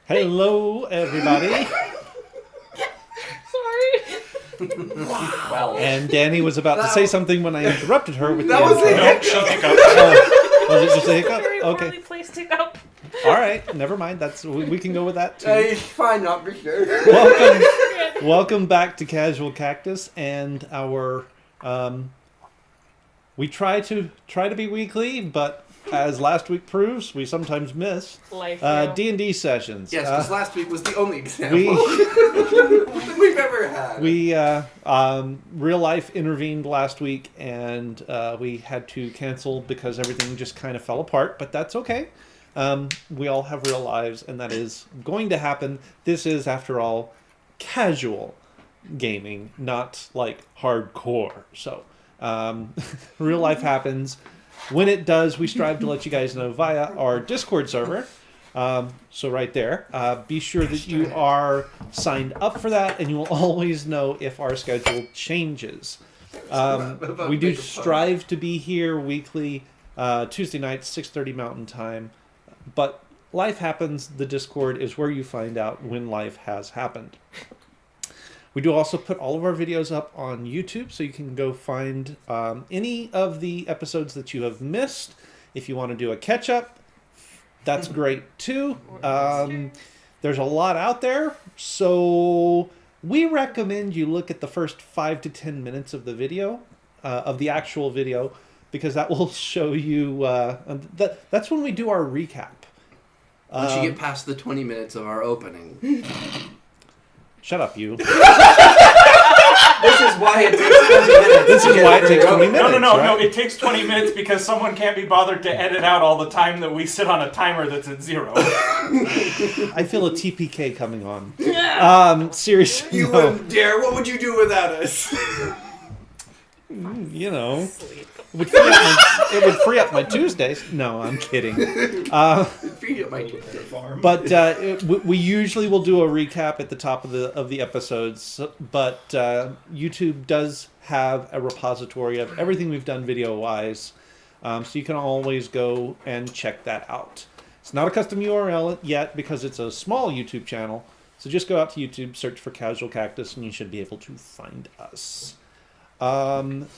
Hello, everybody. Sorry. Wow. And Danny was about to say something when I interrupted her with That the was a intro. hiccup. She hiccuped. Was it just a hiccup? Very Okay. poorly placed hiccup. All right. Never mind. We can go with that too. Hey, fine, not for sure. Welcome back to Casual Cactus and our. We try to be weekly, but as last week proves, we sometimes miss Life. D&D sessions. Yes, because last week was the only example we we've ever had. we real life intervened last week, and we had to cancel because everything just kind of fell apart. But that's okay. We all have real lives, and that is going to happen. This is, after all, casual gaming, not like hardcore. So real life happens. When it does, we strive to let you guys know via our Discord server. So right there, be sure that you are signed up for that, and you will always know if our schedule changes. We do strive to be here weekly, Tuesday nights, 6:30 Mountain Time. But life happens. The Discord is where you find out when life has happened. We do also put all of our videos up on YouTube, so you can go find any of the episodes that you have missed. If you want to do a catch-up, that's great too. There's a lot out there, so we recommend you look at the first 5 to 10 minutes of the video, of the actual video, because that will show you. That's when we do our recap. Once you get past the 20 minutes of our opening. Shut up, you. This is why it takes 20 minutes. This is why it takes 20 minutes. No. It takes 20 minutes because someone can't be bothered to edit out all the time that we sit on a timer that's at 0. I feel a TPK coming on. Seriously, You no. wouldn't dare. What would you do without us? You know, Sleep. it would free up my Tuesdays. No, I'm kidding. Feed it my farm. But we usually will do a recap at the top of the episodes. But YouTube does have a repository of everything we've done video-wise, so you can always go and check that out. It's not a custom URL yet because it's a small YouTube channel. So just go out to YouTube, search for Casual Cactus, and you should be able to find us. Real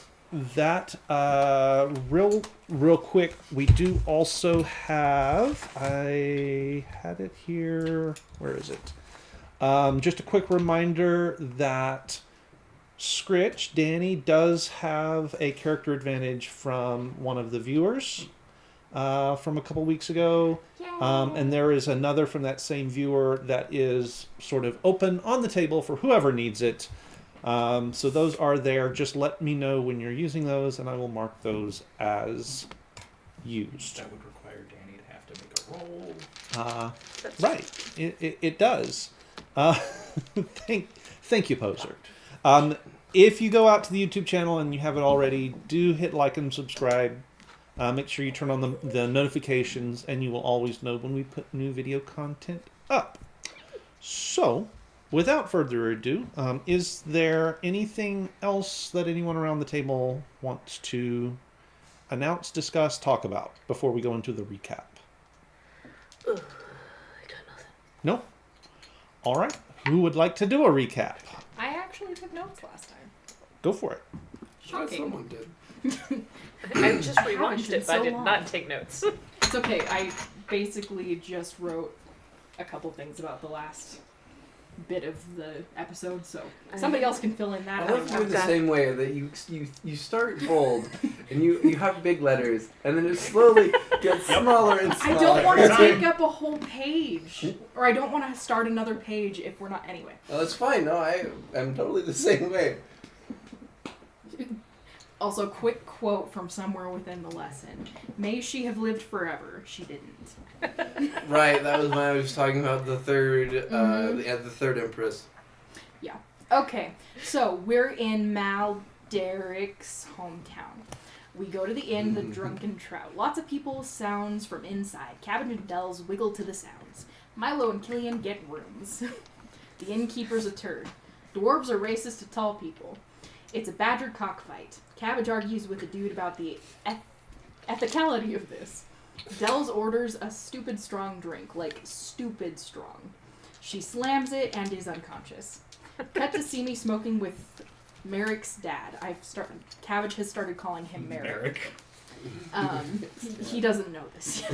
quick, we do also have, I had it here, where is it? Just a quick reminder that Scritch, Danny, does have a character advantage from one of the viewers from a couple weeks ago. And there is another from that same viewer that is sort of open on the table for whoever needs it. So those are there. Just let me know when you're using those, and I will mark those as used. That would require Danny to have to make a roll. Right. It does. Thank you, Poser. If you go out to the YouTube channel and you haven't already, do hit like and subscribe. Make sure you turn on the notifications, and you will always know when we put new video content up. So, without further ado, is there anything else that anyone around the table wants to announce, discuss, talk about before we go into the recap? I got nothing. No? All right. Who would like to do a recap? I actually took notes last time. Go for it. Shocking. Someone did. I just I haven't rewatched in it, but I so did long. not take notes. It's okay. I basically just wrote a couple things about the last bit of the episode, so somebody else can fill in that. I love you the got- same way that you start bold and you have big letters and then it slowly gets smaller and I smaller. don't want to take up a whole page, or I don't want to start another page if we're not. Anyway, Well, that's fine. No, I'm totally the same way. also quick quote from somewhere within the lesson: "May she have lived forever. She didn't." Right, that was when I was talking about the third, the third Empress. Okay, so we're in Malderek's hometown. We go to the inn, the Drunken Trout. Lots of people, sounds from inside. Cabbage and Dells wiggle to the sounds. Milo and Killian get rooms. The innkeeper's a turd. Dwarves are racist to tall people. It's a badger cockfight. Cabbage argues with a dude about the ethicality of this. Dells orders a stupid strong drink, like stupid strong. She slams it and is unconscious. Cut to Simi smoking with Merrick's dad. Cabbage has started calling him Merrick. He doesn't know this yet.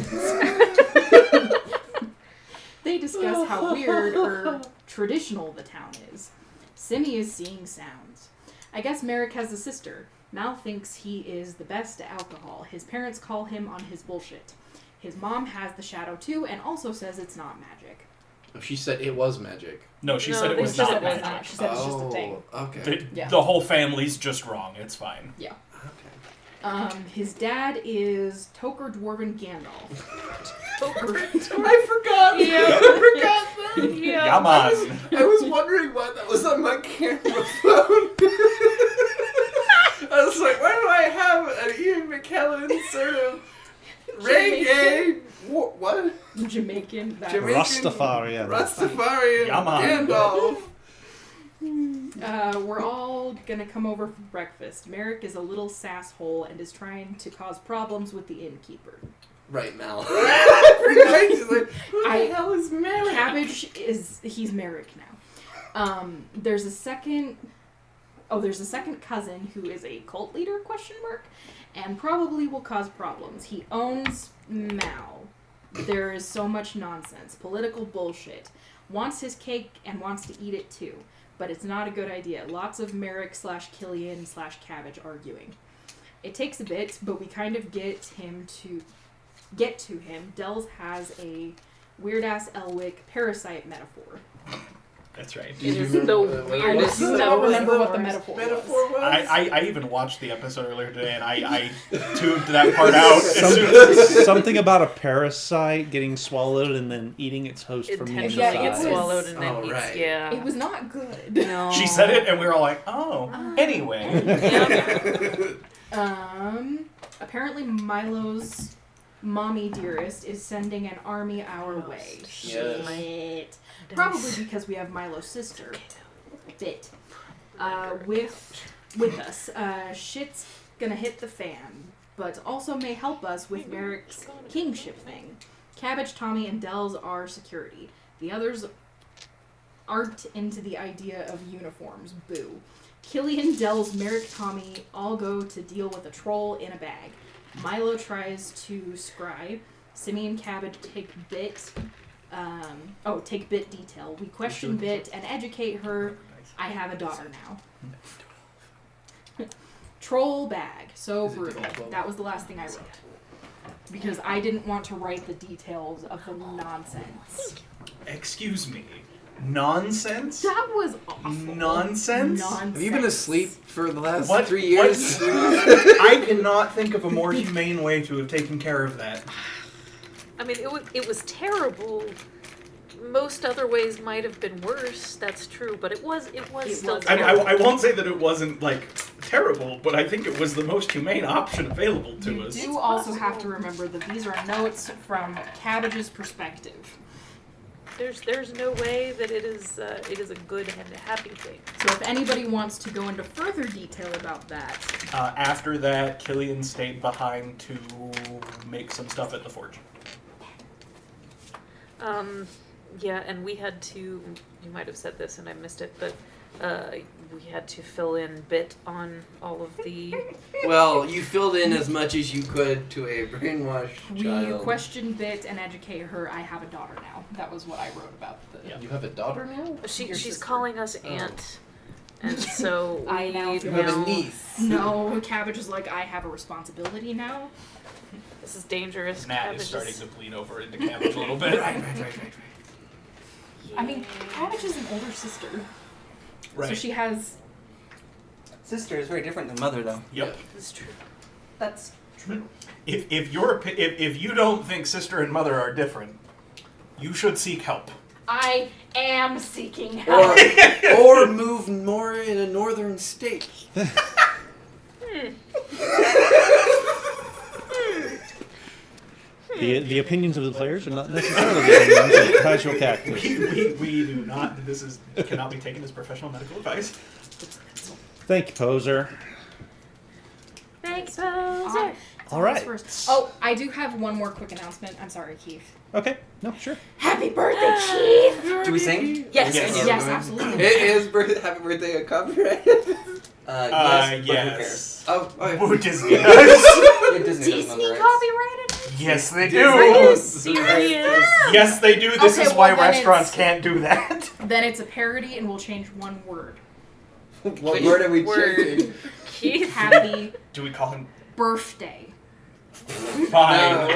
They discuss how weird or traditional the town is. Simi is seeing sounds. I guess Merrick has a sister. Mal thinks he is the best at alcohol. His parents call him on his bullshit. His mom has the shadow too and also says it's not magic. Oh, she said it was magic. No, she No, said it they was said not it was magic. not. She said it's just a thing. Okay. Yeah. The whole family's just wrong. It's fine. Yeah. Okay. His dad is Toker Dwarven Gandalf. I forgot. Yeah. I forgot that. Yeah. Come on. I was wondering why that was on my camera phone. I was like, why do I have an Ian McKellen sort of reggae? What? Jamaican. That Jamaican- Rastafarian. Rastafarian Yeah, man. Gandalf. We're all gonna come over for breakfast. Merrick is a little sasshole and is trying to cause problems with the innkeeper. Right, Mal. I forgot. She's like, who the I- hell is Merrick? Cabbage he's Merrick now. There's a second cousin who is a cult leader, and probably will cause problems. He owns Mal. There is so much nonsense, political bullshit. Wants his cake and wants to eat it too. But it's not a good idea. Lots of Merrick/Killian/Cabbage arguing. It takes a bit, but we kind of get to him. Dells has a weird-ass Elwick parasite metaphor. That's right. It is the weirdest I stuff. don't remember what the metaphor was. I even watched the episode earlier today, and I tuned that part out. As soon as Something about a parasite getting swallowed and then eating its host from the Intentionally Yeah, inside. it gets was- swallowed and then Oh, eats. right. Yeah. It was not good. No. she said it, and we were all like, "Oh." Anyway, Apparently Milo's mommy dearest is sending an army our way. Yes. Shit. Probably because we have Milo's sister, Bit, with us. Shit's gonna hit the fan, but also may help us with Merrick's kingship thing. Cabbage, Tommy, and Dells are security. The others aren't into the idea of uniforms. Boo. Killian, Dells, Merrick, Tommy all go to deal with a troll in a bag. Milo tries to scry. Simi and Cabbage take Bit. Take Bit detail. We question Bit and educate her. I have a daughter now. Troll bag. So Is it brutal. different? That was the last thing I wrote. Because I didn't want to write the details of the nonsense. excuse me, nonsense. That was awful. Nonsense? Nonsense. Have you been asleep for the last What? 3 years? I cannot think of a more humane way to have taken care of that. I mean, it was terrible. Most other ways might have been worse. That's true, but it was still was. I mean, terrible. I won't say that it wasn't like terrible, but I think it was the most humane option available to You us. do also have to remember that these are notes from Cabbage's perspective. There's no way that it is a good and a happy thing. So if anybody wants to go into further detail about that, After that, Killian stayed behind to make some stuff at the forge. Yeah, and we had to. You might have said this and I missed it, but we had to fill in Bit on all of the. Well, you filled in as much as you could to a brainwashed we child. question Bit and educate her. I have a daughter now. That was what I wrote about the. Yeah. You have a daughter now? She's sister. calling us aunt, and so I now we feel You have a No. niece. No, Cabbage is like, I have a responsibility now. This is dangerous. Nat Cabbage is starting to bleed over into Cabbage a little bit. Right. I mean, Cabbage is an older sister, so she has. Sister is very different than mother, though. Yep. This is true. That's true. If you don't think sister and mother are different, you should seek help. I am seeking help. Or move more in a northern state. The opinions of the players are not necessarily the opinions of casual cactus. We do not. This cannot be taken as professional medical advice. Thank you, poser. Thanks, Poser. All right. First. Oh, I do have one more quick announcement. I'm sorry, Keith. Okay. No, sure. Happy birthday, Keith! Do we sing? Yes. Yes. Yes, absolutely. It is happy birthday, a copyright. Yes, but who Yes. cares? Oh, okay. Who Disney does? Yeah, Disney doesn't own Disney the rights. copyrighted it? Yes, they Disney do. owns the Serious? rights. Yes, they do. This Okay, is why well, then restaurants it's- can't do that. Then it's a parody, and we'll change one word. What word are we Word. changing? Keith. Happy Do we call him birthday. fine?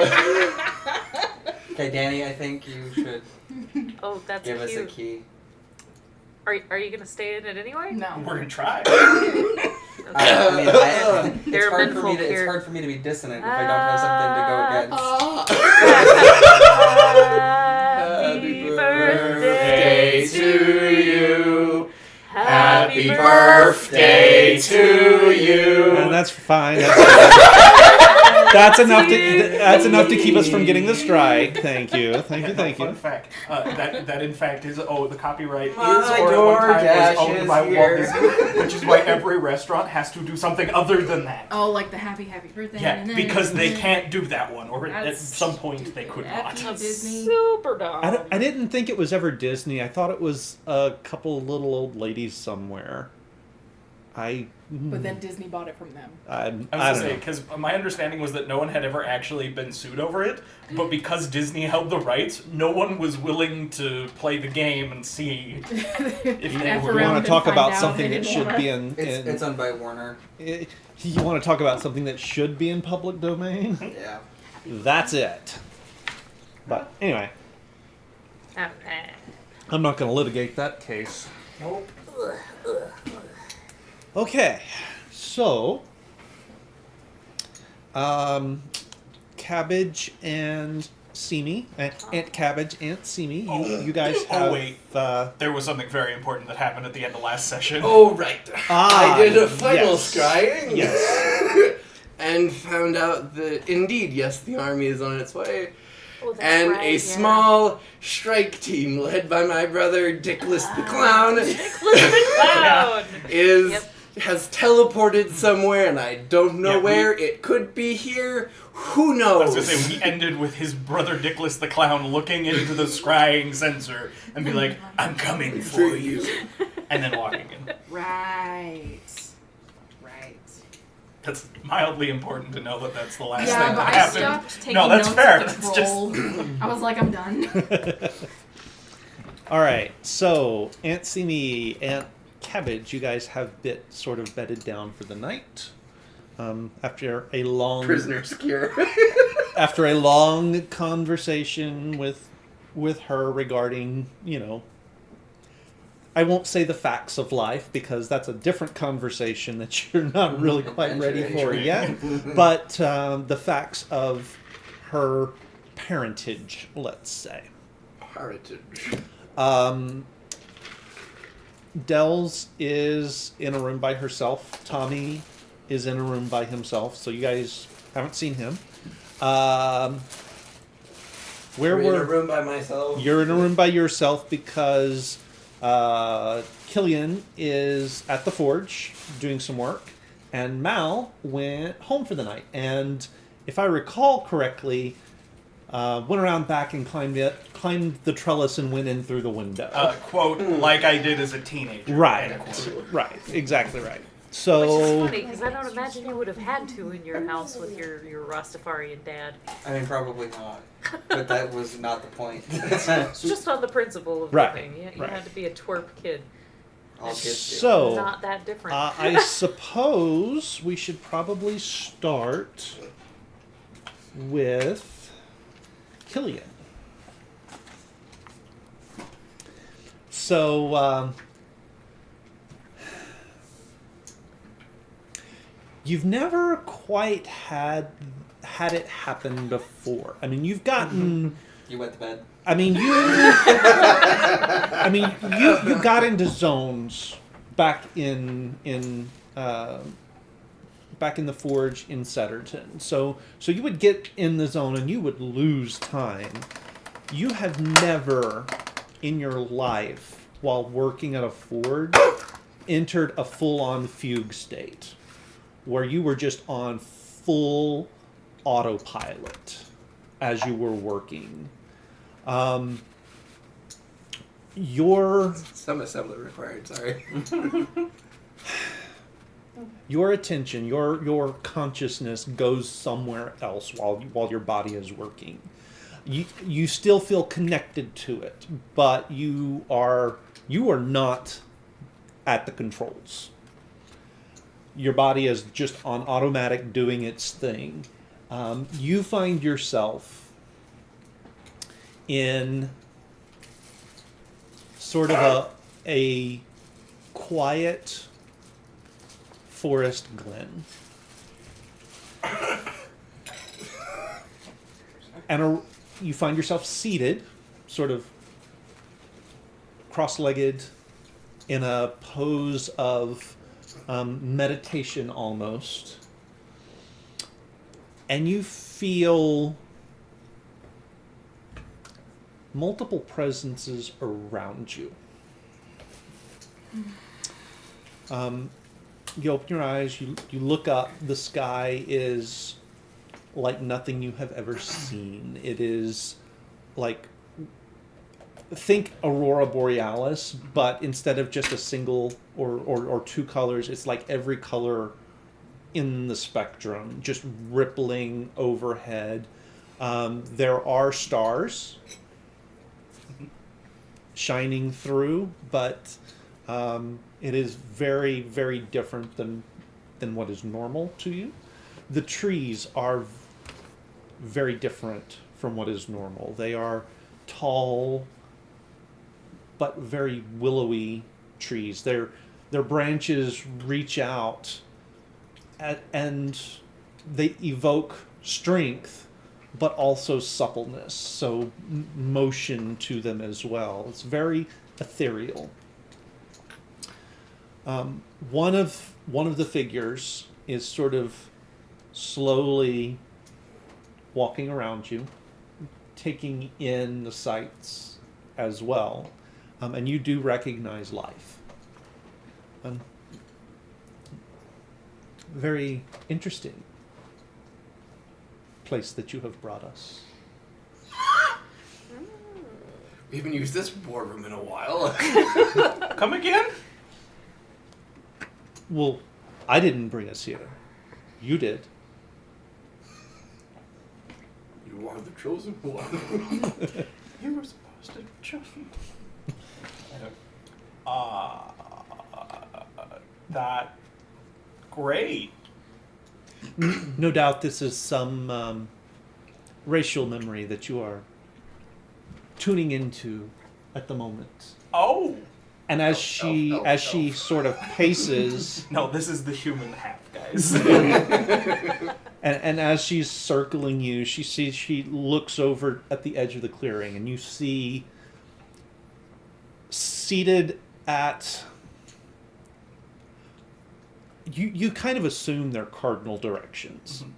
Okay, Danny, I think you should Oh, that's give us a cute. key. Are you gonna stay in it anyway? No. We're gonna try. Okay. I mean, There it's are hard for me menfolk to. It's here. hard for me to be dissonant if I don't have something to go against. Happy birthday to you. Happy birthday to you. And that's fine. That's enough to keep us from getting the strike. Thank you. Thank you. Thank Fun you. fact. That in fact is the copyright is My or at one time DoorDash was owned is by Walt here. Disney, which is why every restaurant has to do something other than that. Oh, like the happy birthday. Yeah, because they can't do that one, or at That's some point they could not. F you, Disney. Super dumb. I didn't think it was ever Disney. I thought it was a couple little old ladies somewhere. But then Disney bought it from them. I I was don't gonna say know. because my understanding was that no one had ever actually been sued over it, but because Disney held the rights, no one was willing to play the game and see if they F were. You around want and to talk find about out something they that didn't should wanna- be in. It's owned by Warner. You want to talk about something that should be in public domain? Yeah. That's it. But anyway, Okay. I'm not going to litigate that case. Nope. Okay, so Cabbage and Simi, Aunt Cabbage, Aunt Simi, you guys have. wait. There was something very important that happened at the end of last session. Oh, right. Ah, I did a final yes. scrying. Yes. And found out that indeed, yes, the army is on its way. Oh, that's And right, a yeah. small strike team led by my brother Dickless the Clown Clown. is Yep. has teleported somewhere, and I don't know Yeah, we- where. It could be here. Who I knows? was gonna say we ended with his brother Dickless the Clown looking into the scrying sensor and be like, "I'm coming for you," and then walking in. Right. Right. That's mildly important to know that that's the last Yeah, thing but that I happened. stopped taking No, that's notes fair. at the That's just- roll. I was like, I'm done. All right, so Aunt Simi, Aunt Cabbage, you guys have sort of bedded down for the night. After a long Prisoner's cure. after a long conversation with her regarding, I won't say the facts of life because that's a different conversation that you're not really quite ready for yet. But the facts of her parentage, let's say. Heritage. Dells is in a room by herself. Tommy is in a room by himself. So you guys haven't seen him. Where I'm in a were room by myself. you're in a room by yourself because Killian is at the forge doing some work, and Mal went home for the night. And if I recall correctly, went around back and climbed the trellis and went in through the window. Quote, like I did as a teenager. Right, end quote. right, exactly right. Which So is funny because I don't imagine you would have had to in your house with your Rastafarian dad. I mean, probably not. But that was not the point. It's just on the principle of Right, living. You right. had to be a twerp kid. All kids do. So Not that different. I suppose we should probably start with Killian. So you've never quite had it happen before. I mean, you've gotten. You went to bed. I mean, you got into zones back in the forge in Setterton. So you would get in the zone and you would lose time. You have never in your life while working at a forge entered a full-on fugue state where you were just on full autopilot as you were working. Your Some assembly required. Sorry. your attention, your consciousness goes somewhere else while your body is working. You still feel connected to it, but you are not at the controls. Your body is just on automatic doing its thing. You find yourself in sort of a quiet forest glen. And you find yourself seated, sort of cross-legged, in a pose of meditation almost. And you feel multiple presences around you. You open your eyes, you look up, the sky is like nothing you have ever seen. It is like, think Aurora Borealis, but instead of just a single or two colors, it's like every color in the spectrum, just rippling overhead. There are stars shining through, but it is very, very different than what is normal to you. The trees are very different from what is normal. They are tall, but very willowy trees. Their branches reach out, and they evoke strength, but also suppleness. So motion to them as well. It's very ethereal. One of the figures is sort of slowly walking around you, taking in the sights as well, and you do recognize life. Very interesting place that you have brought us. We haven't used this boardroom in a while. Come again? Well, I didn't bring us here. You did. You are the chosen one. You were supposed to just... that... Great. No doubt this is some racial memory that you are tuning into at the moment. Oh! And as she sort of paces, No, this is the human half, guys. and as she's circling you, she looks over at the edge of the clearing, and you see seated at... You kind of assume they're cardinal directions. Mm-hmm.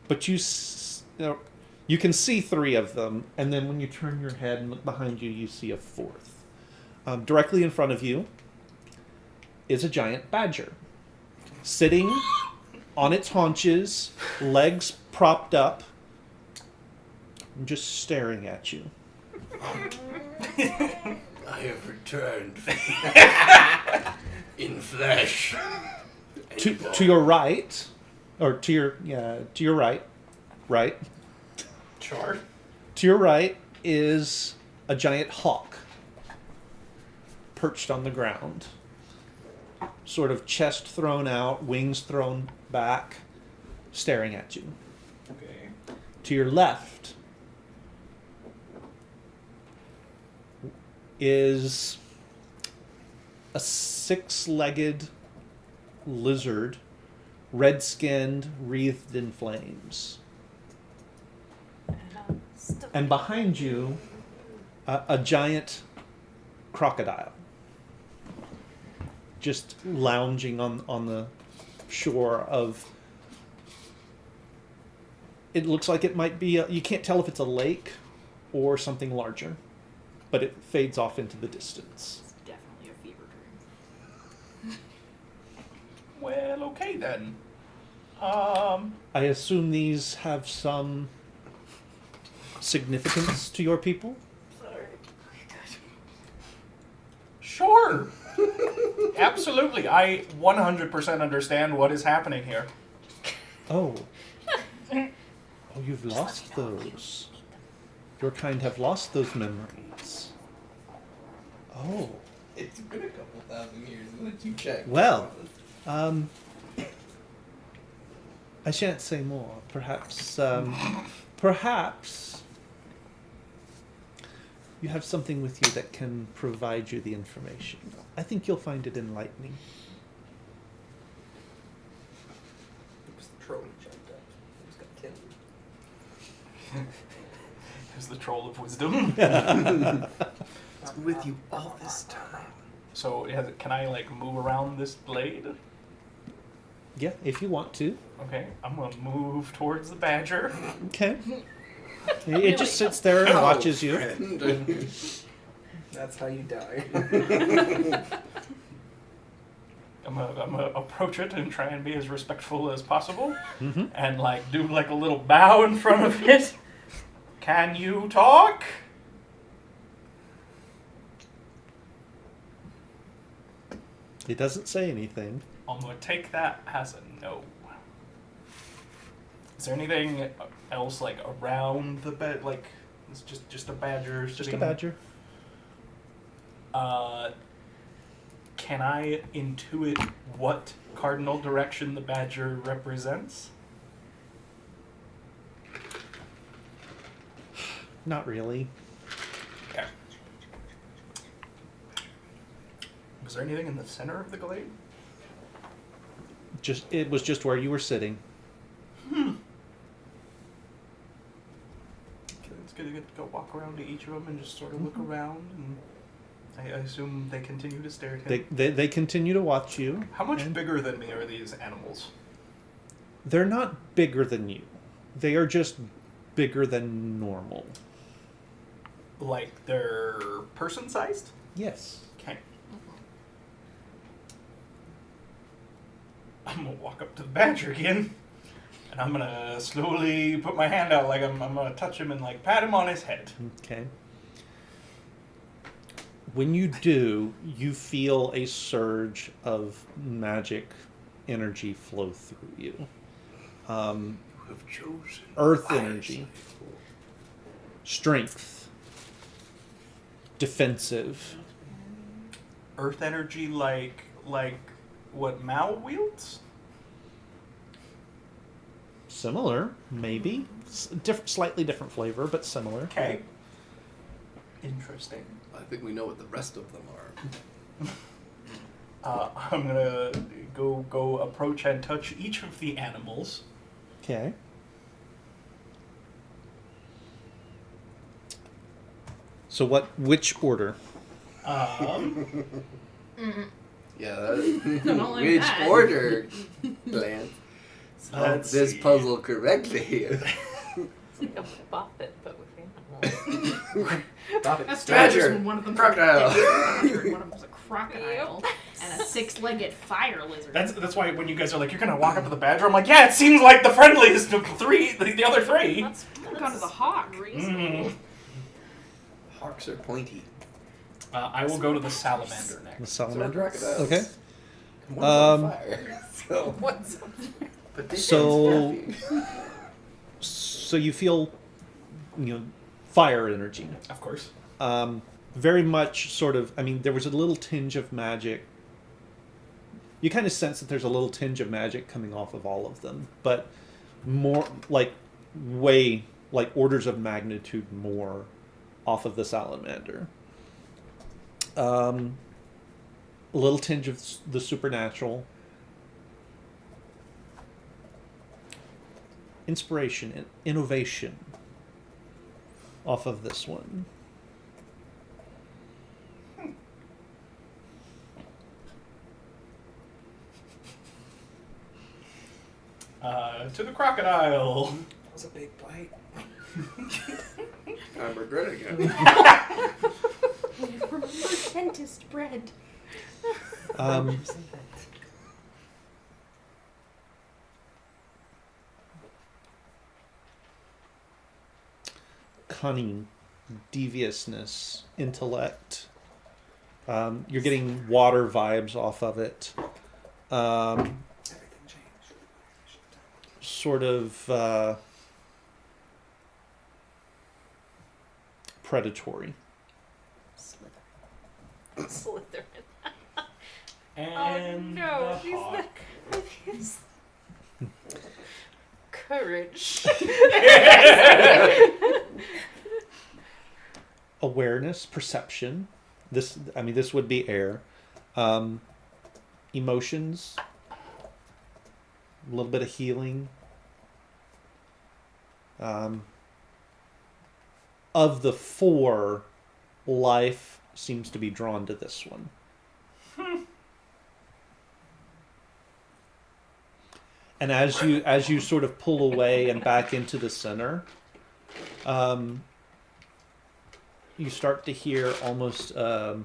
But you can see three of them, and then when you turn your head and look behind you, you see a fourth. Directly in front of you is a giant badger, sitting on its haunches, legs propped up, and just staring at you. I have returned in flesh. To your right, or to your right, Sure. to your right is a giant hawk, perched on the ground, sort of chest thrown out, wings thrown back, staring at you. Okay. To your left is a six-legged lizard, red-skinned, wreathed in flames. And behind you, a giant crocodile, just lounging on the shore of... It looks like it might be... you can't tell if it's a lake or something larger, but it fades off into the distance. It's definitely a fever dream. Well, okay then. I assume these have some significance to your people? Sure. Absolutely. I 100% understand what is happening here. Oh. Oh, you've lost those. Your kind have lost those memories. Oh. It's been a couple thousand years. Let you check. Well, I shan't say more. Perhaps you have something with you that can provide you the information. I think you'll find it enlightening. It was the troll who jumped up. He just got killed. Is the troll of wisdom. It's been with you all this time. So can I like move around this blade? Yeah, if you want to. Okay, I'm gonna move towards the badger. Okay. It just sits there and watches you. Friend. That's how you die. I'm gonna approach it and try and be as respectful as possible, Mm-hmm. and like do like a little bow in front of it. Can you talk? It doesn't say anything. I'm gonna take that as a no. Is there anything else like around the bed? Like it's just a badger. Just a sitting- badger. Can I intuit what cardinal direction the badger represents? Not really. Okay. Was there anything in the center of the glade? It was just where you were sitting. Okay, let's go walk around to each of them and just sort of look around, and I assume they continue to stare at him. They continue to watch you. How much and bigger than me are these animals? They're not bigger than you. They are just bigger than normal. Like they're person-sized? Yes. Okay. I'm gonna walk up to the badger again, and I'm gonna slowly put my hand out like I'm gonna touch him and like pat him on his head. Okay. When you do, you feel a surge of magic energy flow through you. Have chosen Earth wisely. energy. Strength. Defensive. Earth energy, like what Mao wields? Similar, maybe. Slightly different flavor, but similar. Okay. Interesting. I think we know what the rest of them are. I'm gonna go approach and touch each of the animals. Okay. So which order? Yeah. don't like Which that. order, Lance? Solve Let's this see. puzzle correctly. It's like a Buffett, but with animals. That's Badger. just one of them's Crocodile. a badger, one of them's a crocodile, and a six-legged fire lizard. That's why when you guys are like, you're gonna walk up to the badger, I'm like, yeah, it seems like the friendliest of the other three. That's gone to the hawk. reasonable. Hawks are pointy. I will go to the salamander The next. salamander. crocodiles. Okay. One's on fire. So, What's but this So- one's fluffy. So you feel, fire energy. Of course. Very much sort of, there was a little tinge of magic. You kind of sense that there's a little tinge of magic coming off of all of them, but more, orders of magnitude more off of the salamander. A little tinge of the supernatural. Inspiration and innovation off of this one. To the crocodile. That was a big bite. I'm regretting it. Remember dentist bread. cunning, deviousness, intellect. You're getting water vibes off of it. Everything changed. Sort of predatory. Slytherin. And no, the she's the- hawk. He's- Courage. Awareness, perception. This would be air. Emotions. A little bit of healing. Of the four, life seems to be drawn to this one. And as you sort of pull away and back into the center, you start to hear almost a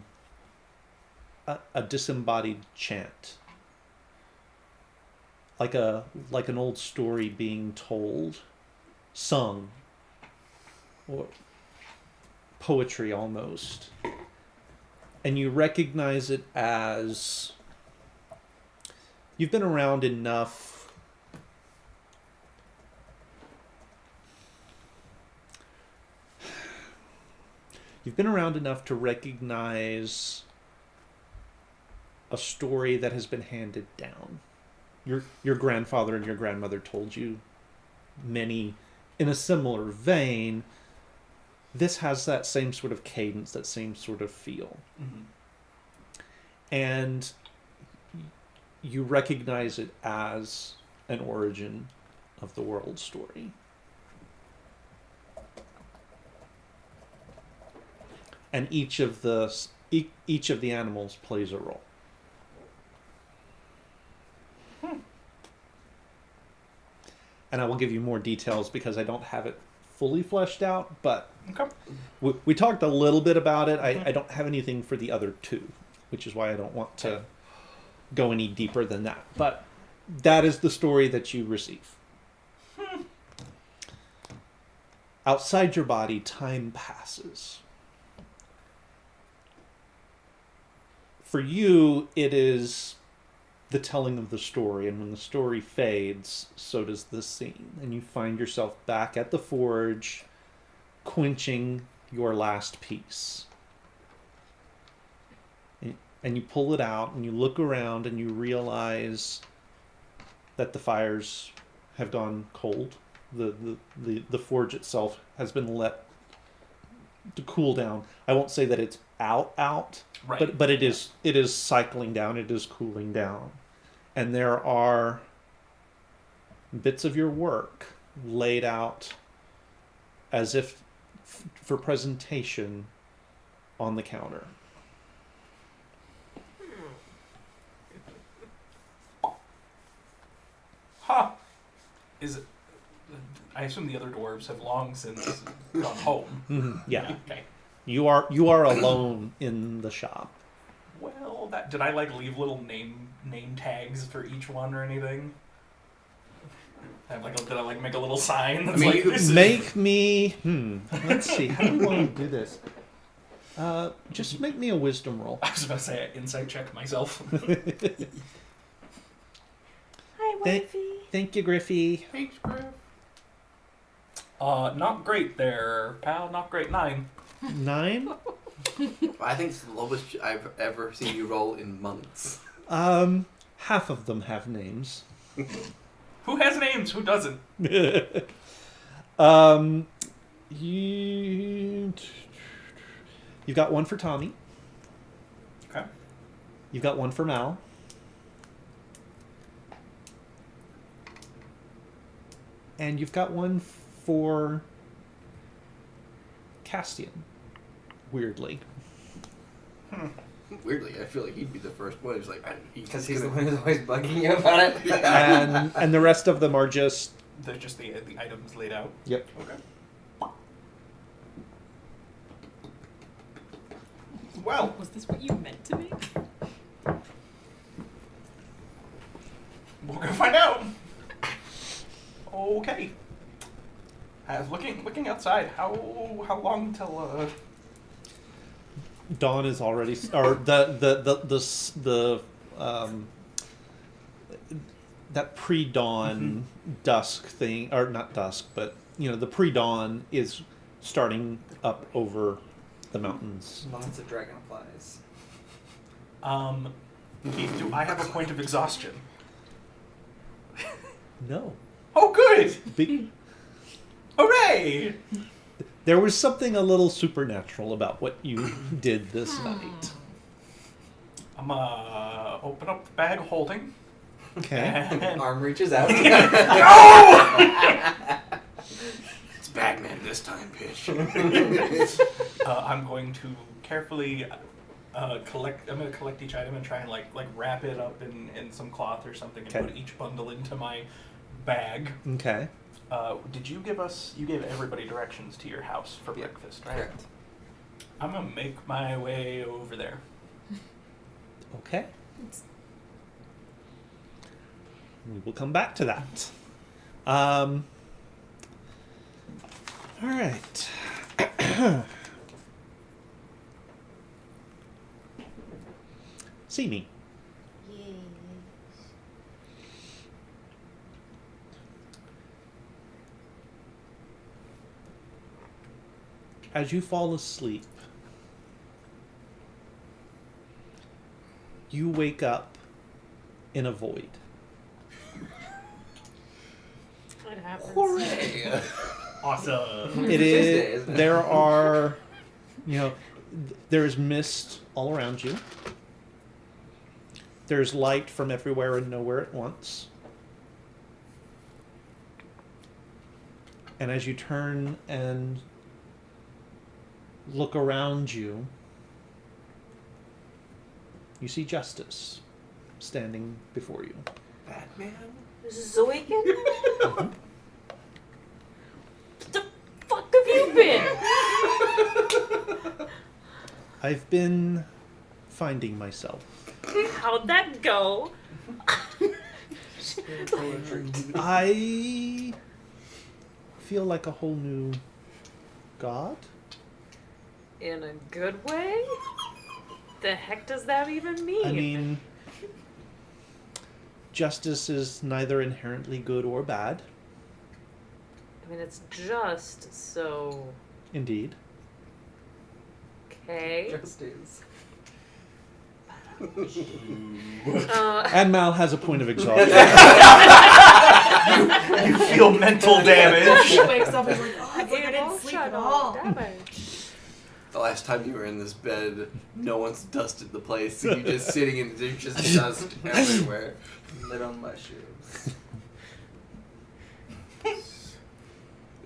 disembodied chant, like an old story being told, sung, or poetry almost. And you recognize it as you've been around enough. You've been around enough to recognize a story that has been handed down. Your grandfather and your grandmother told you many in a similar vein. This has that same sort of cadence, that same sort of feel. Mhm. And you recognize it as an origin of the world story. And each of the animals plays a role. And I will give you more details because I don't have it fully fleshed out, but Okay. we talked a little bit about it. I don't have anything for the other two, which is why I don't want to go any deeper than that. But that is the story that you receive. Outside your body, time passes. For you, it is the telling of the story, and when the story fades, so does the scene. And you find yourself back at the forge, quenching your last piece. And you pull it out, and you look around, and you realize that the fires have gone cold. The forge itself has been let to cool down. I won't say that it's out, Right. but it is cycling down. It is cooling down, and there are bits of your work laid out as if for presentation on the counter. Huh. Is it? I assume the other dwarves have long since gone home. Yeah, Okay. you are alone in the shop. Well, did I leave little name tags for each one or anything? Did I make a little sign that's mean, like you this is- Make me. Let's see. How do we want to do this? Just make me a wisdom roll. I was about to say insight check myself. Hi, wifey. Thank you, Griffey. Thanks, Griff. Not great there, pal. Not great. 9. 9. I think it's the lowest I've ever seen you roll in months. Half of them have names. Who has names? Who doesn't? You've got one for Tommy. Okay. You've got one for Mal. And you've got one for Castian. Weirdly. Weirdly, I feel like he'd be the first one who's like, Because he's the one who's always bugging you about it. And the rest of them are just... They're just the items laid out. Yep. Okay. Well, Was this what you meant to make? we're gonna find out. Okay. Looking outside, how long till Dawn is already, or that pre-dawn dusk thing, or not dusk, but the pre-dawn is starting up over the mountains. Lots of dragonflies. Keith, do I have a point of exhaustion? No. Oh, good! Be- Hooray! there was something a little supernatural about what you did this night. I'm gonna open up the bag of holding. Okay. And Arm reaches out. it's Bagman this time, bitch. I'm going to carefully collect. I'm going to collect each item and try and like wrap it up in some cloth or something and Okay. put each bundle into my bag. Okay. Did you give us? You gave everybody directions to your house for Yeah, breakfast, right? correct. I'm gonna make my way over there. Okay. We will come back to that. All right. See me. As you fall asleep, you wake up in a void. What happens? Hooray! Awesome. It Tuesday, is. isn't it? There are, there is mist all around you. There's light from everywhere and nowhere at once. And as you turn and look around you, you see Justice standing before you. Batman? Zoikin? The fuck have you been? I've been finding myself. How'd that go? I feel like a whole new god. In a good way? The heck does that even mean? I mean, justice is neither inherently good or bad. It's just so Indeed. okay. Just is. And Mal has a point of exhaustion. You feel mental damage. He wakes up and is like, oh, it's like I didn't sleep at all. The last time you were in this bed, no one's dusted the place. So you're just sitting and there's just dust everywhere. Little mushrooms.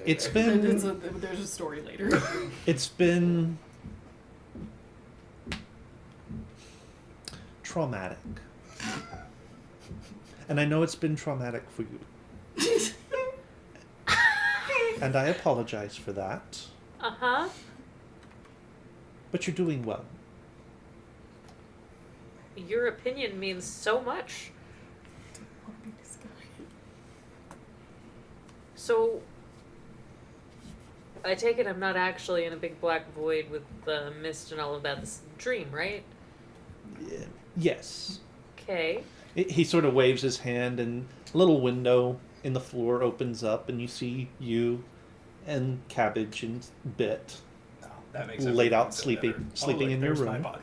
It's And been there's a story later. it's been traumatic. And I know it's been traumatic for you. And I apologize for that. Uh-huh. But you're doing well. Your opinion means so much. So, I take it I'm not actually in a big black void with the mist and all of that. This is a dream, right? Yes. Okay. He sort of waves his hand, and a little window in the floor opens up, and you see you and Cabbage and Bit Oh, that makes laid everything out feel sleeping better. sleeping look, in your there's my room. body.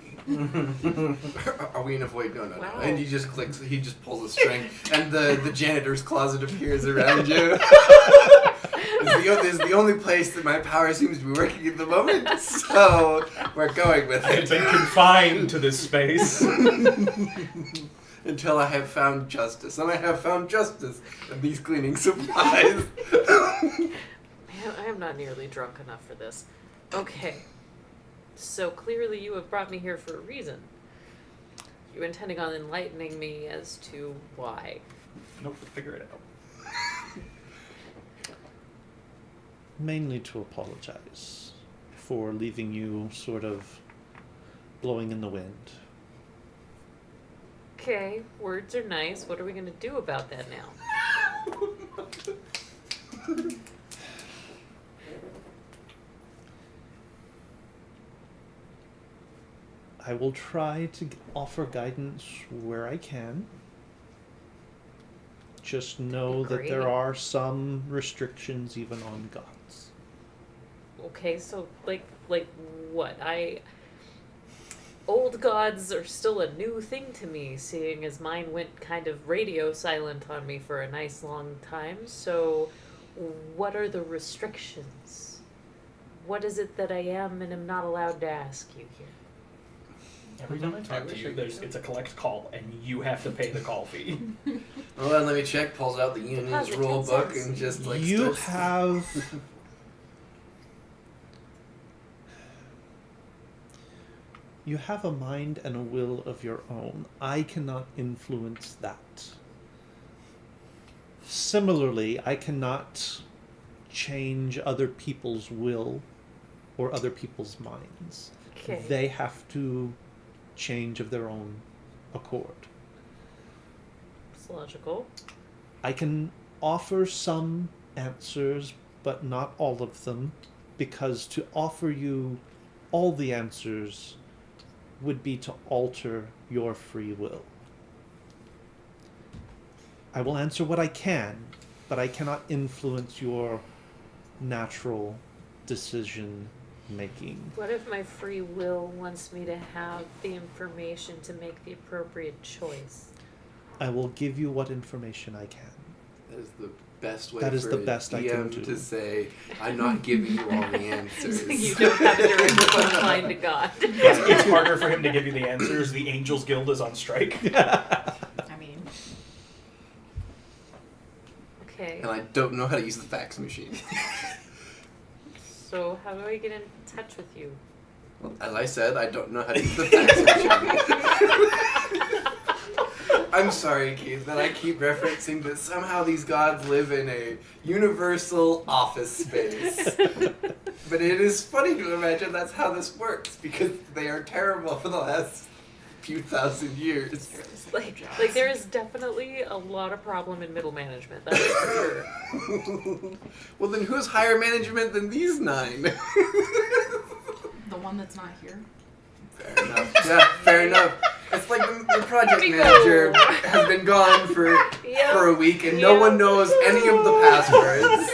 Are we in a void? No. Wow. And he just clicks, he just pulls a string, and the janitor's closet appears around you. It's the only place that my power seems to be working at the moment, so we're going with I've been it. confined to this space. Until I have found justice. And I have found justice in these cleaning supplies. Man, I am not nearly drunk enough for this. Okay. So clearly you have brought me here for a reason. You're intending on enlightening me as to why. Nope, figure it out. Mainly to apologize for leaving you sort of blowing in the wind. Okay, words are nice. What are we going to do about that now? I will try to offer guidance where I can. Just know that there Great. are some restrictions even on gods. Okay, so like what? Old gods are still a new thing to me, seeing as mine went kind of radio silent on me for a nice long time. So, what are the restrictions? What is it that I am and am not allowed to ask you here? Every time I talk to you, it's a collect call, and you have to pay the call fee. Hold on, let me check. Pulls out the union's Deposit rule 10 book cents. and just like You starts- have you have a mind and a will of your own. I cannot influence that. Similarly, I cannot change other people's will or other people's minds. Okay. They have to change of their own accord. It's logical. I can offer some answers, but not all of them, because to offer you all the answers would be to alter your free will. I will answer what I can, but I cannot influence your natural decision making. What if my free will wants me to have the information to make the appropriate choice? I will give you what information I can. That is the best way That is for the a best I can DM do. to say, I'm not giving you all the answers. You don't have a direct line to God. It's harder for him to give you the answers. The Angels Guild is on strike. I mean, Okay. And I don't know how to use the fax machine. So how do I get in touch with you? Well, as I said, I don't know how to use the fax machine. I'm sorry, Keith, that I keep referencing that somehow these gods live in a universal office space. But it is funny to imagine that's how this works, because they are terrible for the last few thousand years. Like there is definitely a lot of problem in middle management. That is for sure. Well, then who's higher management than these 9? the one that's not here. Fair enough. Yeah, fair enough. It's like the project Bingo. manager has been gone for Yep. a week and no Yep. one knows any of the passwords.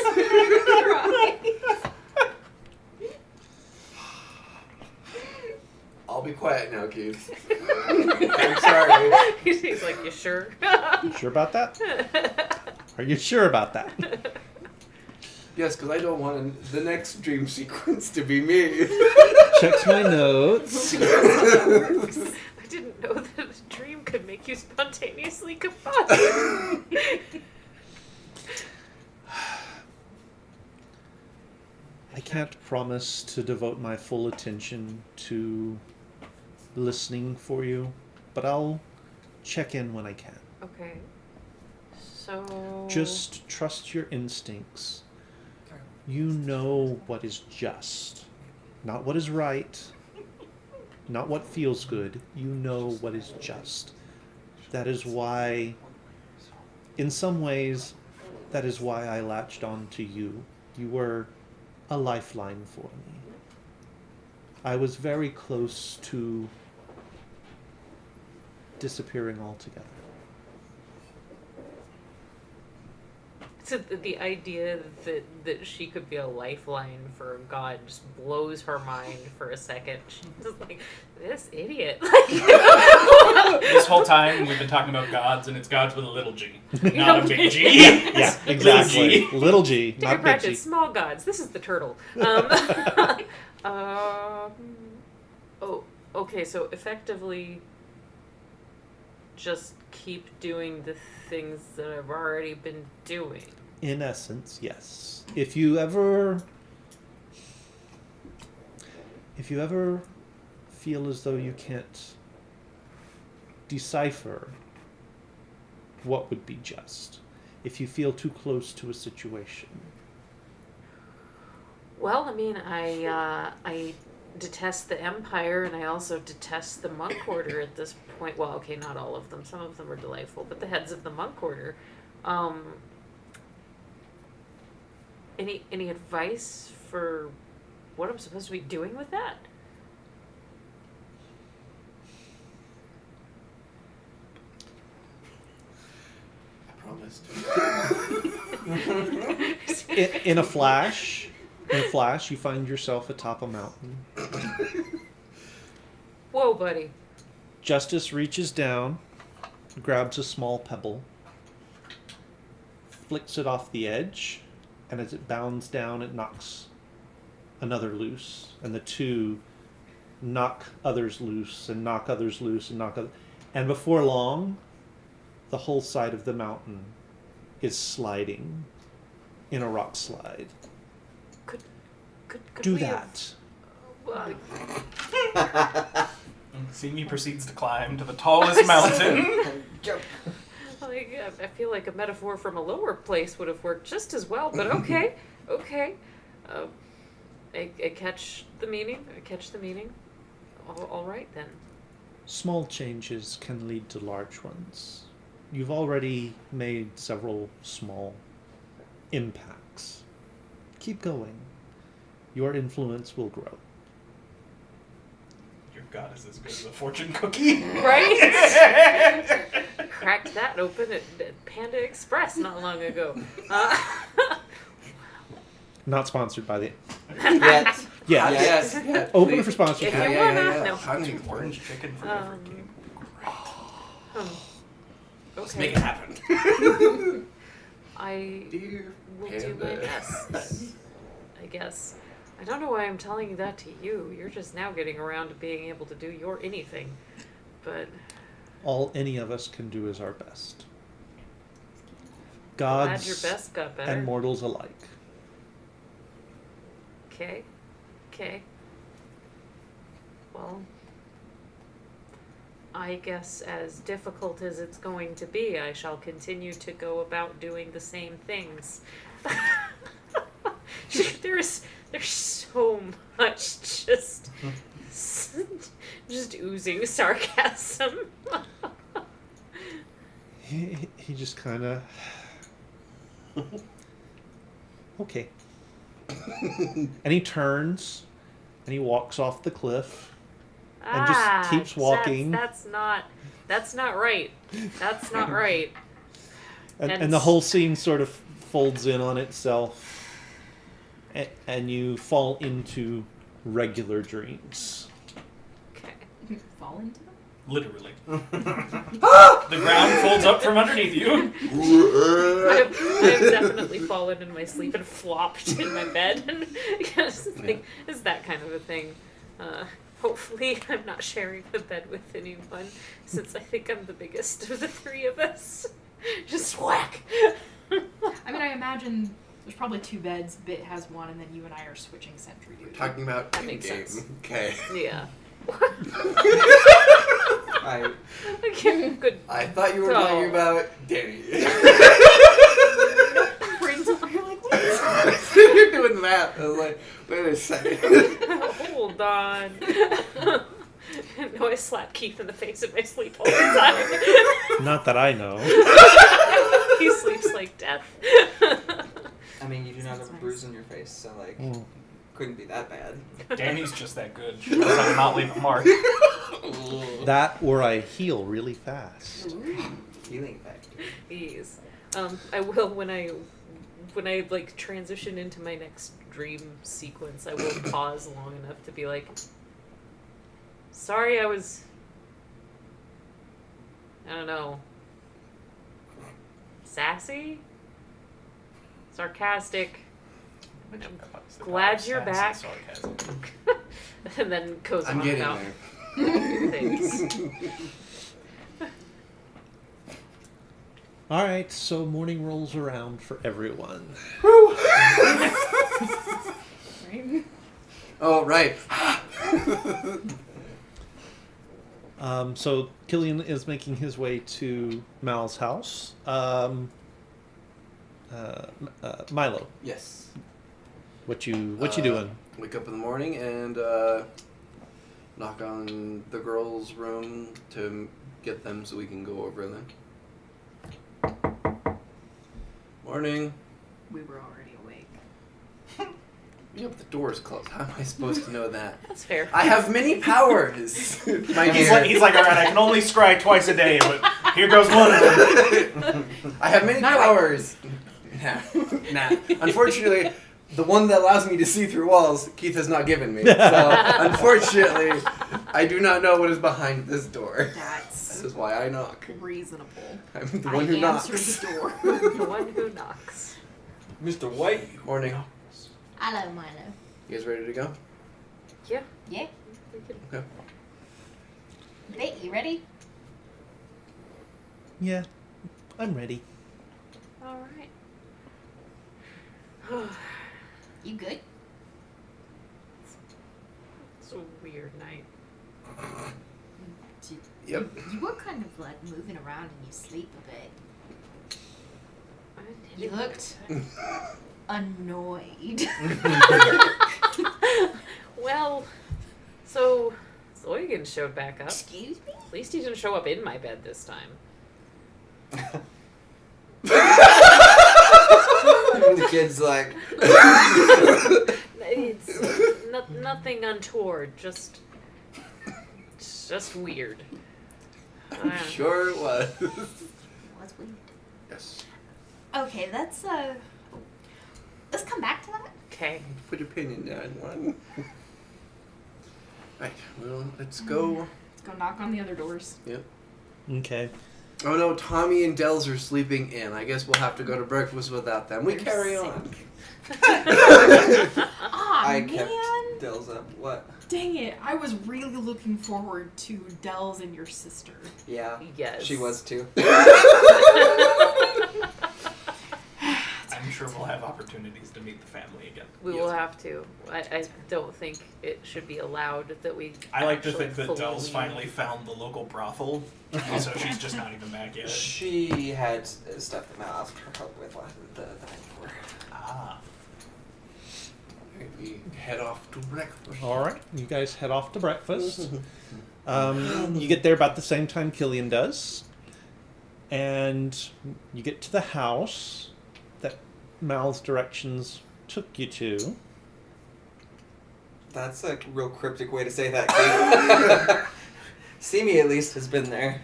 I'll be quiet now, Keith. I'm sorry. He's like, you sure? You sure about that? Are you sure about that? Yes, because I don't want the next dream sequence to be me. Checks my notes. I didn't know that a dream could make you spontaneously combust. I can't promise to devote my full attention to listening for you, but I'll check in when I can. Okay. So Just trust your instincts. You know what is just, not what is right, not what feels good. You know what is just. That is why, in some ways, that is why I latched on to you. You were a lifeline for me. I was very close to disappearing altogether. So the idea that she could be a lifeline for a god just blows her mind for a second. She's just like, this idiot. This whole time we've been talking about gods, and it's gods with a little g, not a big G. Yeah, exactly. Little G. Little G, Take your not big G. practice, small gods. This is the turtle. Oh, okay. So effectively, just keep doing the things that I've already been doing. In essence, yes. If you ever feel as though you can't decipher what would be just, if you feel too close to a situation, Well, I mean, I detest the Empire, and I also detest the Monk Order at this point. Well, okay, not all of them. Some of them are delightful, but the heads of the Monk Order. Any advice for what I'm supposed to be doing with that? honest. In a flash, you find yourself atop a mountain. Whoa, buddy. Justice reaches down, grabs a small pebble, flicks it off the edge, and as it bounds down, it knocks another loose, and the two knock others loose and knock others loose and knock others. And before long, the whole side of the mountain is sliding in a rock slide. Could Do we that. Simi proceeds to climb to the tallest mountain. Jump. I feel like a metaphor from a lower place would have worked just as well, but okay. I catch the meaning. All right, then. Small changes can lead to large ones. You've already made several small impacts. Keep going. Your influence will grow. Your god is as good as a fortune cookie. Right? Cracked that open at Panda Express not long ago. Not sponsored by the... Yet. Yeah. Yes. Open please. for sponsorship. If you wanna- no. Hungry for it. Orange chicken for every game. Let's Okay. make it happen. I Dear will do my Panda. best, I guess. I don't know why I'm telling you that to you. You're just now getting around to being able to do your anything. But All any of us can do is our best. glad Gods your best got better. and mortals alike. Okay. Well, I guess as difficult as it's going to be, I shall continue to go about doing the same things. There's so much just oozing sarcasm. He just kind of... Okay. And he turns, and he walks off the cliff, and just keeps walking. That's not right. That's not right. And the whole scene sort of folds in on itself, and you fall into regular dreams. Okay. Fall into them? Literally. The ground folds up from underneath you. I've definitely fallen in my sleep and flopped in my bed, and it's that kind of a thing. Hopefully, I'm not sharing the bed with anyone, since I think I'm the biggest of the three of us. Just whack. I mean, I imagine there's probably two beds. Bit has one, and then you and I are switching sentry duty. Talking about That makes in-game. sense. Okay. Yeah. I Good. I thought you were Oh. talking about Danny. Brains over here like, what is You're doing that. I was like, wait a second. Hold on. No, I slap Keith in the face in my sleep all the time. Not that I know. He sleeps like death. I mean, you do not have a Sounds bruise nice. on your face, so like, Mm. couldn't be that bad. Danny's just that good. She knows how to not leave a mark. That or I heal really fast. Healing factor. Jeez. I will when I like transition into my next dream sequence. I will pause long enough to be like, sorry, I don't know, sassy, sarcastic, glad you're back. Sarcasm. and then goes I'm on getting about there. things. All right, so morning rolls around for everyone. right? Oh, right. So Killian is making his way to Mal's house. Milo, Yes. what you doing? Wake up in the morning and knock on the girls' room to get them so we can go over them. Morning. We were already awake. Yeah, but the door's closed. How am I supposed to know that? That's fair. I have many powers, my He's dear. like, all right, I can only scry twice a day, but Here goes one of them. I have many Not a powers. Nah. Unfortunately, the one that allows me to see through walls, Keith has not given me. So, unfortunately, I do not know what is behind this door. That's This is why I knock. reasonable. I'm the one who answered knocks. the door. The one who knocks. Mr. White. Morning. Hello, Milo. You guys ready to go? Yeah. Yeah? We can... Okay. Nate, you ready? Yeah, I'm ready. All right. You good? It's a weird night. Yep. You were kind of like moving around in your sleep a bit. I didn't You looked annoyed. Well, so Zoigan showed back up. Excuse me? At least he didn't show up in my bed this time. The kid's like, It's nothing untoward, just weird. I'm sure it was. Was weird. Yes. Okay, let's come back to that. Okay. Put your opinion down, one. Right, well, let's go. Let's go knock on the other doors. Yep. Okay. Oh no, Tommy and Dels are sleeping in. I guess we'll have to go to breakfast without them. We They're carry sick. on. Aw, I man. kept Dell's up. What? Dang it! I was really looking forward to Dells and your sister. Yeah. Yes. She was too. I'm sure we'll have opportunities to meet the family again. We will have to. I don't think it should be allowed that we. I like to actually think that fully Dell's leave. finally found the local brothel, so she's just not even back yet. She had stuff that Matt asked her help with the night before. Ah. Alright, we head off to breakfast. All right, you guys head off to breakfast. You get there about the same time Killian does, and you get to the house that Mal's directions took you to. That's a real cryptic way to say that. Simi at least has been there.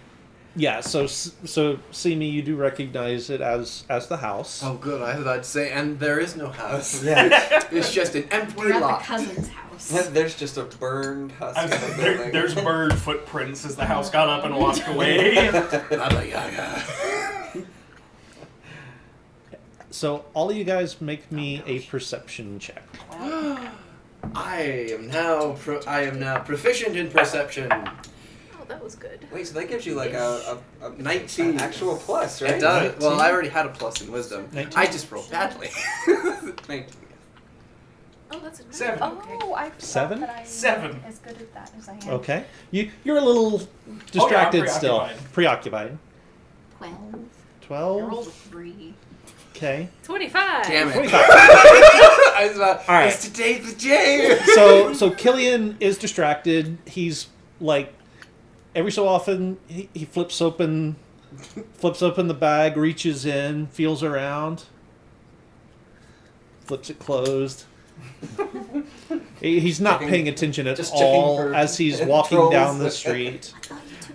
Yeah, so see me, you do recognize it as the house. Oh, good. I was about to say, and there is no house. Yeah. It's just an empty We're at lot. the cousin's house. There's just a burned husk of a building. There's bird footprints as the house got up and walked away. Baba Yaga. So all of you guys make me a perception check. I am now proficient in perception. Oh, that was good. Wait, so that gives you like a 19. an actual plus, right? It does. 19. Well, I already had a plus in wisdom. 19. I just rolled badly. 19. Oh, that's a nice. 7. Oh, I forgot 7? that I'm 7. as good at that as I am. Okay, you're a little distracted still, preoccupied. 12. I 12. rolled a 3. Okay. 25. Damn it. 25. I was about, All right. it's today the day. So Killian is distracted. He's like, every so often he flips open the bag, reaches in, feels around, flips it closed. He's not Checking- paying attention at just checking all for as he's walking trolls. down the street. I thought you took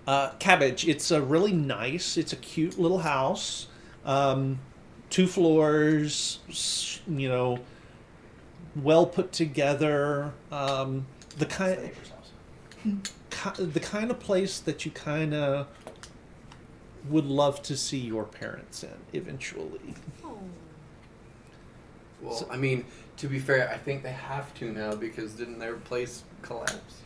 the Cabbage. It's a really nice. It's a cute little house. 2 floors. Well put together. The kind of place that you kind of would love to see your parents in eventually. Oh. Well, I mean, to be fair, I think they have to now because didn't their place collapse?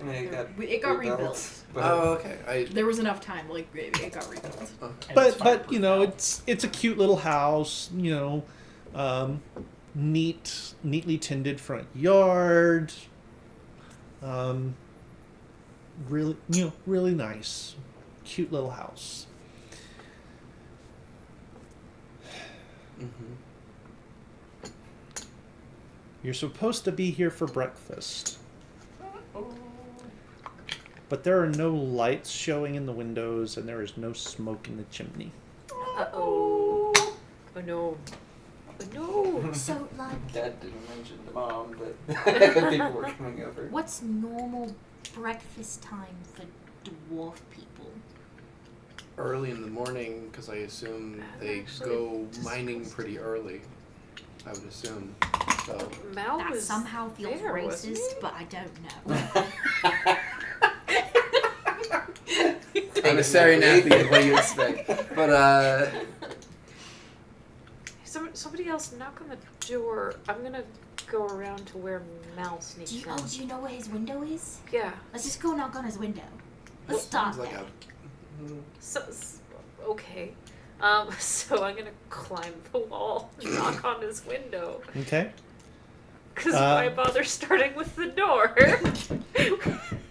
I mean, It got rebuilt. But Oh, okay. There was enough time, like it got rebuilt. But it's a cute little house. Neatly tended front yard. Really nice, cute little house. Mm-hmm. You're supposed to be here for breakfast. But there are no lights showing in the windows, and there is no smoke in the chimney. Uh-oh. Oh, no. Oh, no. So, like, Dad didn't mention the mom, but people were coming over. what's normal breakfast time for dwarf people? Early in the morning, because I assume they Actually, go just mining was- pretty early. I would assume. So Mal That was somehow feels there, wasn't racist, he? but I don't know. I'm a Saranathi, what do you expect? But Somebody else knock on the door. I'm gonna go around to where Mal sneaks Do you, in. do you know where his window is? Yeah. Let's just go knock on his window. Let's sounds start like there. Okay. So I'm gonna climb the wall, and knock on his window. Okay. Cause why bother starting with the door?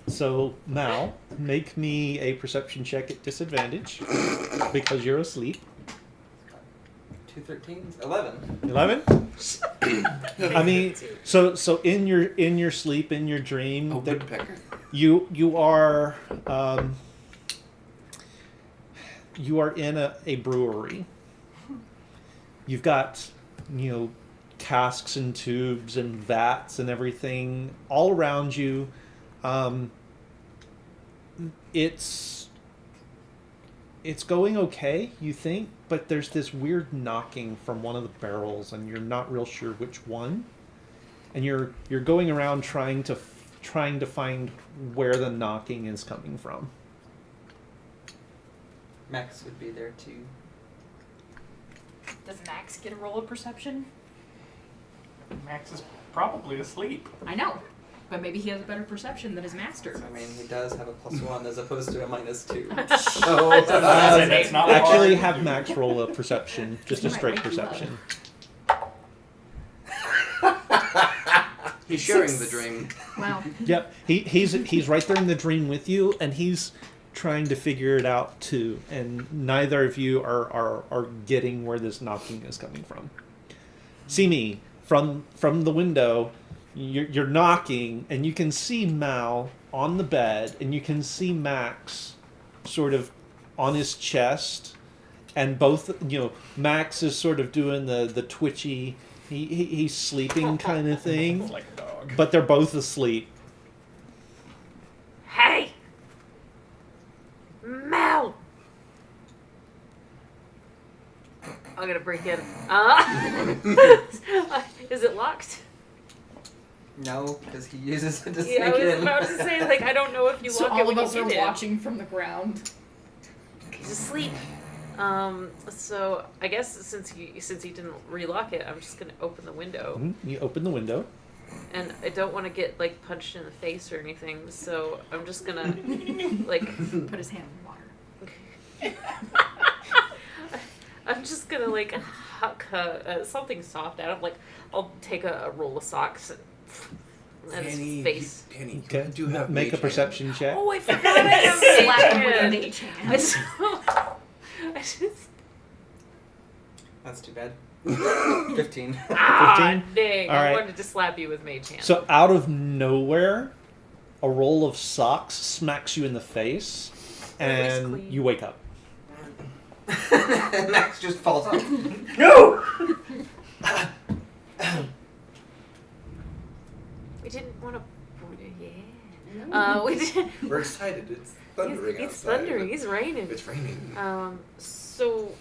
So, Mal, make me a perception check at disadvantage because you're asleep. 2 13s? 11. 11? I mean, so in your sleep, in your dream, a that woodpecker. you are in a brewery. You've got, casks and tubes and vats and everything all around you. It's going okay, you think, but there's this weird knocking from one of the barrels, and you're not real sure which one. And you're going around trying to find where the knocking is coming from. Max would be there too. Does Max get a roll of perception? Max is probably asleep. I know, but maybe he has a better perception than his master. I mean, he does have a +1 as opposed to a -2. That's not Actually, hard. have Max roll a perception, just a He might straight wake you up. perception. He's sharing the dream. Wow. Yep, he's right there in the dream with you, and he's trying to figure it out too. And neither of you are getting where this knocking is coming from. See me from the window. You're knocking, and you can see Mal on the bed, and you can see Max sort of on his chest, and both, Max is sort of doing the twitchy, he's sleeping kind of thing, Like a dog. but they're both asleep. Hey! Mal! I'm gonna break in. Is it locked? No, because he uses it to Yeah, I sneak was in. about to say, like, I don't know if you So lock it all when of us you are get in. watching from the ground. He's asleep. So I guess since he didn't relock it, I'm just gonna open the window, You open the window. and I don't want to get like punched in the face or anything. So I'm just gonna like Put his hand in water. I'm just gonna like huck something soft at him. Like I'll take a roll of socks and his face. Danny, Okay, you do have make a mage perception check. Oh, I forgot I have Slap him with a hand. mage hand. I just That's too bad. 15. 15? dang! All I right. wanted to slap you with mage hand. So out of nowhere, a roll of socks smacks you in the face, and clean. you wake up. Max just falls off. No! We didn't want to. Yeah. We did. We're excited. It's thundering It's outside. thundering. It's raining. It's raining. So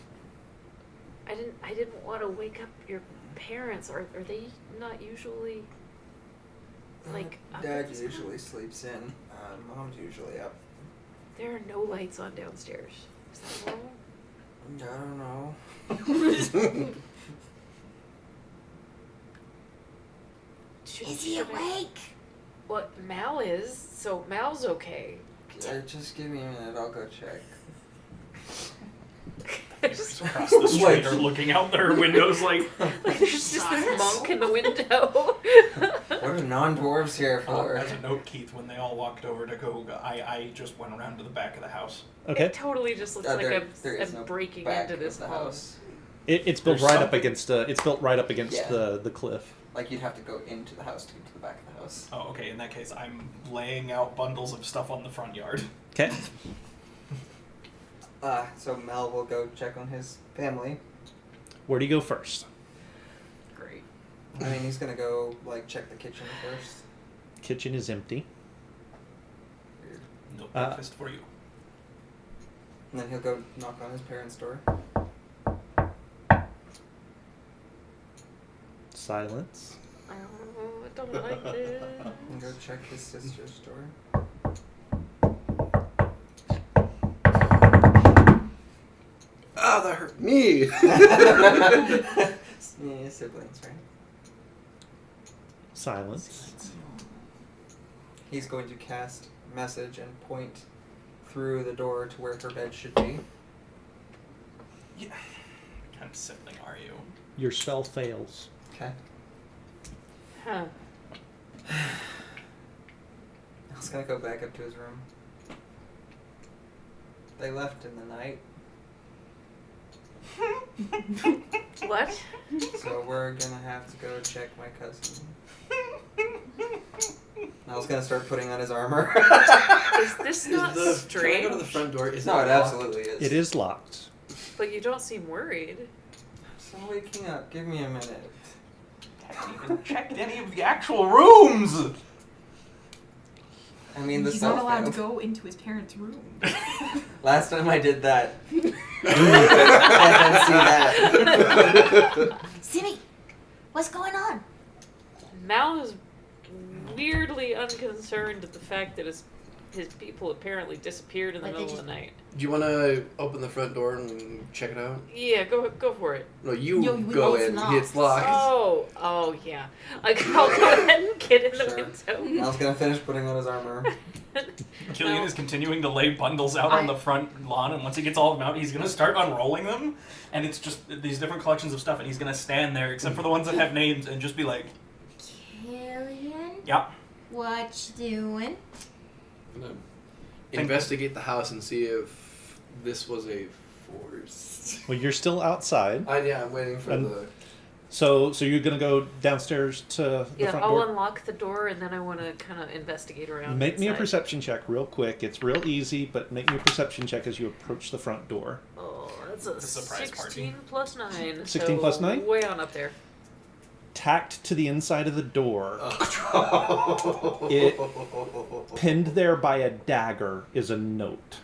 I didn't want to wake up your parents. Are they not usually like up at Dad this usually time? sleeps in. Mom's usually up. There are no lights on downstairs. Is that normal? I don't know. Is he awake? What Mal is? So Mal's okay. Just give me a minute. I'll go check. Just, Across the street Wait. are looking out their windows like, like there's just this monk in the window. What are non-dwarves here for? as a note, Keith, when they all walked over to go, I just went around to the back of the house. Okay. It totally just looks like there is I'm no breaking back into this of the home. house. It's built There's right up something- against. It's built right up against Yeah. the cliff. Like you'd have to go into the house to get to the back of the house. Oh, okay, in that case, I'm laying out bundles of stuff on the front yard. Okay. So Mel will go check on his family. Where do you go first? Great. I mean, he's gonna go check the kitchen first. Kitchen is empty. No breakfast for you. And then he'll go knock on his parents' door. Silence. I don't like this. And go check his sister's door. Oh, that hurt me. Yeah, siblings, right? Silence. He's going to cast message and point through the door to where her bed should be. Yeah. What kind of sibling are you? Your spell fails. Okay. Huh. I was gonna go back up to his room. They left in the night, What? so we're gonna have to go check my cousin. I was gonna start putting on his armor. Is this not Can I strange? go to the front door? No, it locked? absolutely is. It is locked. But you don't seem worried. I'm still waking up. Give me a minute. Haven't even checked any of the actual rooms! I mean, the He's spell not allowed to failed. go into his parents' room. Last time I did that, I didn't see that. Simmy, what's going on? Mal is weirdly unconcerned at the fact that his people apparently disappeared in the Like they middle of just- the night. Do you want to open the front door and check it out? Yeah, go for it. No, you No, we go both in. knocked. It's locked. Oh yeah. I'll go ahead and get in the Sure. window. I was gonna finish putting on his armor. Killian No. is continuing to lay bundles out on the front lawn, and once he gets all of them out, he's gonna start unrolling them, and it's just these different collections of stuff, and he's gonna stand there, except for the ones that have names, and just be like, Killian, yeah. what you doing? I'm gonna investigate the house and see if this was a force. Well, you're still outside. Yeah, I'm waiting for And- the. So you're gonna go downstairs to the Yeah, front I'll door. unlock the door and then I want to kind of investigate around. Make me a inside. perception check real quick. It's real easy, but make me a perception check as you approach the front door. Oh, that's a The surprise 16 party. plus 9. 16 so plus 9? Way on up there. Tacked to the inside of the door, Oh. It- pinned there by a dagger, is a note.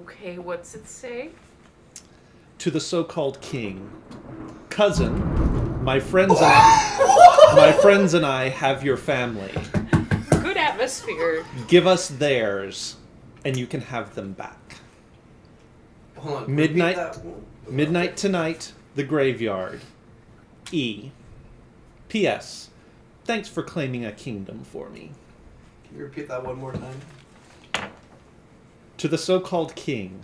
Okay, what's it say? To the so-called king. Cousin, my friends and I have your family. Good atmosphere. Give us theirs, and you can have them back. Hold on. Midnight- repeat that. Midnight tonight, the graveyard. E. P.S. Thanks for claiming a kingdom for me. Can you repeat that one more time? To the so-called king.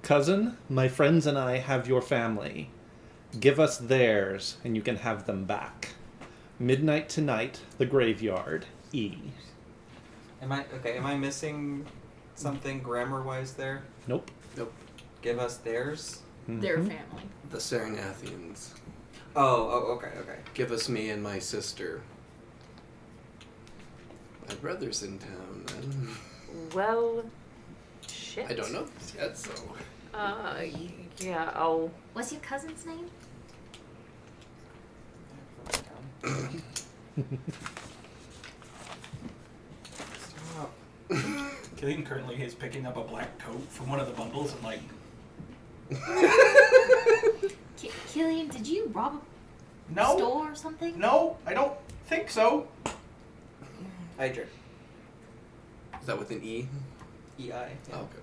Cousin, my friends and I have your family. Give us theirs, and you can have them back. Midnight tonight, the graveyard. E. Am I missing something grammar-wise there? Nope. Give us theirs? Their Mhm. family. The Serenathians. Oh, okay. Give us me and my sister. My brother's in town, then. Well, shit. I don't know this yet, so. Yeah, I'll. What's your cousin's name? Stop. Killian currently is picking up a black coat from one of the bundles and like, Killian, did you rob a no, store or something? no, I don't think so. Hydra. Is that with an E? E-I. Oh, okay.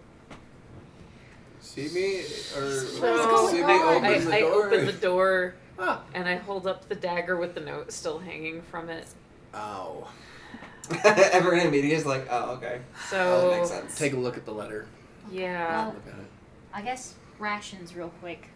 See me? Or So going see me on? open the I door? open the door Ah. and I hold up the dagger with the note still hanging from it. Ow. Everyone immediately is like, oh, okay. So that makes sense. Take a look at the letter. yeah. Look at it. I guess rations real quick,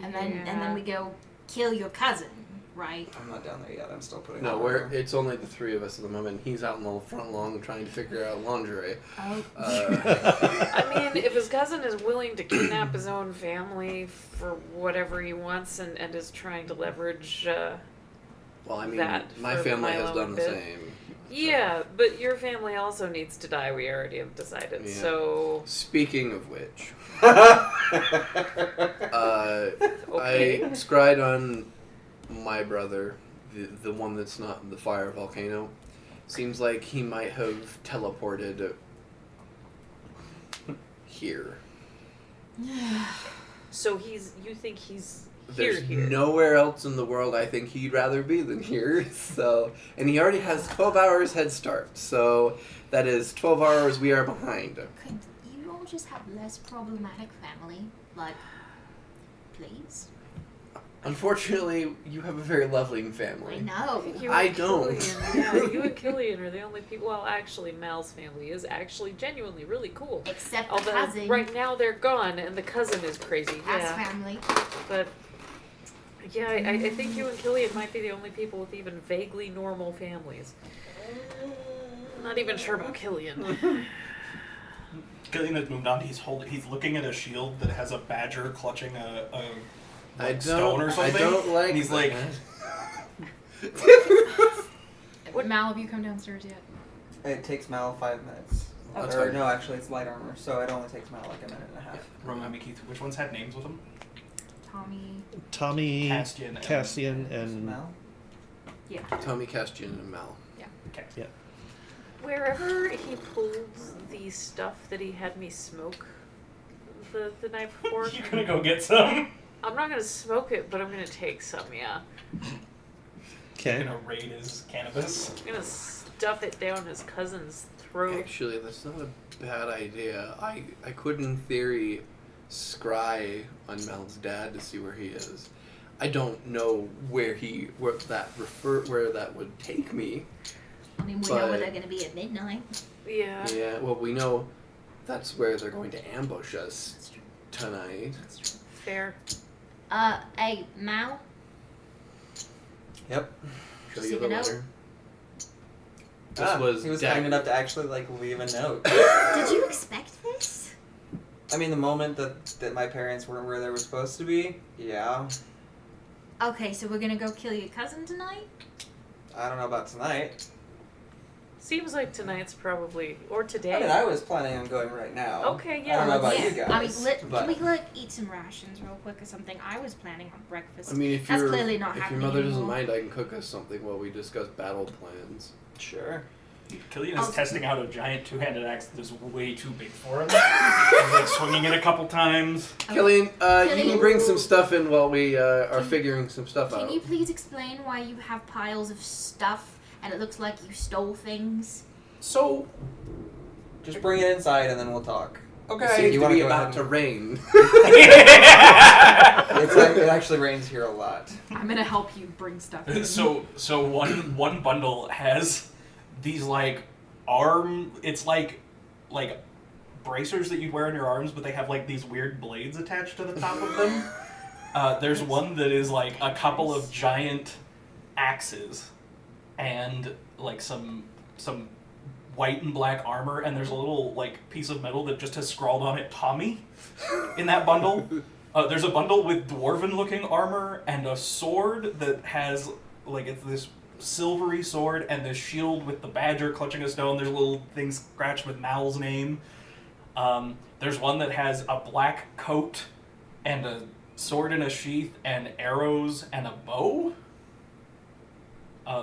and then Yeah. we go kill your cousin, right? I'm not down there yet. I'm still putting No, on it's only the three of us at the moment. He's out in the front lawn trying to figure out lingerie. Oh, I mean, if his cousin is willing to kidnap his own family for whatever he wants and is trying to leverage, Well, I mean, that my for family has Milo done and the Bit. same. yeah, but your family also needs to die. We already have decided. Yeah. So Speaking of which, okay. okay. I scryed on my brother, the one that's not the fire volcano. Seems like he might have teleported here. So you think he's here? There's nowhere else in the world I think he'd rather be than here. So, and he already has 12 hours head start. So that is 12 hours we are behind. Could you all just have less problematic family? Like, please? Unfortunately, you have a very loving I family. know. You I and don't. Killian, yeah, you and Killian are the only people. Well, actually, Mal's family is actually genuinely really cool. Except the Although cousin. right now they're gone and the cousin is crazy. As Yeah, family. but yeah, I think you and Killian might be the only people with even vaguely normal families. Not even sure about Killian. Killian has moved on. He's looking at a shield that has a badger clutching a stone or something. I don't like. And he's like, Mal, have you come downstairs yet? It takes Mal 5 minutes. That's Or fine. no, actually, it's light armor, so it only takes Mal like a minute and a half. remind me, Keith, which ones had names with them? Tommy. Castian. and Mal? Yeah. Tommy, Castian, and Mal. Okay. Wherever he pulled the stuff that he had me smoke the night before, You're gonna go get some? I'm not gonna smoke it, but I'm gonna take some. Yeah, You're Okay. gonna raid his cannabis? I'm gonna stuff it down his cousin's throat. Actually, that's not a bad idea. I could, in theory, scry on Mal's dad to see where he is. I don't know where that would take me. I mean, we know where But- they're going to be at midnight. Yeah. Yeah, well, we know that's where they're going to ambush us That's true. tonight. That's true. Fair. Hey, Mal? Yep. Show Just you the leave a note. letter. This was he was Dagger. kind enough to actually leave a note. Did you expect this? I mean, the moment that my parents weren't where they were supposed to be, yeah. Okay, so we're going to go kill your cousin tonight? I don't know about tonight. Seems like tonight's probably or today. I mean, I was planning on going right now. Okay, I yeah, don't know about let's- you guys. I mean, but can we eat some rations real quick or something? I was planning on breakfast. I mean, if That's your clearly not if your happening mother doesn't anymore. mind, I can cook us something while we discuss battle plans. sure. Killian is Oh. testing out a giant two-handed axe that is way too big for him. He's like swinging it a couple times. Killian, you Killian. can bring some stuff in while we are figuring some stuff Can out. you please explain why you have piles of stuff and it looks like you stole things? So, Just bring it inside and then we'll talk. It So seems you to wanna be go about ahead to and- rain. It's like, it actually rains here a lot. I'm gonna help you bring stuff in. so one bundle has these like it's like bracers that you'd wear in your arms, but they have like these weird blades attached to the top of them. There's one that is like a couple of giant axes and like some white and black armor, and there's a little like piece of metal that just has scrawled on it Tommy in that bundle. There's a bundle with dwarven looking armor and a sword that has like it's this silvery sword and this shield with the badger clutching a stone. There's a little thing scratched with Mal's name. There's one that has a black coat and a sword in a sheath and arrows and a bow.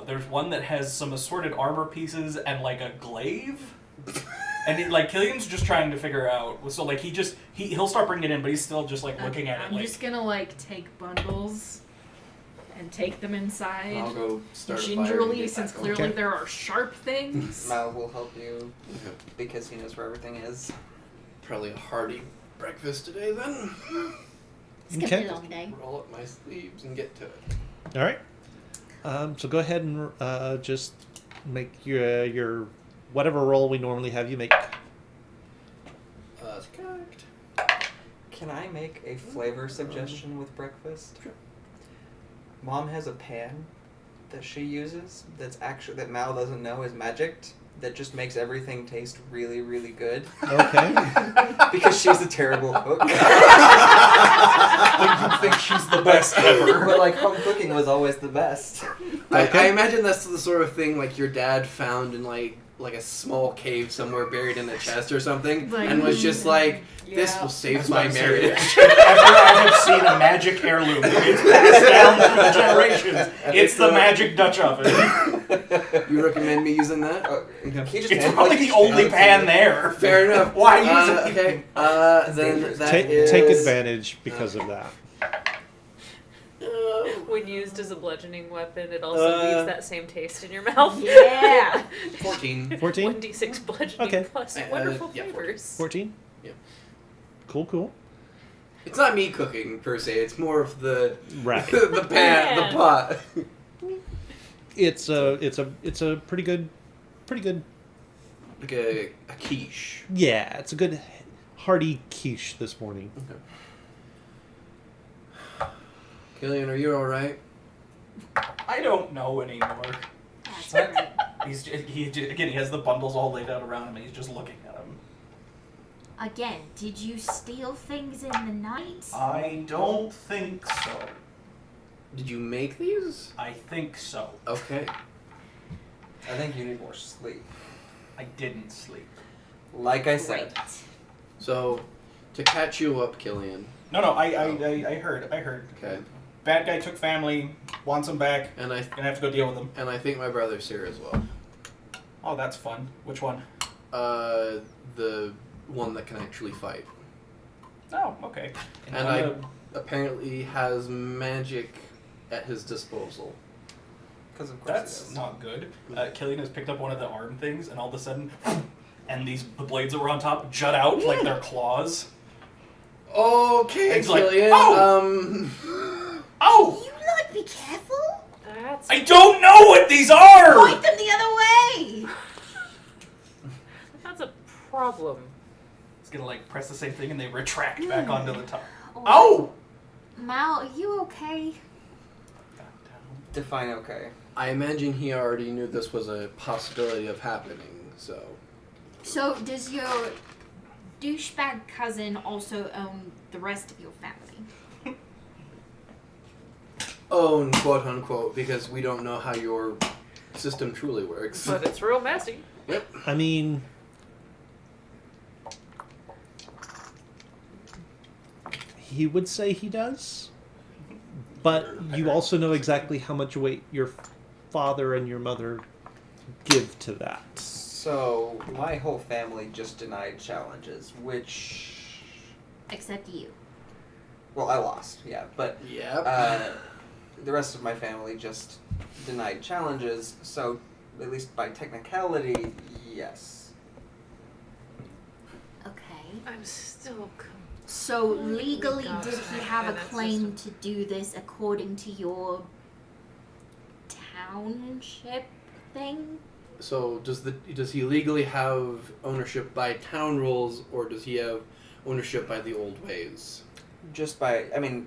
There's one that has some assorted armor pieces and like a glaive. And Killian's just trying to figure out. So like he'll start bringing it in, but he's still just like looking at it. I'm Like, just gonna like take bundles and take them inside I'll go start a fire. gingerly, since clearly Okay. there are sharp things. Mal will help you Okay. because he knows where everything is. Probably a hearty breakfast today then. It's gonna Okay. be a long day. Roll up my sleeves and get to it. All right. So go ahead and just make your whatever roll we normally have you make. That's correct. Can I make a flavor suggestion with breakfast? Sure. Mom has a pan that she uses that Mal doesn't know is magicked that just makes everything taste really, really good. Okay. Because she's a terrible cook. but you think she's the best ever. But like home cooking was always the best. I Okay. imagine that's the sort of thing like your dad found in like a small cave somewhere buried in a chest or something, Like- and was just like, "This Yeah. will save That's my what I'm saying. marriage." If ever I have seen a magic heirloom, it's passed down through the generations. It's the magic Dutch oven. You recommend me using that? He just It's had, probably like, the only okay. pan there. Fair enough. Why use it? Okay. Then dangerous. that Take is- advantage because of that. When used as a bludgeoning weapon, it also leaves that same taste in your mouth. Yeah. 14. 14? 1d6 bludgeoning Okay. plus Yeah, wonderful yeah, 14. flavors. 14? Yep. Cool. It's not me cooking per se. It's more of the Right. the pan, Yeah. the pot. It's a pretty good. Like a quiche. Yeah, it's a good hearty quiche this morning. Killian, are you all right? I don't know anymore. That's right. He has the bundles all laid out around him, and he's just looking at them. Again, did you steal things in the night? I don't think so. Did you make these? I think so. Okay. I think you need more sleep. I didn't sleep. Like I said. Great. So, to catch you up, Killian. No, I heard. Okay. Bad guy took family, wants him back, And gonna have to go deal with him. think my brother's here as well. Oh, that's fun. Which one? The one that can actually fight. Oh, okay. And I apparently has magic at his disposal. Because of course That's he does. not good. Killian has picked up one of the arm things, and all of a sudden, and the blades that were on top jut out like they're claws. Okay, It's like, Killian. Oh! You like be careful? That's I don't know what these are! Point them the other way! that's a problem. It's gonna like press the same thing and they retract back onto the top. Oh! Oh! Mal, are you okay? Define okay. I imagine he already knew this was a possibility of happening, so. So, does your douchebag cousin also own the rest of your family? Own, quote unquote, because we don't know how your system truly works. But it's real messy. I mean, he would say he does, but you also know exactly how much weight your father and your mother give to that. So, my whole family just denied challenges, which... Except you. Well, I lost, yeah. But Yep. the rest of my family just denied challenges, so at least by technicality, yes. Okay. I'm still. So, legally, gosh, did he have a and that claim to do this according to your township thing? So does he legally have ownership by town rules, or does he have ownership by the old ways? Just by, I mean,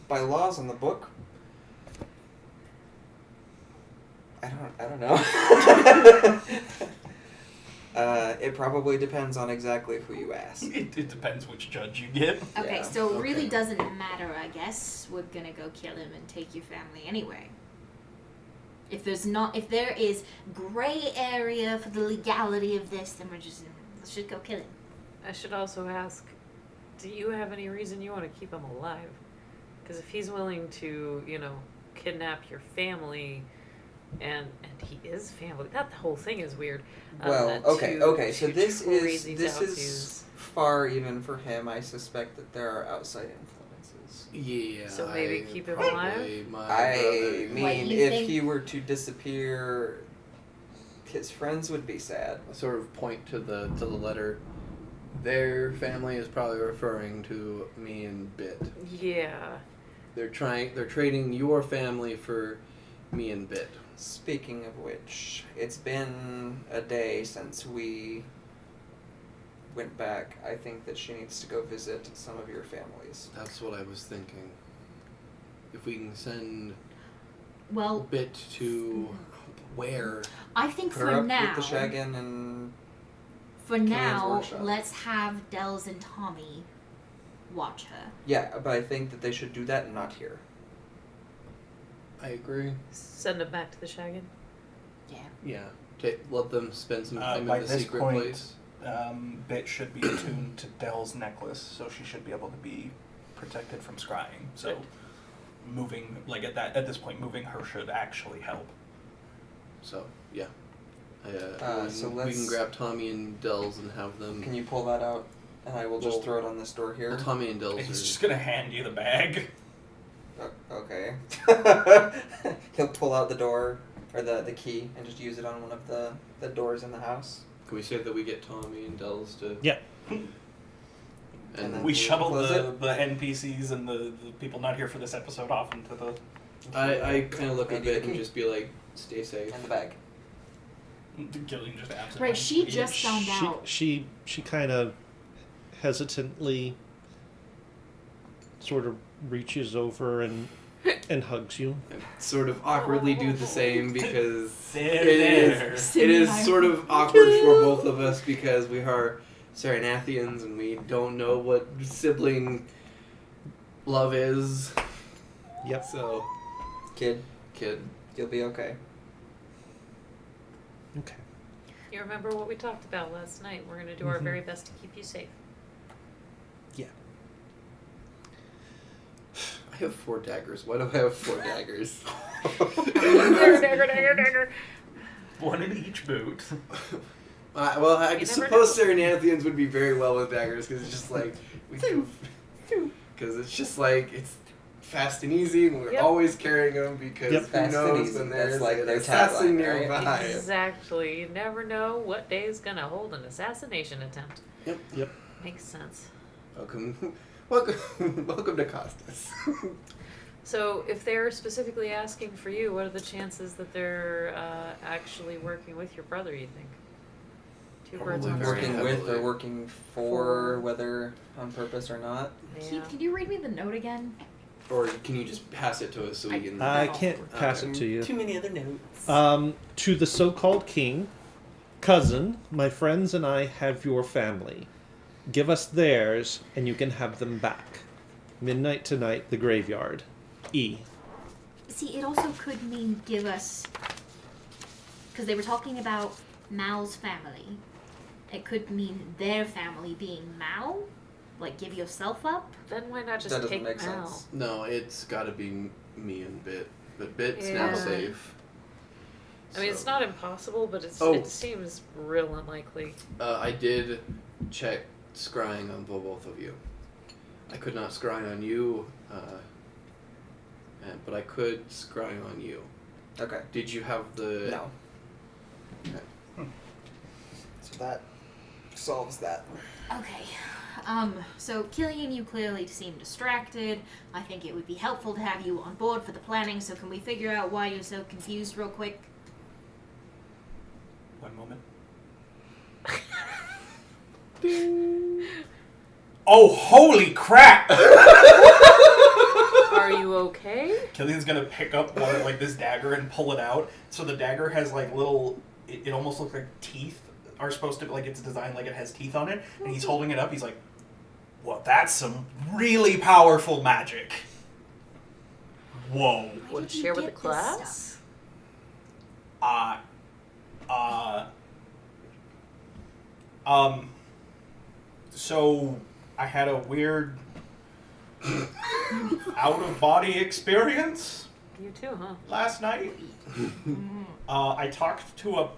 by laws in the book. I don't know. It probably depends on exactly who you ask. It depends which judge you get. Okay, Yeah, so it really okay. doesn't matter, I guess. We're gonna go kill him and take your family anyway. If there is gray area for the legality of this, then let's just go kill him. I should also ask, do you have any reason you want to keep him alive? Because if he's willing to, kidnap your family, and he is family, that whole thing is weird. Well, okay. So two this crazy is tattoos. far even for him. I suspect that there are outside influences. Yeah. So maybe keep him probably my I brother. mean, What, you if think- he were to disappear, his friends would be sad. I sort of point to the letter. Their family is probably referring to me and Bit. Yeah. They're trading your family for me and Bit. Speaking of which, it's been a day since we went back. I think that she needs to go visit some of your families. That's what I was thinking. If we can send Well, Bit to where? I think Her for up now, with the Shagan and for Killian's now, workshop. let's have Dells and Tommy watch her. yeah, but I think that they should do that not here. I agree. Send him back to the Shaggin. Yeah. Let them spend some time By in the this secret point, place. Bit should be attuned to Dell's necklace, so she should be able to be protected from scrying. So, moving at this point, moving her should actually help. So yeah, so we let's- can grab Tommy and Dells and have them. Can you pull that out? And I will just Well- throw it on this door here. Well, Tommy and Dells He's are. just gonna hand you the bag. Okay. He'll pull out the door or the key and just use it on one of the doors in the house. Can we say that we get Tommy and Dells to? Yeah. And And then We shuttle close the it? NPCs and the people not here for this episode off into the. I kind of look a Maybe the bit and key. just be like, stay safe. And the bag. Gillian just absent. Right, she just found She out. she kind of hesitantly sort of reaches over and hugs you. I sort of awkwardly do the same because There, it there. is sort of awkward for both of us because we are Saranathians and we don't know what sibling love is. Yep. So, Kid, You'll be okay. Okay. You remember what we talked about last night? We're going to do our very best to keep you safe. Yeah. I have 4 daggers. Why do I have 4 daggers? Dagger. One in each boot. Well, I You suppose never Saranathians would be very well with daggers because it's just like because it's just like it's fast and easy, and we're Yep. always carrying them because Yep. who Fast and knows easy. when That's there's like an their assassin tagline, right? nearby. Exactly. You never know what day is going to hold an assassination attempt. Yep. Makes sense. Welcome to Costas. So, if they're specifically asking for you, what are the chances that they're actually working with your brother, you think? Two birds Probably on one very Working stone. with heavily. or working for, whether on purpose or not. Yeah. Keith, can you read me the note again? Or can you just pass it to us so we can? I can't pass it to you. Too many other notes. To the so-called king, cousin, my friends and I have your family. Give us theirs, and you can have them back. Midnight tonight, the graveyard. E. See, it also could mean give us, because they were talking about Mal's family. It could mean their family being Mal, like give yourself up. Then why not just That doesn't take make Mal? sense. No, it's got to be me and Bit, but Bit's now Yeah. safe. I mean, it's So, not impossible, but Oh. it seems real unlikely. I did check scrying on both of you. I could not scry on you, but I could scry on you. Okay. Did you have the? No. Okay. So that solves that. Okay. So Killian, you clearly seem distracted. I think it would be helpful to have you on board for the planning, so can we figure out why you're so confused real quick? One moment. Oh, holy crap! Are you okay? Killian's gonna pick up one, like this dagger and pull it out. So the dagger has like little. It almost looks like teeth are supposed to, like, it's designed like it has teeth on it. And he's holding it up. He's like, "Well, that's some really powerful magic." Whoa. Why Want did to you share with the get this class? So I had a weird out-of-body experience You too, huh? last night. I talked to a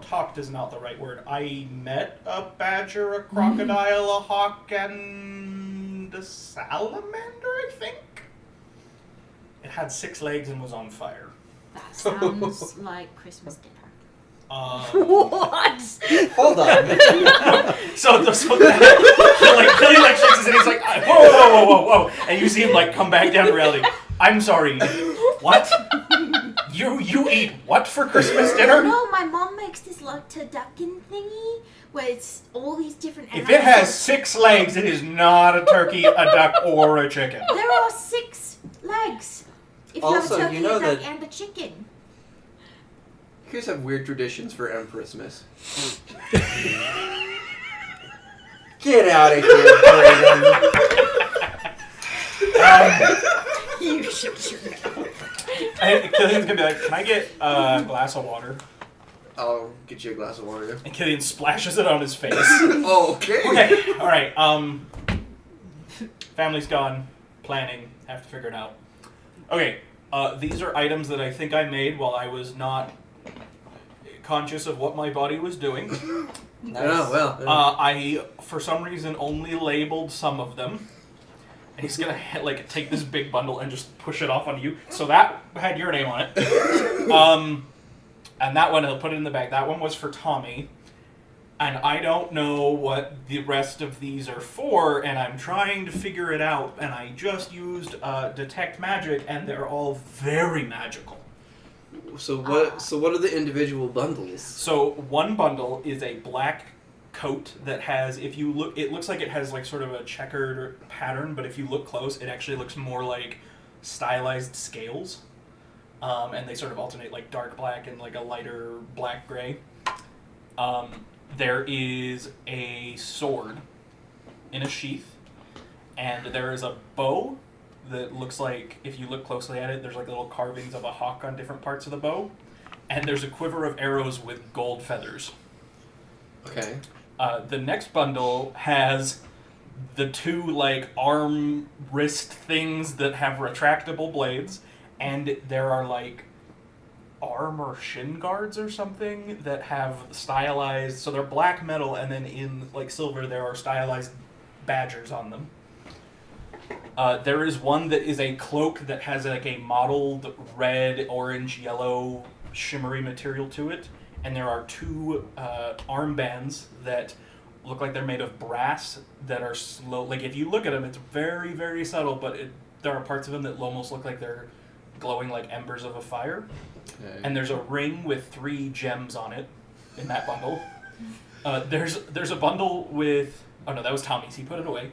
talked is not the right word. I met a badger, a crocodile, a hawk, and a salamander, I think. It had 6 legs and was on fire. That sounds like Christmas dinner. What? Hold on. So Billy like shakes his head. He's like, whoa, and you see him like come back down to reality. I'm sorry. What? You eat what for Christmas dinner? No, my mom makes this like turducken thingy where it's all these different. If it has 6 legs, it is not a turkey, a duck, or a chicken. There are 6 legs. If you Also, have a turkey, you know a duck, that- and a chicken. You guys have weird traditions for Empressmas. Get out of here, Brayden. You shut your mouth. Killian's gonna be like, "Can I get a glass of water?" I'll get you a glass of water. And Killian splashes it on his face. Oh, okay. Okay, all right. Family's gone. Planning. Have to figure it out. Okay. These are items that I think I made while I was not conscious of what my body was doing. Nice. Oh, well. I, for some reason, only labeled some of them. And he's gonna take this big bundle and just push it off on you. So that had your name on it. And that one, he'll put it in the bag. That one was for Tommy. And I don't know what the rest of these are for, and I'm trying to figure it out. And I just used Detect Magic, and they're all very magical. So what are the individual bundles? So one bundle is a black coat that has, if you look, it looks like it has like sort of a checkered pattern, but if you look close, it actually looks more like stylized scales. And they sort of alternate like dark black and like a lighter black gray. There is a sword in a sheath, and there is a bow that looks like, if you look closely at it, there's like little carvings of a hawk on different parts of the bow. And there's a quiver of arrows with gold feathers. Okay. The next bundle has the two like arm wrist things that have retractable blades, and there are like arm or shin guards or something that have stylized, so they're black metal, and then in like silver there are stylized badgers on them. There is one that is a cloak that has like a mottled red, orange, yellow shimmery material to it, and there are two armbands that look like they're made of brass that are slow. Like if you look at them, it's very, very subtle, but there are parts of them that almost look like they're glowing like embers of a fire. Okay. And there's a ring with 3 gems on it in that bundle. There's a bundle with... Oh no, that was Tommy's. He put it away.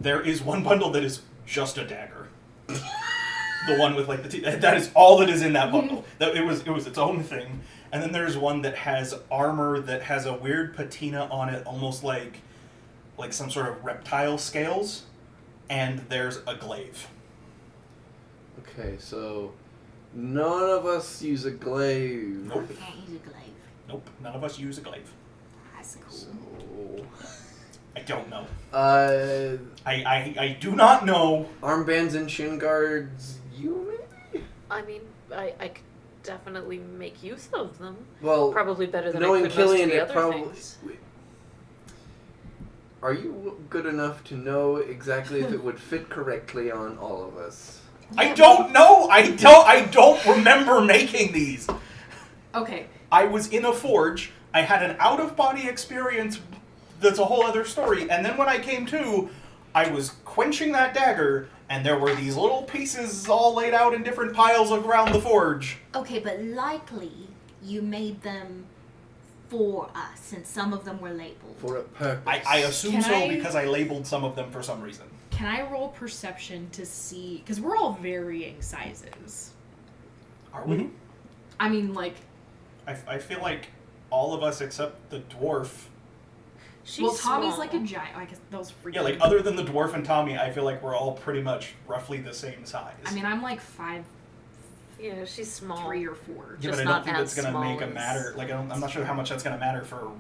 There is one bundle that is just a dagger. The one with like the teeth. That is all that is in that bundle. That it was its own thing. And then there's one that has armor that has a weird patina on it, almost like some sort of reptile scales. And there's a glaive. Okay, so none of us use a glaive. Nope. Can't use a glaive. Nope, none of us use a glaive. That's cool. So, I don't know. uh, I do not know. armbands and shin guards. You maybe? I mean, I could definitely make use of them. Well, Probably better than I knowing could most of Killian, the it other probably. things. Are you good enough to know exactly if it would fit correctly on all of us? I don't know. I don't remember making these. Okay. I was in a forge. I had an out-of-body experience that's a whole other story. And then when I came to, I was quenching that dagger, and there were these little pieces all laid out in different piles around the forge. Okay, but likely you made them for us, and some of them were labeled. For a purpose. I assume Can so I- because I labeled some of them for some reason. Can I roll perception to see? Because we're all varying sizes. Are we? I mean, like, I feel like all of us except the dwarf. She's well, Tommy's small. like a giant. I guess those freaking. Yeah, like other than the dwarf and Tommy, I feel like we're all pretty much roughly the same size. I mean, I'm like 5'3" Yeah, she's small. or 4. yeah, just but I not don't think as that's gonna small make a as- matter. Like I'm not sure how much that's gonna matter for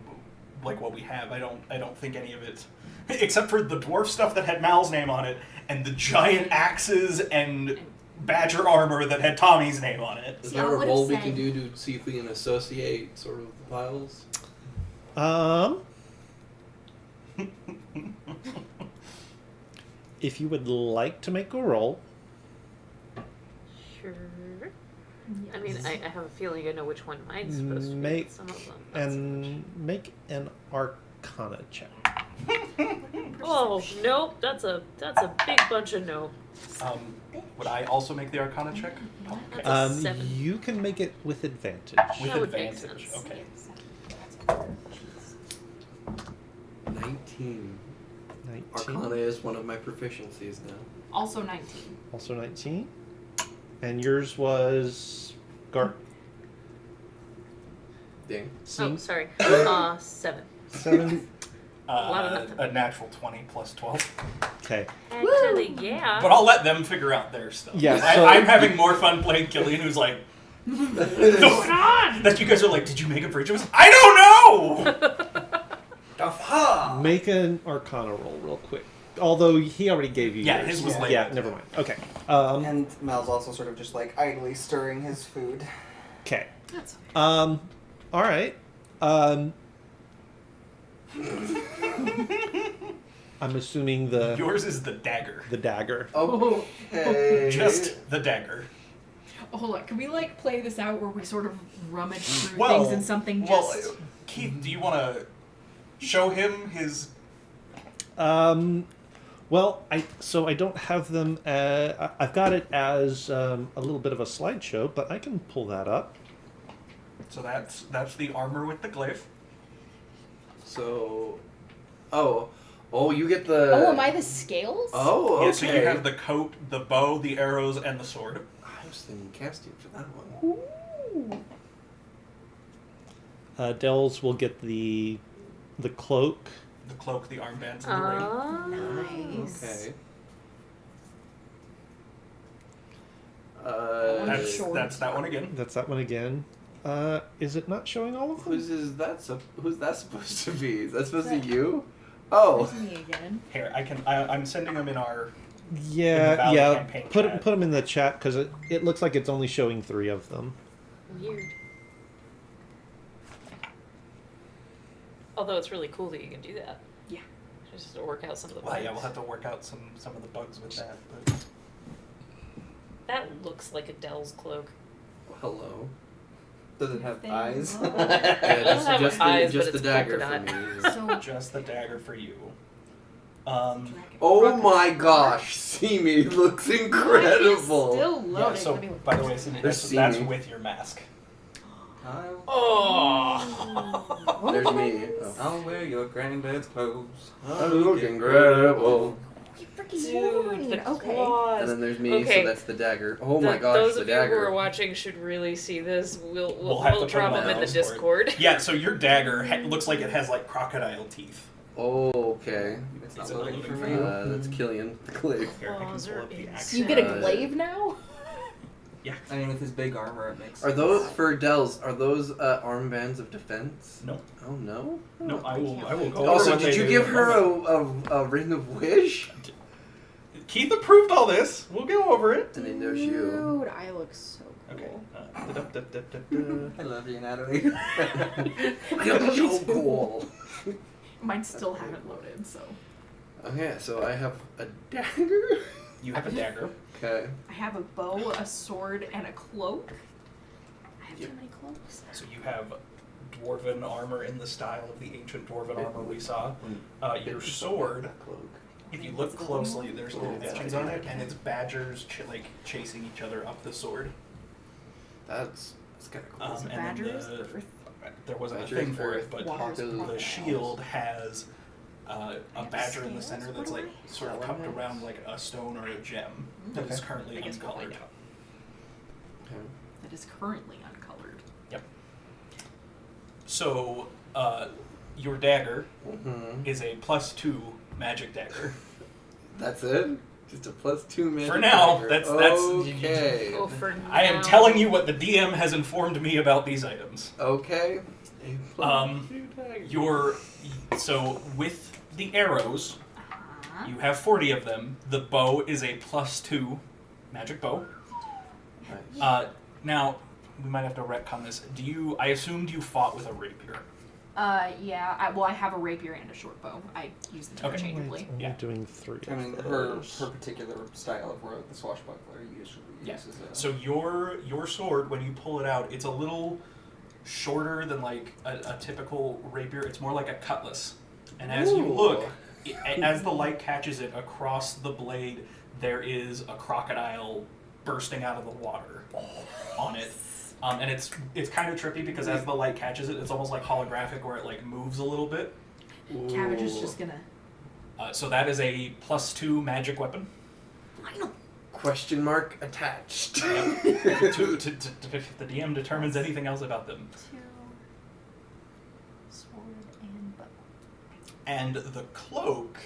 like what we have. I don't think any of it, except for the dwarf stuff that had Mal's name on it, and the giant axes and badger armor that had Tommy's name on it. Is See, I there a would've roll we said- can do to see if we can associate sort of the piles? If you would like to make a roll, Sure. I mean, I have a feeling I know which one mine's supposed to be. Make but some of them. not so much. and make an Arcana check. Oh nope, that's a big bunch of no. Would I also make the Arcana check? That's a 7. You can make it with advantage. With That would make advantage. sense. Okay. 19. 19. Arcana is one of my proficiencies now. Also 19. Also 19. And yours was Garp. Dang. Oh, sorry. 7. 7. lot of nothing. A natural 20 plus 12. Okay. Actually, yeah. But I'll let them figure out their stuff. Yeah, so- I'm having more fun playing Killian, who's like, What's going on? that you guys are like, did you make a breach? I was, I don't know! Make an Arcana roll real quick. Although he already gave you Yeah, yours. his was Yeah, labeled. never mind. Okay. And Mal's also sort of just like idly stirring his food. Okay. That's All right. I'm assuming Yours is the dagger. the dagger. Okay. Just the dagger. Oh, hold on. Can we like play this out where we sort of rummage through Well, things and something well, just? Keith, do you want to show him his? Well, I don't have them. I've got it as a little bit of a slideshow, but I can pull that up. So that's the armor with the glyph. So, oh, you get the. Oh, am I the scales? Oh, okay. Yeah, so you have the coat, the bow, the arrows, and the sword. I was thinking casting for that one. Ooh. Dells will get the cloak. The cloak, the armbands, and the ring. Nice. Okay. That's Short. that's that one again. That's that one again. Is it not showing all of them? Who's that supposed to be? Is that supposed to be you? Oh. There's me again. Here, I'm sending them in our. Yeah, Valley yeah. campaign Put chat. them in the chat because it looks like it's only showing 3 of them. Weird. Although it's really cool that you can do that. Yeah. Just to work out some of the Well, bugs. yeah, we'll have to work out some of the bugs with that. But That looks like a Dell's cloak. Hello. Does it have Thing. eyes? Oh. It doesn't have eyes, just but the it's dagger polka for dot. me. So. just the dagger for you. Oh my gosh, Seamy looks incredible. Still loading. Yeah. So Let me look. by the way, Cindy, There's that's Seamy. with your mask. Oh! There's me. Oh. I'll wear your granddad's clothes. I look incredible. You freaking Dude, Wolverine. the Okay. claws. And then there's me, Okay. so that's the dagger. Oh my gosh, those the of you who are dagger. watching should really see this. We'll have to put drop them them on in the Discord. Discord. Yeah. So your dagger looks like it has like crocodile teeth. Oh, okay. It's Is not it loading loading for for you. That's Killian the Clay. Here, I can Claws pull are up the insane. actual. You get a Uh, glaive now? I mean, with his big armor, it makes Are sense. those for Dells? Are those armbands of defense? No. Oh no. No, I will go. over Also, what did they you do. give her a ring of wish? Keith approved all this. We'll go over it. And then there's you. Dude, I look so cool. Okay. I love you, Natalie. You're so cool. Mine still haven't loaded, so. Okay, so I have a dagger. You have a dagger. Okay. I have a bow, a sword, and a cloak. I have Yep. too many cloaks. So you have dwarven armor in the style of the ancient dwarven armor we saw. Your sword, if you look closely, there's little etchings on it, and it's badgers chasing each other up the sword. That's kind of cool. Is it And then badgers? the- there wasn't a Badgers, thing for earth, it, but waters, the crocodiles. shield has a badger in the scales? center that's What like do I sort of have? cupped around like a stone or a gem that is Okay. currently I guess we'll uncolored. find out. Okay. That is currently uncolored. So your dagger Mm-hmm. is a +2 magic dagger. That's it? Just a +2 magic For now, dagger. that's Okay. Oh, for I am now. telling you what the DM has informed me about these items. Okay. A +2 dagger. So with the arrows, Uh-huh. you have 40 of them. The bow is a +2 magic bow. Nice. Now we might have to retcon this. I assumed you fought with a rapier. Yeah. I have a rapier and a short bow. I use them Okay. interchangeably. Only Yeah. doing 3 I mean, of her those. particular style of rogue, the swashbuckler, usually Yeah. uses a... So your sword, when you pull it out, it's a little shorter than like a typical rapier. It's more like a cutlass. And as you Ooh. look, as the light catches it across the blade, there is a crocodile bursting out of the water on it. And it's kind of trippy because as the light catches it, it's almost like holographic where it like moves a little bit. Cabbage is Ooh. just gonna. So that is a +2 magic weapon. Question mark attached. If the DM determines anything else about them. Two. Sword and bow. And the cloak,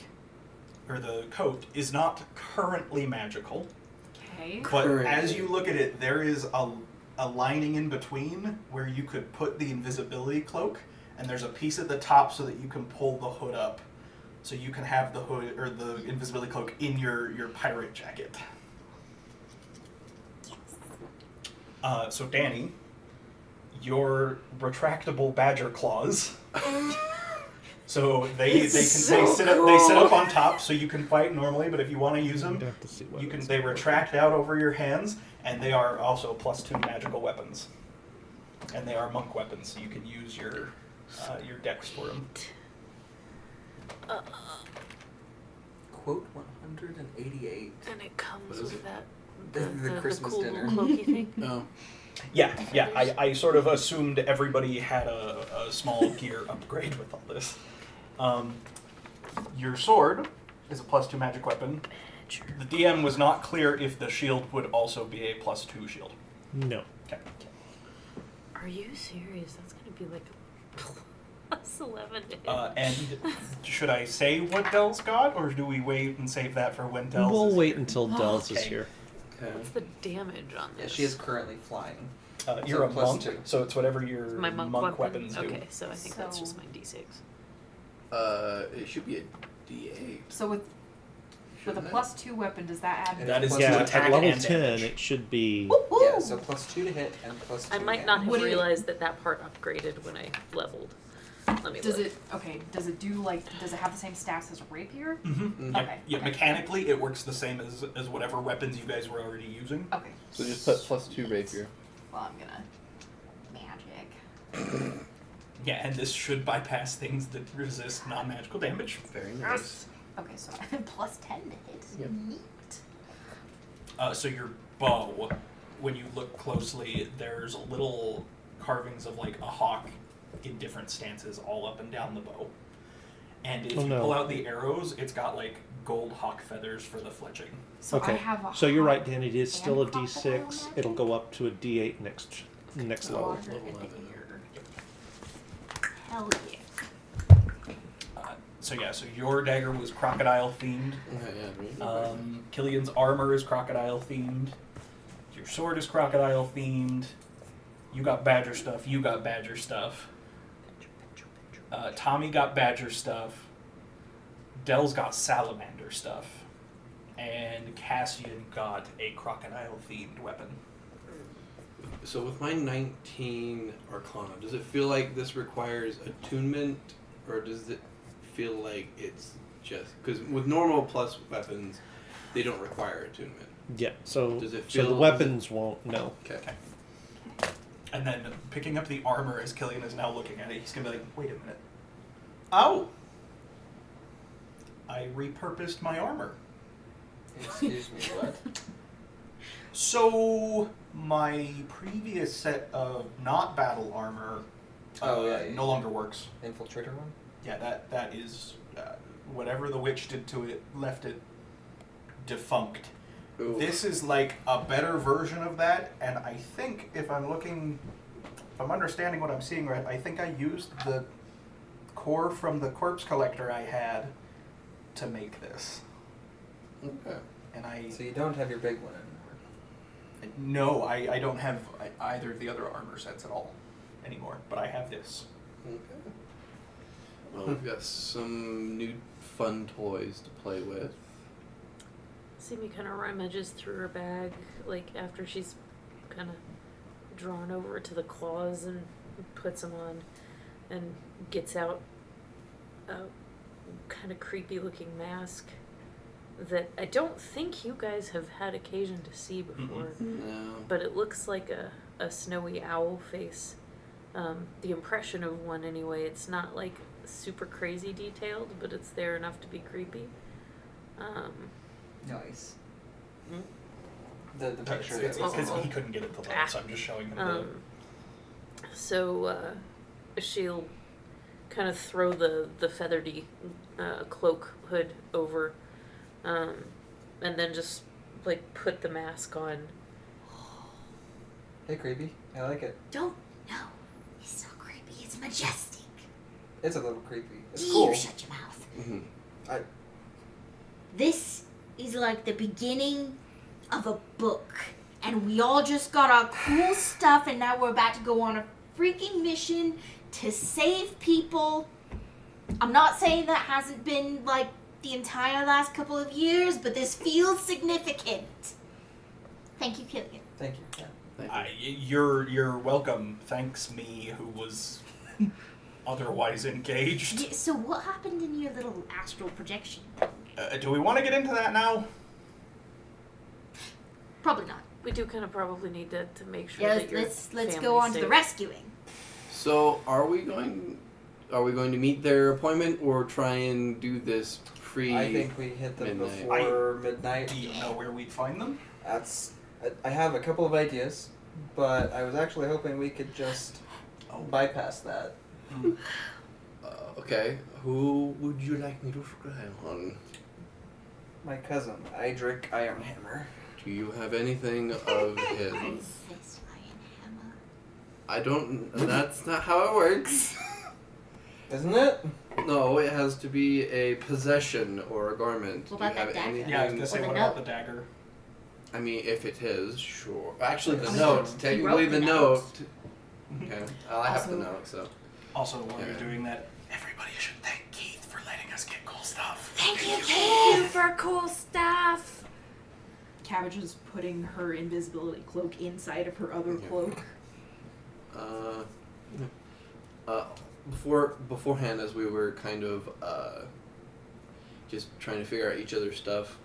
or the coat, is not currently magical. Okay. But Currently. as you look at it, there is a lining in between where you could put the invisibility cloak, and there's a piece at the top so that you can pull the hood up. So you can have the hood, or the invisibility cloak, in your pirate jacket. So Danny, your retractable badger claws. So they So sit up on top, so you can fight normally. But if you want to use them, have to see what you can. it's They called. retract out over your hands, and they are also +2 magical weapons. And they are monk weapons, so you can use your dex for them. Quote 188. And it comes What is with it? that The Christmas cool dinner. cloaky thing. Oh. Yeah. I sort of assumed everybody had a small gear upgrade with all this. Your sword is a +2 magic weapon. The DM was not clear if the shield would also be a +2 shield. No. Okay. Are you serious? That's gonna be like a +11 to hit. And should I say what Dell's got, or do we wait and save that for when Dell's We'll is wait here? until Dells is Okay. here. Okay. What's the damage on this? Yeah, she is currently flying. You're So a monk, +2. so it's whatever your My monk weapons do. Okay, so I think that's So- just my D6. It should be a D8. So with a Shouldn't it? +2 weapon, does that add? That is Plus to Yeah, attack at level and 10, damage. it should be. Yeah, so +2 to hit and +2 I to might not have Would it- realized that part upgraded when I leveled. Let me Does look. it does it do does it have the same stats as a rapier? Mm-hmm. Mm. Okay. Yeah, okay. mechanically it works the same as whatever weapons you guys were already using. Okay. So just put +2 rapier. Well, I'm gonna magic. Yeah, and this should bypass things that resist non-magical damage. Very nice. Okay, so +10 to hit. Yep. Neat. So your bow, when you look closely, there's little carvings of like a hawk in different stances all up and down the bow. And if Oh, you no. pull out the arrows, it's got like gold hawk feathers for the fletching. So I Okay. have a So you're right, hawk Danny. It is still a and crocodile D6. magic? It'll go up to a D8 next level. Water Level in the 11. air. Hell yeah. So your dagger was crocodile themed. Killian's armor is crocodile themed. Your sword is crocodile themed. You got badger stuff. You got badger stuff. Tommy got badger stuff. Dell's got salamander stuff. And Cassian got a crocodile themed weapon. So with my 19 Arcana, does it feel like this requires attunement, or does it feel like it's just because with normal plus weapons, they don't require attunement? Yeah. So Does it so feel- the weapons won't. No. Okay. And then picking up the armor as Killian is now looking at it, he's gonna be like, wait a minute. Oh! I repurposed my armor. Excuse me, what? So my previous set of not battle armor no longer works. Infiltrator one? Yeah, that is whatever the witch did to it left it defunct. Ooh. This is like a better version of that, and I think if I'm understanding what I'm seeing right, I think I used the core from the corpse collector I had to make this. Okay. And So you don't have your big one anymore. no, I don't have either of the other armor sets at all anymore, but I have this. Okay. Well, we've got some new fun toys to play with. Simi kind of rummages through her bag, like after she's kind of drawn over to the claws and puts them on, and gets out a kind of creepy looking mask that I don't think you guys have had occasion to see before. No. But it looks like a snowy owl face. The impression of one anyway. It's not like super crazy detailed, but it's there enough to be creepy. Nice. Hmm? The picture. It's that was because on- he couldn't get it to load, so I'm just showing him So she'll kind of throw the feathery cloak hood over, and then just like put the mask on. Hey, creepy. I like it. Don't. No. It's not creepy. It's majestic. It's a little creepy. It's You cool. shut your mouth. Mm-hmm. This is like the beginning of a book. And we all just got our cool stuff, and now we're about to go on a freaking mission to save people. I'm not saying that hasn't been like the entire last couple of years, but this feels significant. Thank you, Killian. Thank you. Yeah. You're welcome. Thanks me, who was otherwise engaged. Yeah, so what happened in your little astral projection? Do we want to get into that now? Probably not. We do kind of probably need to make sure Yeah, that your let's family's go on to the safe. rescuing. So, are we going to meet their appointment or try and do this pre? I think we hit them midnight. before midnight. Do you know where we'd find them? I have a couple of ideas, but I was actually hoping we could just bypass that. Okay. Who would you like me to scry on? My cousin, Idric Ironhammer. Do you have anything of his? What is this, Ironhammer? I don't. That's not how it works. Isn't it? No, it has to be a possession or a garment. What Do you about have that dagger? anything? Yeah, I was gonna say, Or the what about note. the dagger? I mean, if it is, sure. Actually, the He note. wrote Technically, the the note. note. Okay. I have the Also- note, so. Also, while Yeah. you're doing that, everybody should thank Keith for letting us get cool stuff. Thank you, Thank you Keith. for cool stuff. Cabbage is putting her invisibility cloak inside of her other Yeah. cloak. Beforehand, as we were kind of just trying to figure out each other's stuff,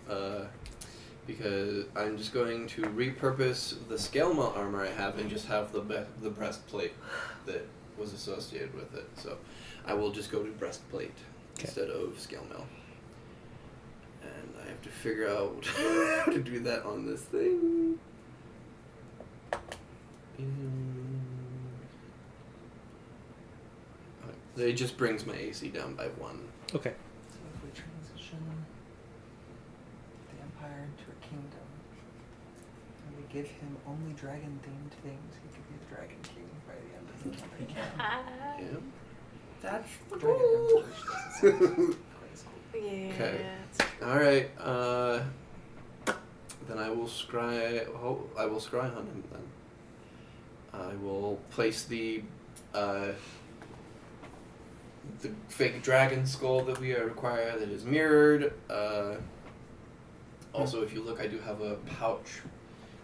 because I'm just going to repurpose the scale mail armor I have and just have the breastplate that was associated with it. So I will just go to breastplate instead of scale mail. And I have to figure out how to do that on this thing. It just brings my AC down by 1. Okay. So if we transition the Empire into a kingdom, and we give him only dragon-themed things, he could be the Dragon King by the end of the campaign. Yeah. That's the Dragon Emperor doesn't Yeah. Okay. it's- All right. Then I will scry. I will scry on him. Then I will place the fake dragon skull that we require that is mirrored. Also, if you look, I do have a pouch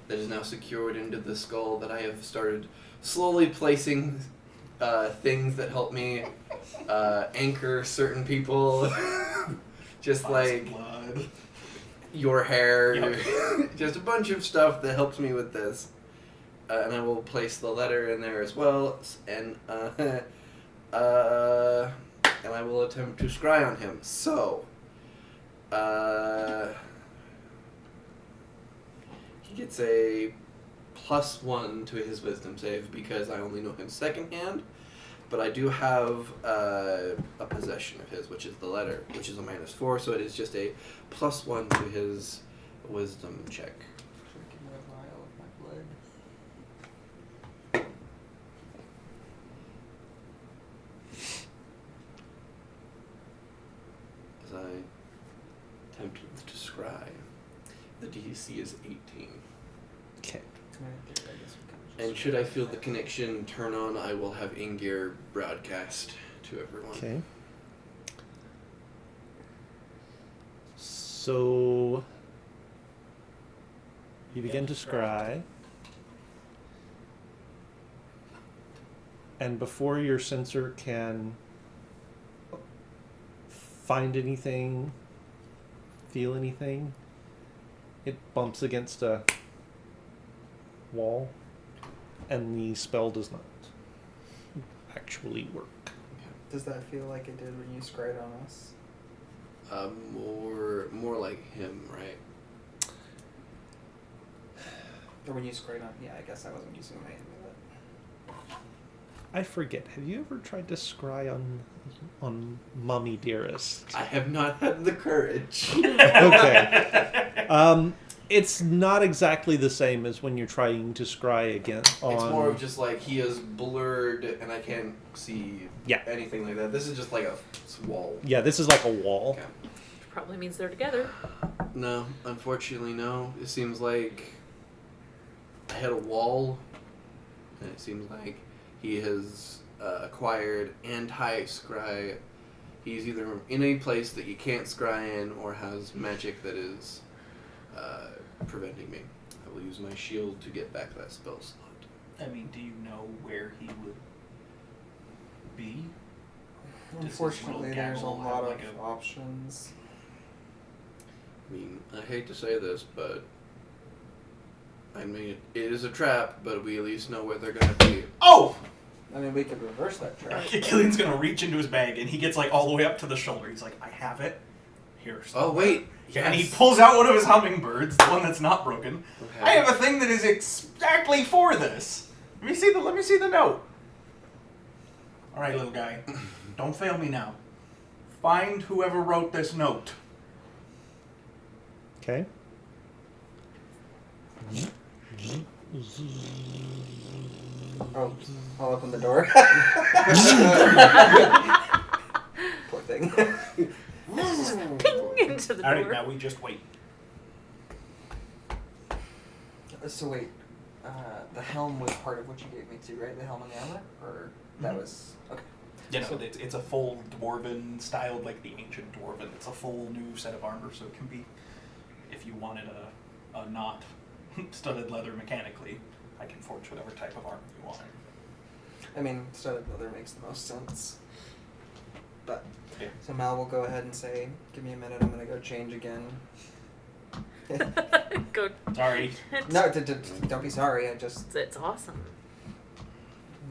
that is now secured into the skull that I have started slowly placing things that help me anchor certain people. Just Lots like of blood. your hair, Yep. just a bunch of stuff that helps me with this. And I will place the letter in there as well, and I will attempt to scry on him. So, he gets a +1 to his wisdom save because I only know him secondhand. But I do have a possession of his, which is the letter, which is a -4, so it is just a +1 to his wisdom check. Drinking a vial of my blood. As I attempt to scry, the DC is 18. Okay. And should I feel the connection turn on, I will have in-gear broadcast to everyone. Okay. So you begin to scry, and before your sensor can find anything, feel anything, it bumps against a wall, and the spell does not actually work. Does that feel like it did when you scried on us? More like him, right? Or when you scried on... Yeah, I guess I wasn't using my amulet. I forget. Have you ever tried to scry on Mommy Dearest? I have not had the courage. Okay. It's not exactly the same as when you're trying to scry again on... It's more of just like he is blurred and I can't see Yeah. anything like that. This is just like a wall. Yeah, this is like a wall. Okay. Probably means they're together. No, unfortunately, no. It seems like I had a wall, and it seems like he has acquired anti-scry. He's either in a place that you can't scry in, or has magic that is preventing me. I will use my shield to get back that spell slot. I mean, do you know where he would be? Unfortunately, there's a gaggle lot have, of like, a- options. I mean, I hate to say this, but I mean, it is a trap, but we at least know where they're gonna be. Oh! I mean, we could reverse that trap. Killian's gonna reach into his bag and he gets like all the way up to the shoulder. He's like, I have it. Here. Oh wait, And he yes. pulls out one of his hummingbirds, the one that's not broken. Okay. I have a thing that is exactly for this. Let me see the note. All right, little guy. Don't fail me now. Find whoever wrote this note. Okay. Oh, I'll open the door. Poor thing. Ping into the All right, door. now we just wait. So wait, the helm was part of what you gave me too, right? The helm and the armor, or that Mhm. was okay. You know, it's a full dwarven styled like the ancient dwarven. It's a full new set of armor, so it can be, if you wanted a not studded leather mechanically, I can forge whatever type of armor you want. I mean, studded leather makes the most sense. But Yeah. so Mal will go ahead and say, "Give me a minute. I'm gonna go change again." Go. Sorry. No, don't be sorry. I just It's awesome.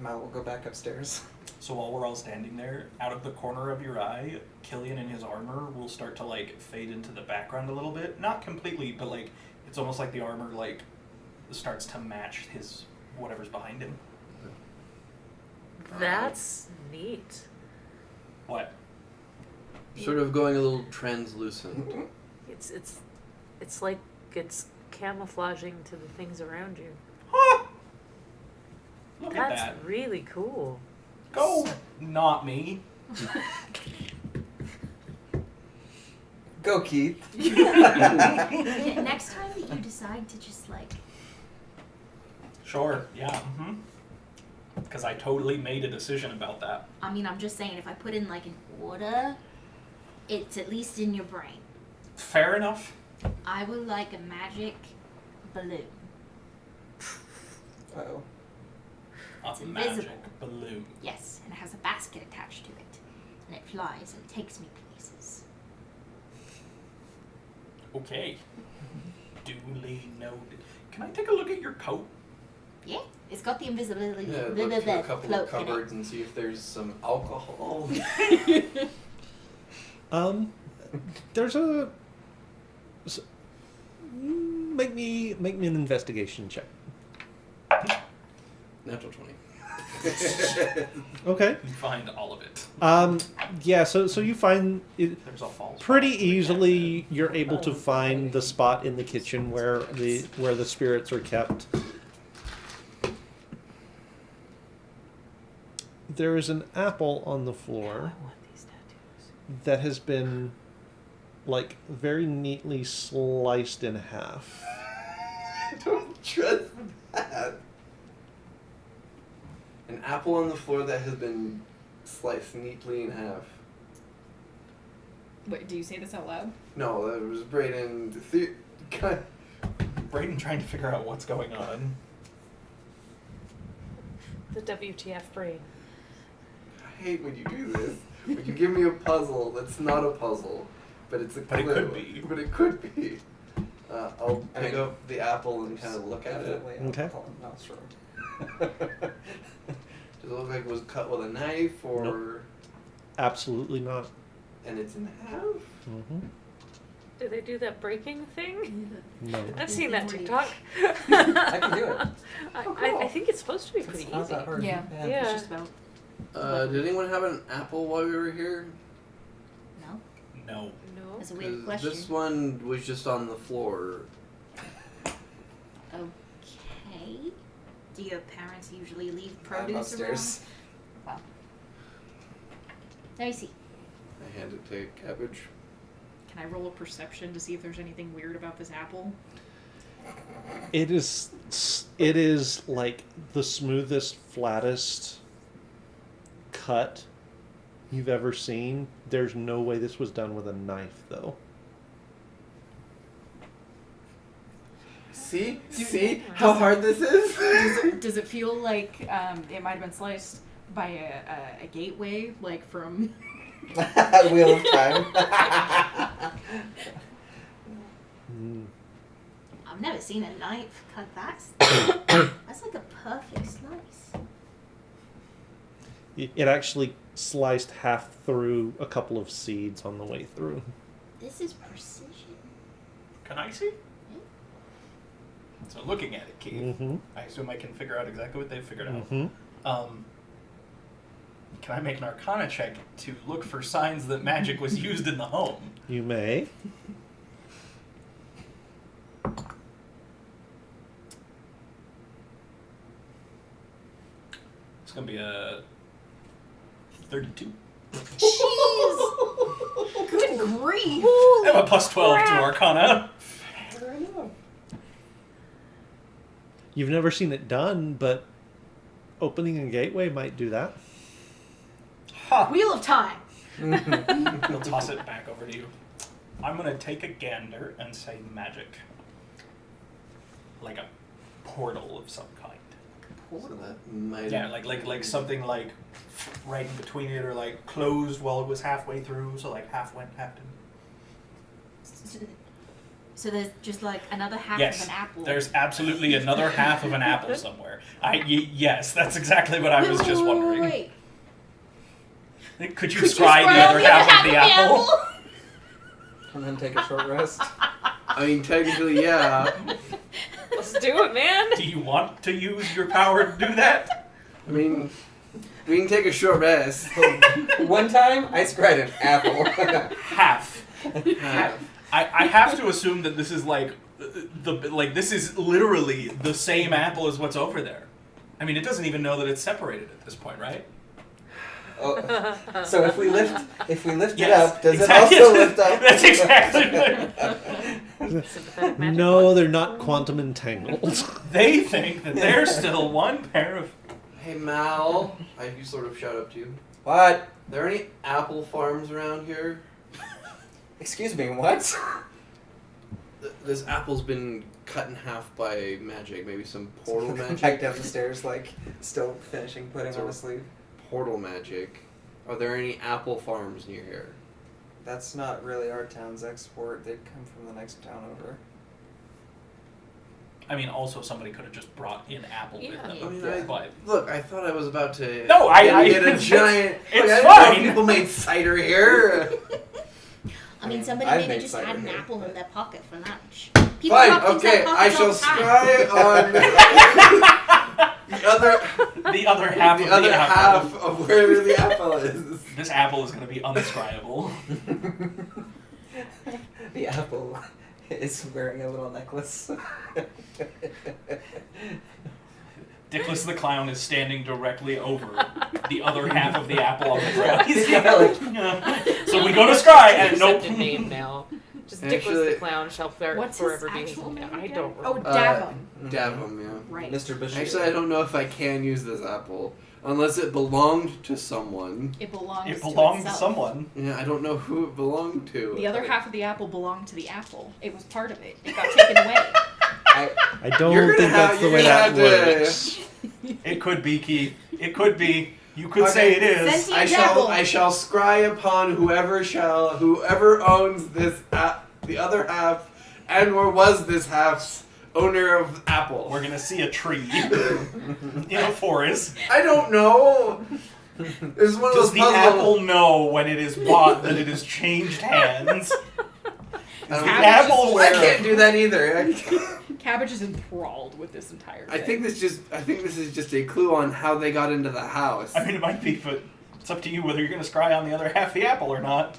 Mal will go back upstairs. So while we're all standing there, out of the corner of your eye, Killian in his armor will start to like fade into the background a little bit. Not completely, but like it's almost like the armor like starts to match his whatever's behind him. That's neat. What? Sort of going a little translucent. It's like it's camouflaging to the things around you. Huh! Look at That's that. really cool. Go, not me. Go, Keith. Yeah, next time that you decide to just like, Sure. Yeah. Mm-hmm. Because I totally made a decision about that. I mean, I'm just saying, if I put in like an order, it's at least in your brain. Fair enough. I would like a magic balloon. Uh-oh. A It's magic invisible. balloon. Yes, and it has a basket attached to it, and it flies and takes me places. Okay. Duly noted. Can I take a look at your coat? Yeah, it's got the invisibility. Yeah, blah, look blah, through a blah, couple cloak of in it. cupboards and see if there's some alcohol. There's a. Make me an investigation check. Natural 20. Okay. You find all of it. Yeah. So you find it There's a false. pretty box in the easily. You're able to find the spot in the kitchen where the spirits are kept. There is an apple on the floor I want these tattoos. that has been, like, very neatly sliced in half. I don't trust that. An apple on the floor that has been sliced neatly in half. Wait, do you say this out loud? No, that was Brayden. Brayden trying to figure out what's going on. The WTF brain. I hate when you do this. When you give me a puzzle that's not a puzzle, but it's a But it clue. could be. But it could be. I'll I pick mean, up the apple and kind of look at it. Definitely Okay. alcohol in Mal's room. Does it look like it was cut with a knife or... Nope. Absolutely not. And it's in half? Mm-hmm. Do they do that breaking thing? No. I've seen that TikTok. I can do it. I think it's supposed to be pretty It's not easy. that hard. Yeah. Yeah. It's just about. Did anyone have an apple while we were here? No, No. No. that's a weird 'Cause question. this one was just on the floor. Okay. Do your parents usually leave I'm produce upstairs. around? Well, let me see. I hand it to Cabbage. Can I roll a perception to see if there's anything weird about this apple? It is like the smoothest, flattest cut you've ever seen. There's no way this was done with a knife, though. See how hard this is. Does it feel like it might have been sliced by a gateway, like from? Wheel of Time. I've never seen a knife cut that. That's like a perfect slice. It actually sliced half through a couple of seeds on the way through. This is precision. Can I see? So looking at it, Keith, Mm-hmm. I assume I can figure out exactly what they've figured out. Mm-hmm. Can I make an Arcana check to look for signs that magic was used in the home? You may. It's gonna be a 32. Jeez! Good grief! I have a plus 12 to Arcana. You've never seen it done, but opening a gateway might do that. Ha! Wheel of Time. He'll toss it back over to you. I'm gonna take a gander and say magic. Like a portal of some kind. So that might. Yeah, like something like right in between it, or like closed while it was halfway through, so like half went, half didn't. So there's just like another half Yes, of an apple. there's absolutely another half of an apple somewhere. Yes, that's exactly what I was just wondering. Wait. Could you Could scry the other half of the apple? And then take a short rest. I mean, technically, yeah. Let's do it, man. Do you want to use your power to do that? I mean, we can take a short rest. One time, I scried an apple. Half. I have to assume that this is this is literally the same apple as what's over there. I mean, it doesn't even know that it's separated at this point, right? Oh, so if we lift it Yes, up, does exactly. it also lift up? That's exactly it. Sympathetic magic. No, they're not quantum entangled. They think that they're still one pair of... Hey, Mal. I do sort of shout up to you. What? Are there any apple farms around here? Excuse me, what? This apple's been cut in half by magic. Maybe some portal Back magic? down the stairs, like, still finishing putting So- on the sleeve. Portal magic. Are there any apple farms near here? That's not really our town's export. They'd come from the next town over. I mean, also somebody could have just brought in apple with Yeah. them. I mean, Yeah. But Look, I thought I was about to No, I- get a giant. it's Look, I didn't fine. know people made cider here. I mean, somebody I've maybe made just cider had an here. apple in their pocket for lunch. People Fine, pop things in okay. their I pockets shall all the time. scry on the other the other half of the other the apple. half of where the apple is. This apple is going to be unscribable. The apple is wearing a little necklace. Dickless the clown is standing directly over the other half of the apple on the ground. He's Yeah, like- Yeah. So we go to scry and nope. Accepted name now. Just Actually- Dickless the clown shall What's his forever be. actual name I again? don't Oh, remember. Davum. Davum, yeah. Right. Mr. Bashir. Actually, I don't know if I can use this apple unless it belonged to someone. It belongs. It belonged to itself. someone. Yeah, I don't know who it belonged to. The other half of the apple belonged to the apple. It was part of it. It got taken away. I don't You're gonna think have- that's the you're way gonna that have to- works. It could be, Keith. It could be. You could Okay. say it is. Sentient apple. I shall scry upon whoever owns this the other half, and or was this half's owner of apple. We're gonna see a tree in a forest. I don't know. This is one of Does those the puzzles. apple know when it is bought that it has changed hands? I don't- The apple I where? can't do that either. Cabbage is enthralled with this entire thing. I think this is just a clue on how they got into the house. I mean, it might be, but it's up to you whether you're gonna scry on the other half of the apple or not.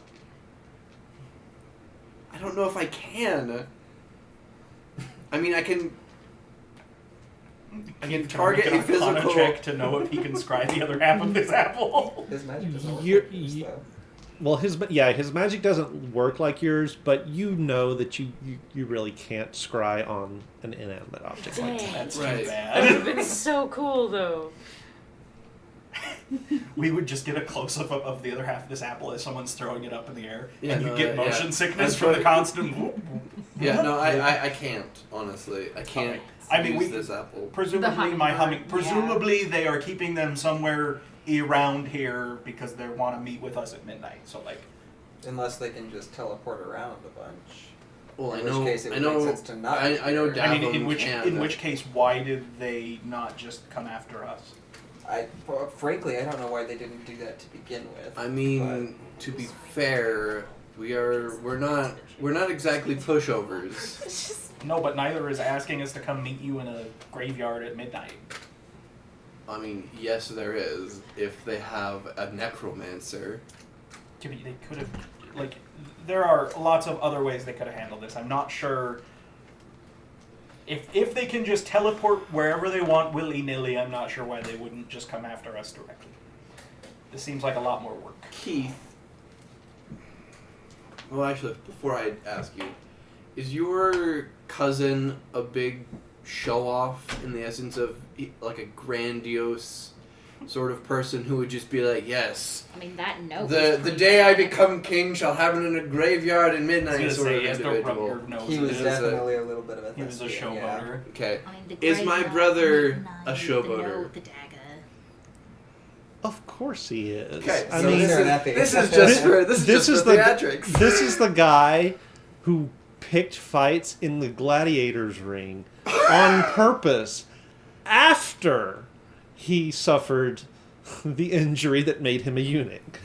I don't know if I can. I mean, I can target Make an a physical. Arcana check to know if he can scry the other half of this apple. His magic doesn't work You're- like yours, you- though. Well, his magic doesn't work like yours, but you know that you really can't scry on an inanimate object like that. Dang. That's Right. too That would have bad. been so cool, though. We would just get a close up of the other half of this apple as someone's throwing it up in the air, Yeah, and you no, get yeah. motion sickness That's from the right. constant. Whoop, whoop. Yeah, no, I can't, honestly. I can't Okay. I mean, use this apple. Presumably, hummingbird, presumably they are keeping them somewhere around here because they want to meet with us at midnight. So like, Unless they can just teleport around a bunch. Well, In I which know, case it I would know, make sense to not I know. be I mean, Davum in can. which case, why did they not just come after us? Frankly, I don't know why they didn't do that to begin with. I mean, to be fair, we're not exactly pushovers. No, but neither is asking us to come meet you in a graveyard at midnight. I mean, yes, there is. If they have a necromancer. They could have, like, there are lots of other ways they could have handled this. I'm not sure. If they can just teleport wherever they want willy-nilly, I'm not sure why they wouldn't just come after us directly. This seems like a lot more work. Keith. Well, actually, before I ask you, is your cousin a big show-off in the essence of like a grandiose sort of person who would just be like, yes, I mean, that note. the day I become king shall happen in a graveyard at I midnight was sort gonna of say, yes, don't rub individual. your nose He in was this. definitely a little bit of a He was a thespian, yeah. showboater. Okay. I mean, the Is my graveyard, brother midnight, a The showboater? note, the dagger. Of course he is. Okay, I so mean, this is just for theatrics. This is the guy who picked fights in the gladiators ring on purpose after he suffered the injury that made him a eunuch.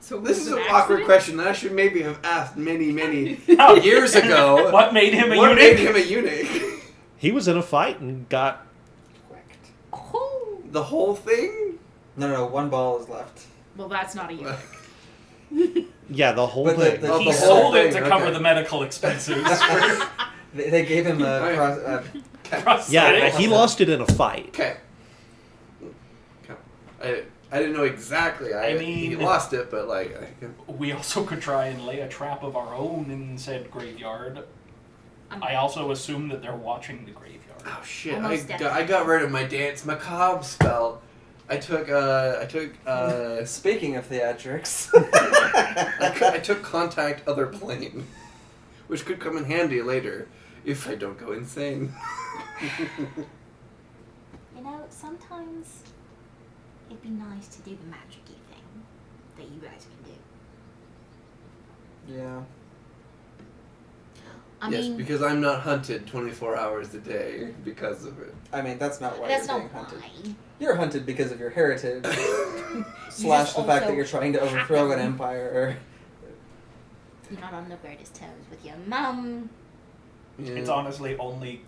So This was is it an an awkward accident? question that I should maybe have asked many years ago. What made him a What eunuch? made him a eunuch? He was in a fight and got. Oh, The whole thing? No, one ball is left. Well, that's not a eunuch. Yeah, the whole But thing. the He whole sold it thing, to cover okay. the medical expenses. They gave him a Yeah, he lost it in a fight. Okay. I didn't know exactly. I he mean- lost it, but like. We also could try and lay a trap of our own in said graveyard. I also assume that they're watching the graveyard. Oh shit! Almost I got rid of my dance macabre spell. I took Speaking of theatrics, I took contact other plane, which could come in handy later if I don't go insane. you know, sometimes it'd be nice to do the magic-y thing that you guys can do. yeah. I Yes, mean, because I'm not hunted 24 hours a day because of it. I mean, that's not why that's you're not being hunted. why. You're hunted because of your heritage, just slash the fact also that you're trying to overthrow an happen- empire. You're not on the greatest terms with your mum. Yeah. It's honestly only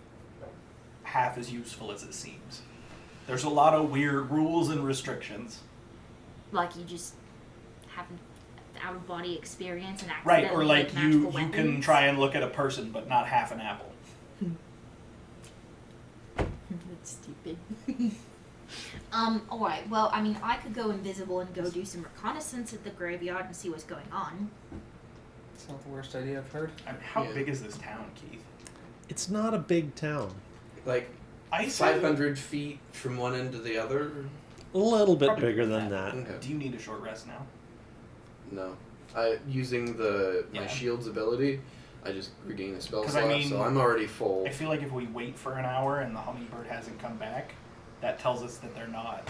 half as useful as it seems. There's a lot of weird rules and restrictions. Like you just have an out-of-body experience and Right, accidentally or like make magical you can weapons. try and look at a person but not half an apple. That's stupid. Alright, well, I mean, I could go invisible and go do some reconnaissance at the graveyard and see what's going on. It's not the worst idea I've heard. I mean, how Yeah. big is this town, Keith? It's not a big town. Like I say- 500 feet from one end to the other. A little bit Probably bigger more than that. Okay. Do you need a short rest now? No, using my Yeah. shield's ability, I just regain a spell 'Cause slot, I mean, so I'm already full. I feel like if we wait for an hour and the hummingbird hasn't come back, that tells us that they're not.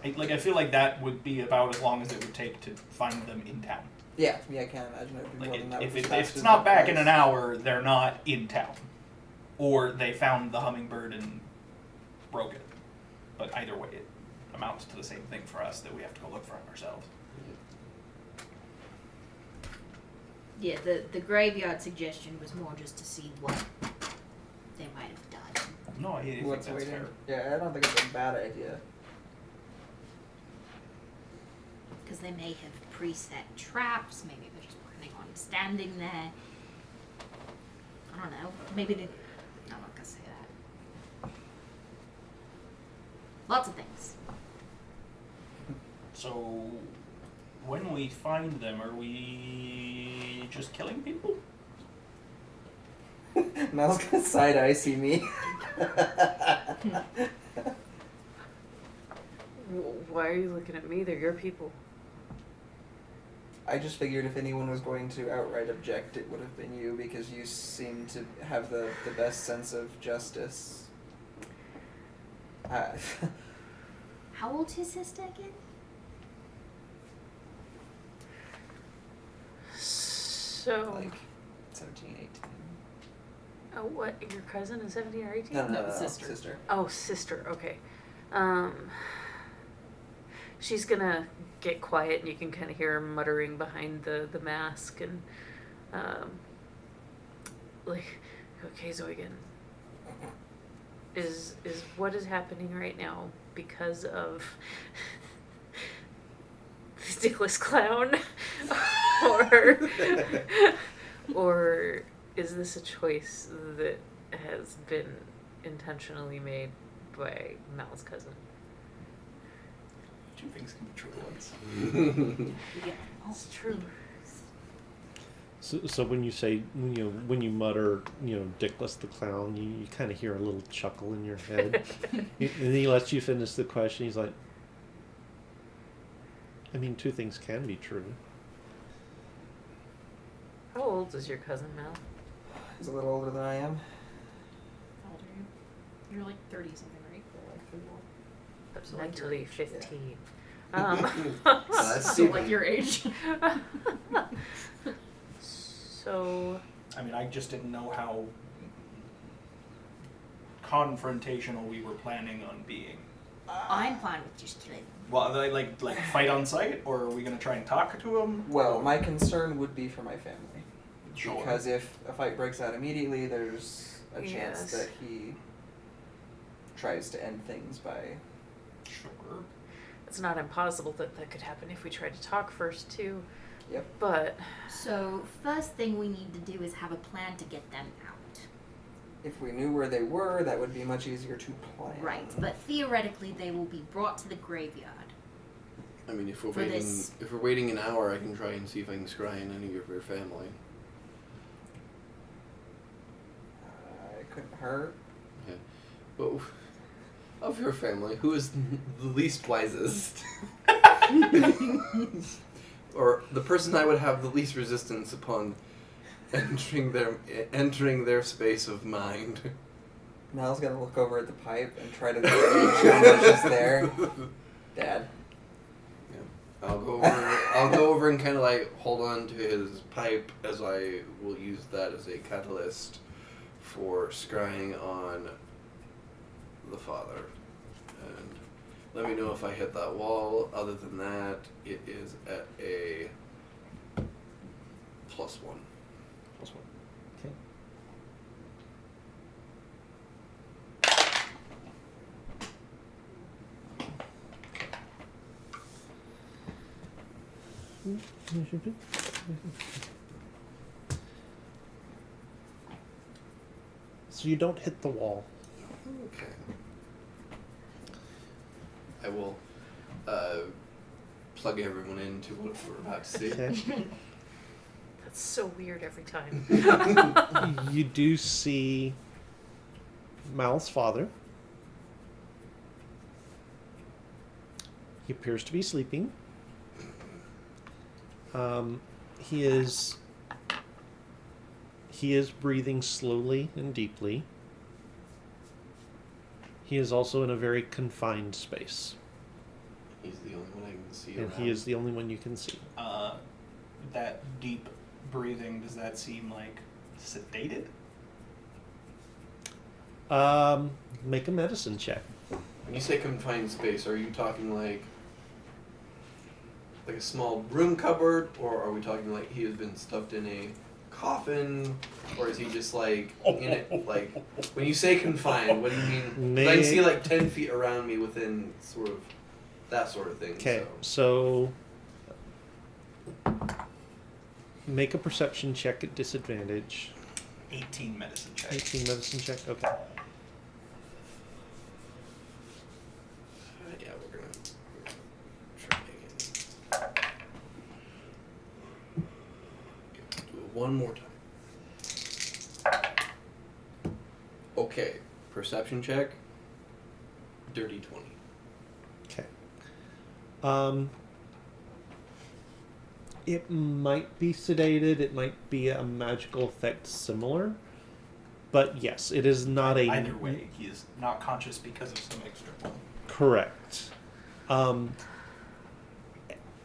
I feel like that would be about as long as it would take to find them in town. Yeah, I can't imagine it would be Like more than that. if with if the it's bastards not in back in place. an hour, they're not in town, or they found the hummingbird and broke it. But either way, it amounts to the same thing for us that we have to go look for it ourselves. Yeah, the graveyard suggestion was more just to see what they might have done. No, I think What's that's waiting? fair. Yeah, I don't think it's a bad idea. Because they may have preset traps, maybe they're just planning on standing there. I don't know. Maybe they. I'm not gonna say that. Lots of things. So, when we find them, are we just killing people? Mel's gonna side eye see me. Why are you looking at me? They're your people. I just figured if anyone was going to outright object, it would have been you, because you seem to have the best sense of justice. How old's his sister again? So, Like 17, 18. oh, what? Your cousin is 17 or 18? No, sister. Oh, sister. Okay. She's gonna get quiet, and you can kind of hear her muttering behind the mask, and like, okay, Zoigan, is what is happening right now because of the dickless clown, or is this a choice that has been intentionally made by Mal's cousin? Two things can be true at once. Yeah. It's true. So when you say, when you mutter, Dickless the clown, you kind of hear a little chuckle in your head. And then he lets you finish the question. He's like, I mean, two things can be true. How old is your cousin, Mal? He's a little older than I am. How old are you? You're like 30 something, right? So like your Mentally age. 15. That's So like your age. So, I mean, I just didn't know how confrontational we were planning on being. I'm fine with just killing them. Well, are they like fight on sight, or are we gonna try and talk to him? Well, my concern would be for my family. Sure. Because if a fight breaks out immediately, there's a chance Yes. that he tries to end things by... Sure. it's not impossible that could happen if we try to talk first, too. Yep. But, So, first thing we need to do is have a plan to get them out. If we knew where they were, that would be much easier to plan. Right, but theoretically they will be brought to the graveyard. I mean, if we're For waiting, this- if we're waiting an hour, I can try and see if I can scry in any of your family. It couldn't hurt. But of your family, who is the least wisest? Or the person I would have the least resistance upon entering their space of mind? Mal's gonna look over at the pipe and try to gauge how much is there. Dad. I'll go over and kind of like hold on to his pipe, as I will use that as a catalyst for scrying on the father. And let me know if I hit that wall. Other than that, it is at a +1. +1. Okay. So you don't hit the wall. Okay. I will plug everyone into what we're about to see. Okay. that's so weird every time. You do see Mal's father. He appears to be sleeping. He is breathing slowly and deeply. He is also in a very confined space, He's the only one I can see and around. he is the only one you can see. That deep breathing, does that seem like sedated? Make a medicine check. When you say confined space, are you talking like a small room cupboard, or are we talking like he has been stuffed in a coffin, or is he just like in it? Like, when you say confined, what do you mean? 'Cause I can see like 10 feet around me within sort of that sort of thing. Okay, So. so make a perception check at disadvantage. 18 medicine check. 18 medicine check. Okay. Yeah, we're gonna try again. Do it one more time. Okay, perception check. Dirty 20. Okay. It might be sedated. It might be a magical effect similar. But yes, it is not a... Either way, he is not conscious because of some extra one. Correct. And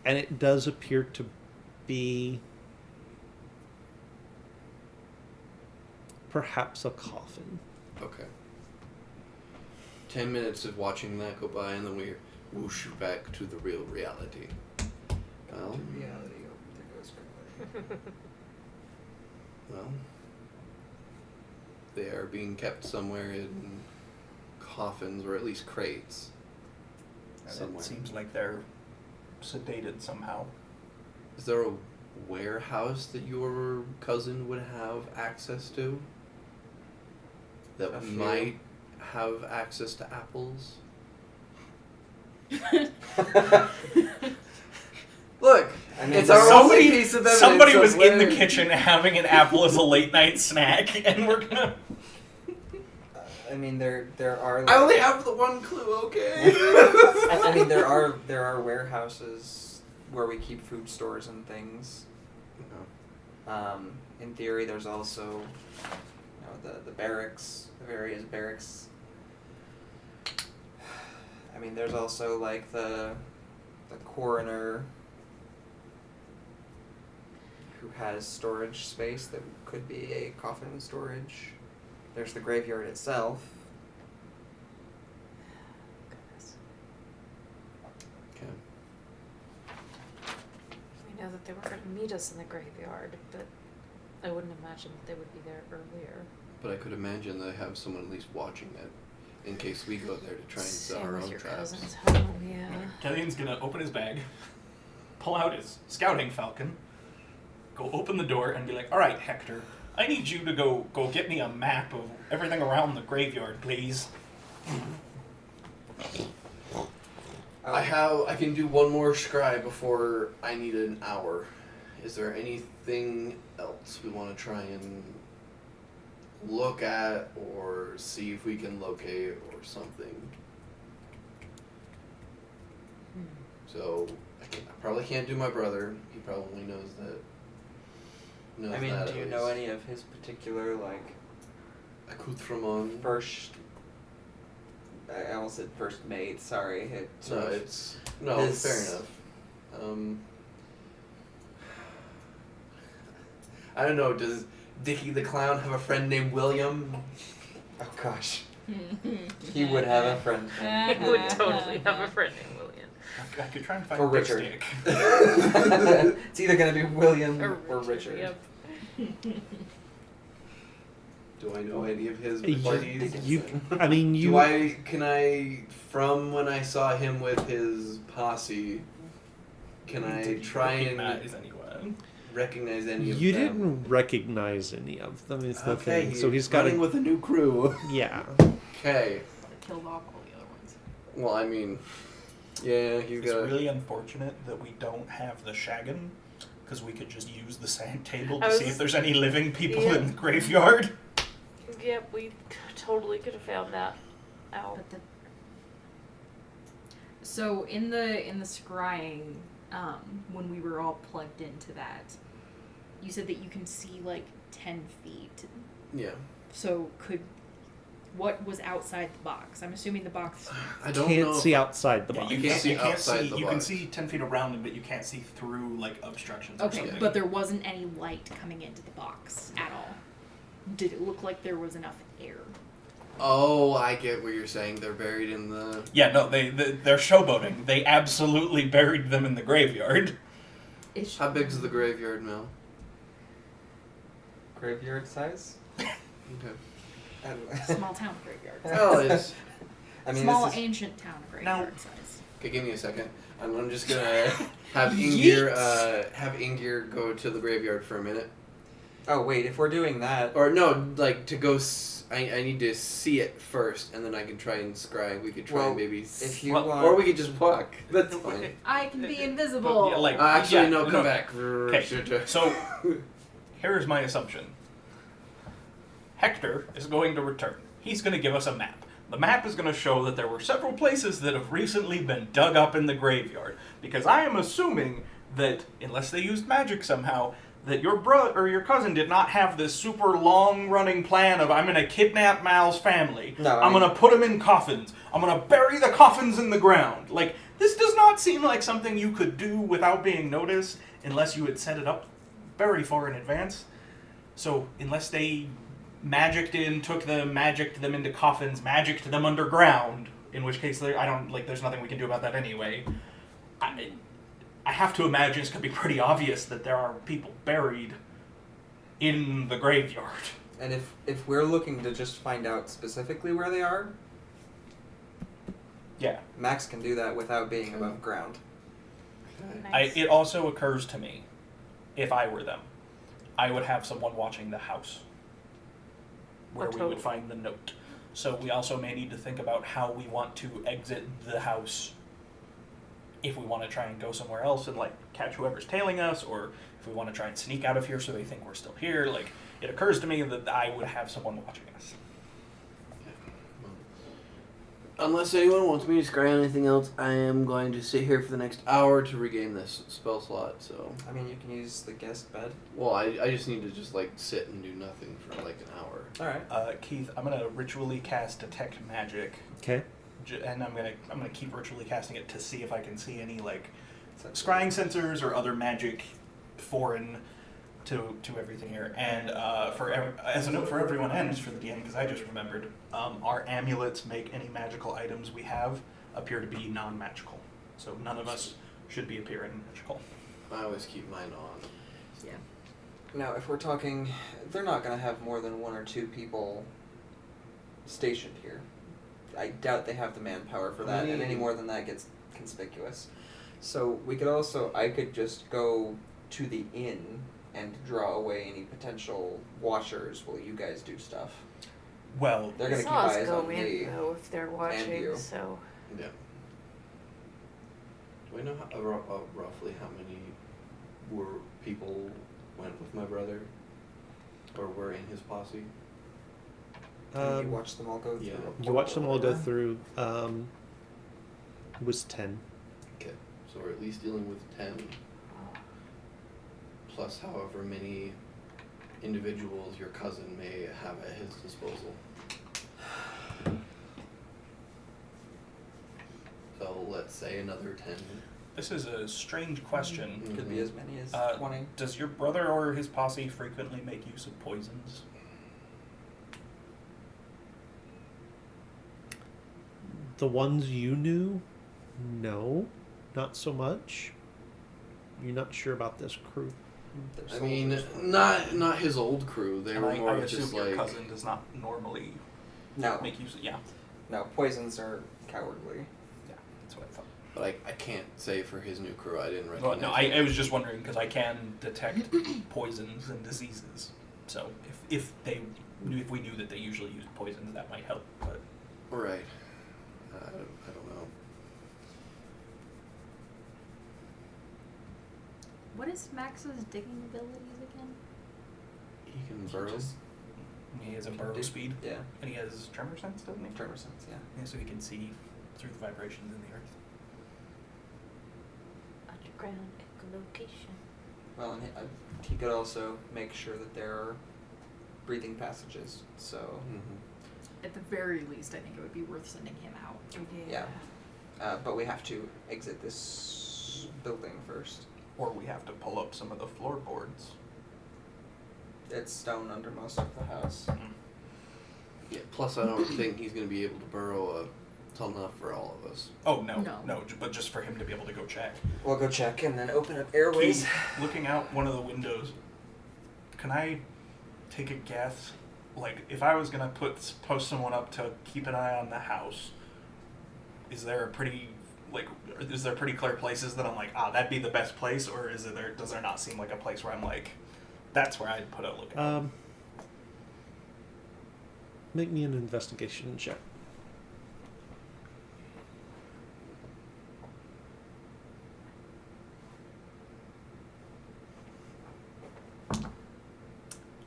it does appear to be perhaps a coffin. Okay. 10 minutes of watching that go by, and then we whoosh back to the real reality. Well, To reality. Oh, there goes Grimwood. well, they are being kept somewhere in coffins, or at least crates. And Somewhere. it seems like they're sedated somehow. Is there a warehouse that your cousin would have access to? That A few. might have access to apples? Look, I mean, it's our somebody- only piece of evidence. Somebody of was in the where- kitchen having an apple as a late night snack, and we're gonna. I mean, there are. I only have the one clue, okay? I mean, there are warehouses where we keep food stores and things. In theory, there's also, the barracks, the various barracks. I mean, there's also like the coroner who has storage space that could be a coffin storage. There's the graveyard itself. Goodness. Okay. We know that they were going to meet us in the graveyard, but I wouldn't imagine that they would be there earlier. But I could imagine they have someone at least watching it in case we go there to try and set Same our with own your traps. cousin's home, yeah. Killian's gonna open his bag, pull out his scouting falcon, go open the door, and be like, "All right, Hector, I need you to go get me a map of everything around the graveyard, please." I can do one more scry before I need an hour. Is there anything else we want to try and look at or see if we can locate or something? So I probably can't do my brother. He probably knows that. Knows I mean, that do at you least. know any of his particular accoutrement? first? I almost said first mate. Sorry. No, it's no his- fair enough. I don't know. Does Dickie the Clown have a friend named William? Oh gosh, he would have a friend. He would totally have a friend named William. I could try and find Or Big Richard. Stick. It's either gonna be William Or or Richard. Yep. Do I know any of his You- buddies? You, I mean, you. Can I, from when I saw him with his posse, can I try and Recognize anyone? recognize any of You them? didn't recognize any of them. Is the Okay, thing. So he's got running a, with a new crew. yeah. Okay. Killed off all the other ones. Well, I mean, yeah, he's It's got. really unfortunate that we don't have the Shagan, because we could just use the sand table I to see was- if there's any living people Yeah. in the graveyard. Yep, we totally could have found that out. But the so in the scrying, when we were all plugged into that, you said that you can see like 10 feet. Yeah. So what was outside the box? I'm assuming the box. I don't Can't know. see outside the Yeah, box. you can't see outside the You can box. see 10 feet around it, but you can't see through like obstructions. Or Okay, something. but there wasn't any light coming into the box at all. Did it look like there was enough air? Oh, I get what you're saying. They're buried in the. Yeah, no, they're showboating. They absolutely buried them in the graveyard. It's How big's the graveyard now? Graveyard size. Okay. small town graveyard. Well, it's. I mean, Small this is, ancient town graveyard size. Okay, give me a second. I'm just gonna have Ingir go to the graveyard for a minute. oh wait, if we're doing that, Or no, like to go. I need to see it first, and then I can try and scry. We could try Well, and maybe. if you Well, want, Or we could just walk. That's fine. I can be invisible. Yeah, like- Actually, Yeah, no, no. come back. Okay, so here's my assumption. Hector is going to return. He's going to give us a map. The map is going to show that there were several places that have recently been dug up in the graveyard, because I am assuming that unless they used magic somehow, that your brother or your cousin did not have this super long-running plan of I'm going to kidnap Mal's family. No, I'm going to put them in coffins. I'm going to bury the coffins in the ground. Like, this does not seem like something you could do without being noticed unless you had set it up very far in advance. So, unless they magicked them into coffins, magicked them underground, in which case there's nothing we can do about that anyway. I have to imagine it's going to be pretty obvious that there are people buried in the graveyard. And if we're looking to just find out specifically where they are, Yeah. Max can do that without being above ground. Nice. It also occurs to me, if I were them, I would have someone watching the house where we would find the note. So we also may need to think about how we want to exit the house. If we want to try and go somewhere else and like catch whoever's tailing us, or if we want to try and sneak out of here so they think we're still here, like it occurs to me that I would have someone watching us. Unless anyone wants me to scry anything else, I am going to sit here for the next hour to regain this spell slot. So, I mean, you can use the guest bed. well, I just need to just like sit and do nothing for like an hour. All right. Keith, I'm gonna ritually cast detect magic, Okay. and I'm gonna keep ritually casting it to see if I can see any like scrying sensors or other magic foreign to everything here. And as a note for everyone and for the DM, because I just remembered, our amulets make any magical items we have appear to be non-magical. So none of us should be appearing magical. I always keep mine on. Yeah. Now, if we're talking, they're not going to have more than 1 or 2 people stationed here. I doubt they have the manpower for that, and any more than that gets conspicuous. So I could just go to the inn and draw away any potential watchers while you guys do stuff. Well, They're going to keep saw us eyes go on in me. though if they're watching. you. So Yeah. Do we know roughly how many people went with my brother, or were in his posse? You watch them all go yeah. through. You watch them all go through. Was 10. Okay, so we're at least dealing with 10, plus however many individuals your cousin may have at his disposal. So let's say another 10. this is a strange question. Could be as many as 20. Does your brother or his posse frequently make use of poisons? The ones you knew, no, not so much. You're not sure about this crew. They're I mean, soldiers. not his old crew. They And were I more of assume just your like. cousin does not normally No, make use of... Yeah, no, poisons are cowardly. that's what I thought. But I can't say for his new crew. I didn't Well, recognize. no, I was just wondering because I can detect poisons and diseases. So if we knew that they usually used poisons, that might help. But Right. I don't know. What is Max's digging abilities again? He can burrow. Just he has a burrow speed, Yeah, and he has tremor sense, doesn't he? tremor sense, yeah. Yeah, so he can see through the vibrations in the earth. underground echolocation. Well, and he could also make sure that there are breathing passages, so... Mm-hmm. At the very least, I think it would be worth sending him out. Yeah. But we have to exit this building first. Or we have to pull up some of the floorboards. It's stone under most of the house. Yeah. Plus, I don't think he's going to be able to burrow tall enough for all of us. Oh no, No. but just for him to be able to go check. We'll go check and then open up airways. Keith, looking out one of the windows, can I take a guess? Like, if I was gonna post someone up to keep an eye on the house, is there pretty clear places that I'm like, that'd be the best place, or does there not seem like a place where I'm like, that's where I'd put a lookout? Make me an investigation check.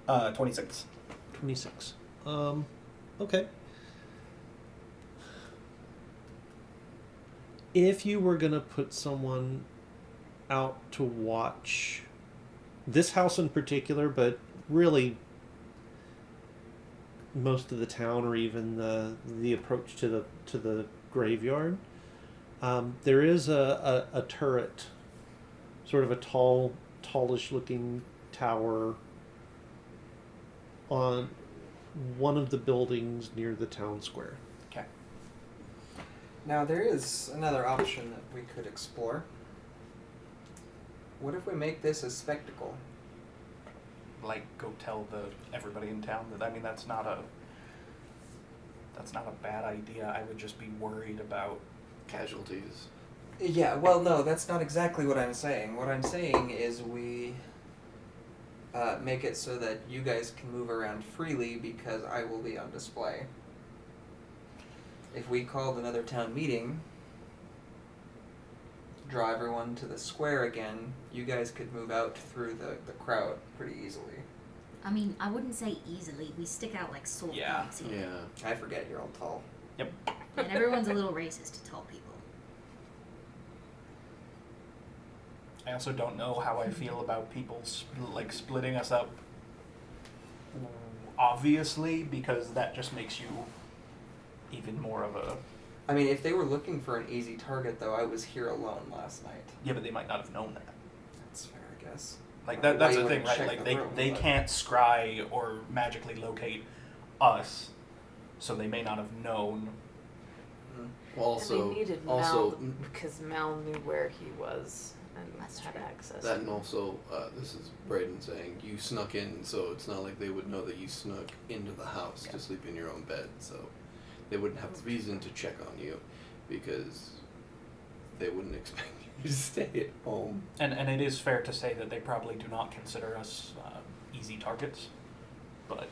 Uh, 26. 26. Okay. If you were gonna put someone out to watch this house in particular, but really most of the town, or even the approach to the graveyard. There is a turret, sort of a tallish looking tower on one of the buildings near the town square. Okay. Now there is another option that we could explore. What if we make this a spectacle? Like, go tell everybody in town that. I mean, that's not a bad idea. I would just be worried about. Casualties. Yeah, well, no, that's not exactly what I'm saying. What I'm saying is we make it so that you guys can move around freely because I will be on display. If we called another town meeting, draw everyone to the square again, you guys could move out through the crowd pretty easily. I mean, I wouldn't say easily. We stick out like sore Yeah. thumbs here. Yeah. I forget you're all tall. Yep. And everyone's a little racist to tall people. I also don't know how I feel about people splitting us up. Obviously, because that just makes you even more of a. I mean, if they were looking for an easy target, though, I was here alone last night. Yeah, but they might not have known that. That's fair, I guess. Like Why that's you the thing, wouldn't right? check Like the room, they but- can't scry or magically locate us, so they may not have known. Well, also, and they needed also Mal because Mal knew where he was and That's had true. access. that, and also, this is Braden saying you snuck in, so it's not like they would know that you snuck into the house to sleep in your own bed, so they wouldn't have reason to check on you because they wouldn't expect you to stay at home. And it is fair to say that they probably do not consider us easy targets, but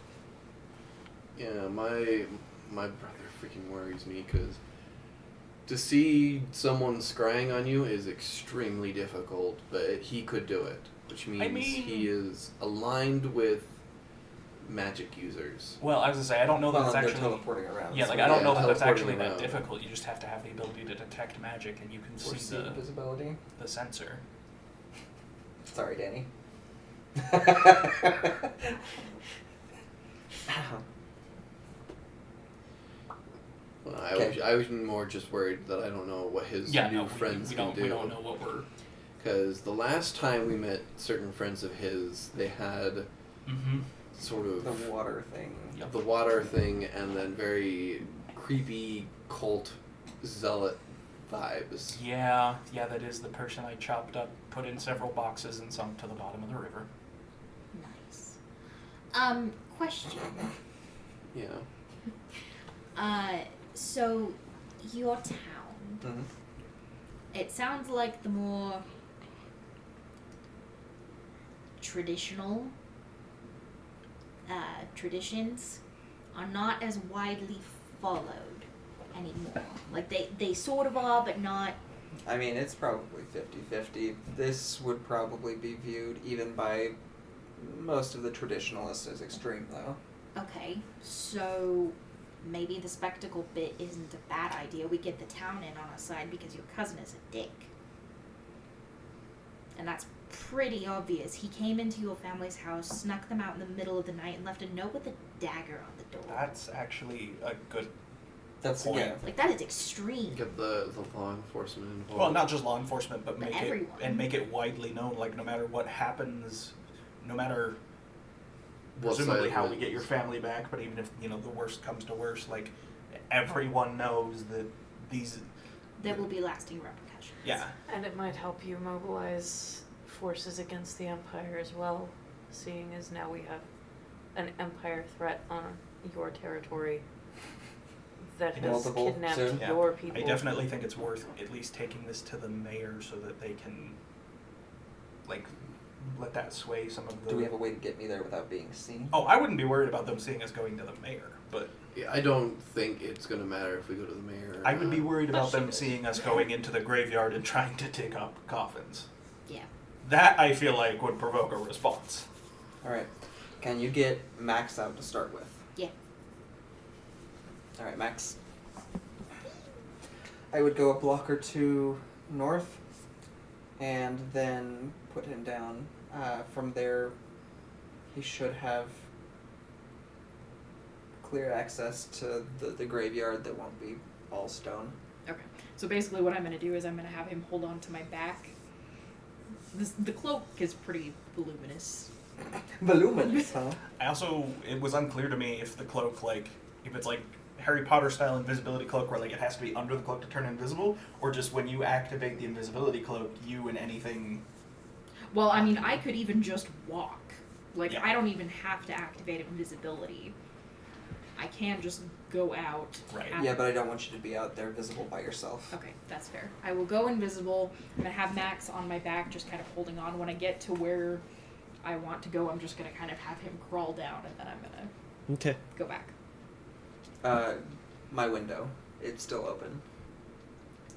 Yeah, my brother freaking worries me because to see someone scrying on you is extremely difficult, but he could do it, which means he is aligned with magic users. well, I was gonna say I don't know that Well, it's they're actually. teleporting around. Yeah, so like I don't know that that's teleporting actually that around. difficult. You just have to have the ability to detect magic, and you can Or see invisibility. the sensor. Sorry, Danny. Well, Okay. I was more just worried that I don't know what his Yeah, new no, friends we can don't. do. We don't know what we're. Because the last time we met certain friends of his, they had Mm-hmm. sort of The water thing. Yep. the water thing and then very creepy cult zealot vibes. Yeah, that is the person I chopped up, put in several boxes, and sunk to the bottom of the river. Nice. Question. Yeah. So your town, Mhm. it sounds like the more traditional traditions are not as widely followed anymore. Like they sort of are, but not. I mean, it's probably 50-50. This would probably be viewed, even by most of the traditionalists, as extreme, though. Okay, so maybe the spectacle bit isn't a bad idea. We get the town in on our side because your cousin is a dick. And that's pretty obvious. He came into your family's house, snuck them out in the middle of the night, and left a note with a dagger on the door. That's actually a good. That's, Point. yeah. Like, that is extreme. Get the law enforcement involved. Well, not just law enforcement, but But make everyone. make it widely known. Like no matter what happens, no matter What presumably side how we wins. get your family back, but even if the worst comes to worst, like everyone knows that these. There will be lasting repercussions. Yeah. And it might help you mobilize forces against the Empire as well, seeing as now we have an Empire threat on your territory that has Multiple kidnapped soon. Yeah. your people. I definitely think it's worth at least taking this to the mayor so that they can, like, let that sway some of the. Do we have a way to get me there without being seen? Oh, I wouldn't be worried about them seeing us going to the mayor, but Yeah, I don't think it's gonna matter if we go to the mayor. Or I would be not. worried about them Shit. seeing us going into the graveyard and trying to dig up coffins. Yeah. That I feel like would provoke a response. Alright. Can you get Max out to start with? Yeah. Alright, Max. I would go a block or two north. and then put him down. From there, he should have clear access to the graveyard that won't be all stone. Okay. So basically what I'm going to do is I'm going to have him hold on to my back. The cloak is pretty voluminous. Voluminous, huh? It was unclear to me if the cloak, like, if it's like Harry Potter style invisibility cloak where like it has to be under the cloak to turn invisible, or just when you activate the invisibility cloak, you and anything. Well, I mean, I could even just walk. Like, Yeah. I don't even have to activate invisibility. I can just go out. Right. Yeah, but I don't want you to be out there visible by yourself. Okay, that's fair. I will go invisible. I'm going to have Max on my back, just kind of holding on. When I get to where I want to go, I'm just going to kind of have him crawl down, and then I'm going to Okay. go back. My window, it's still open.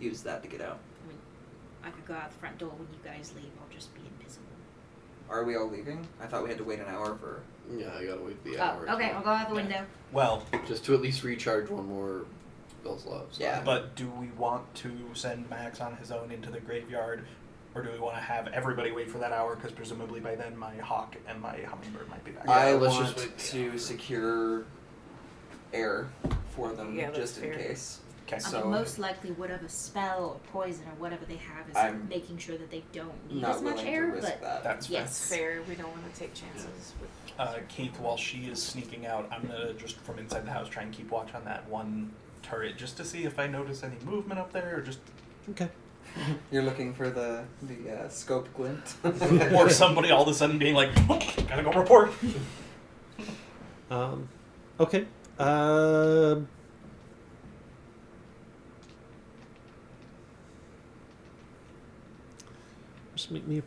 Use that to get out. I mean, I could go out the front door when you guys leave. I'll just be invisible. Are we all leaving? I thought we had to wait an hour for... Yeah, I gotta wait the Oh, hour. okay. too. I'll go out the window. Well, Just to at least recharge one more spell slot. So. Yeah. but do we want to send Max on his own into the graveyard, or do we want to have everybody wait for that hour? Because presumably by then my hawk and my hummingbird might be back. Yeah, I let's want just wait. to secure air for them Yeah, that's just in fair. case. Okay. I So- mean, most likely whatever spell or poison or whatever they have is I'm making sure that they don't need Not as much willing air, to risk but that. That's fair. yes. Fair. We don't want to take chances with. Keith, while she is sneaking out, I'm gonna just from inside the house try and keep watch on that one turret just to see if I notice any movement up there, or just Okay. You're looking for the scope glint. or somebody all of a sudden being like, "Oh, gotta go report." Okay. Just make me a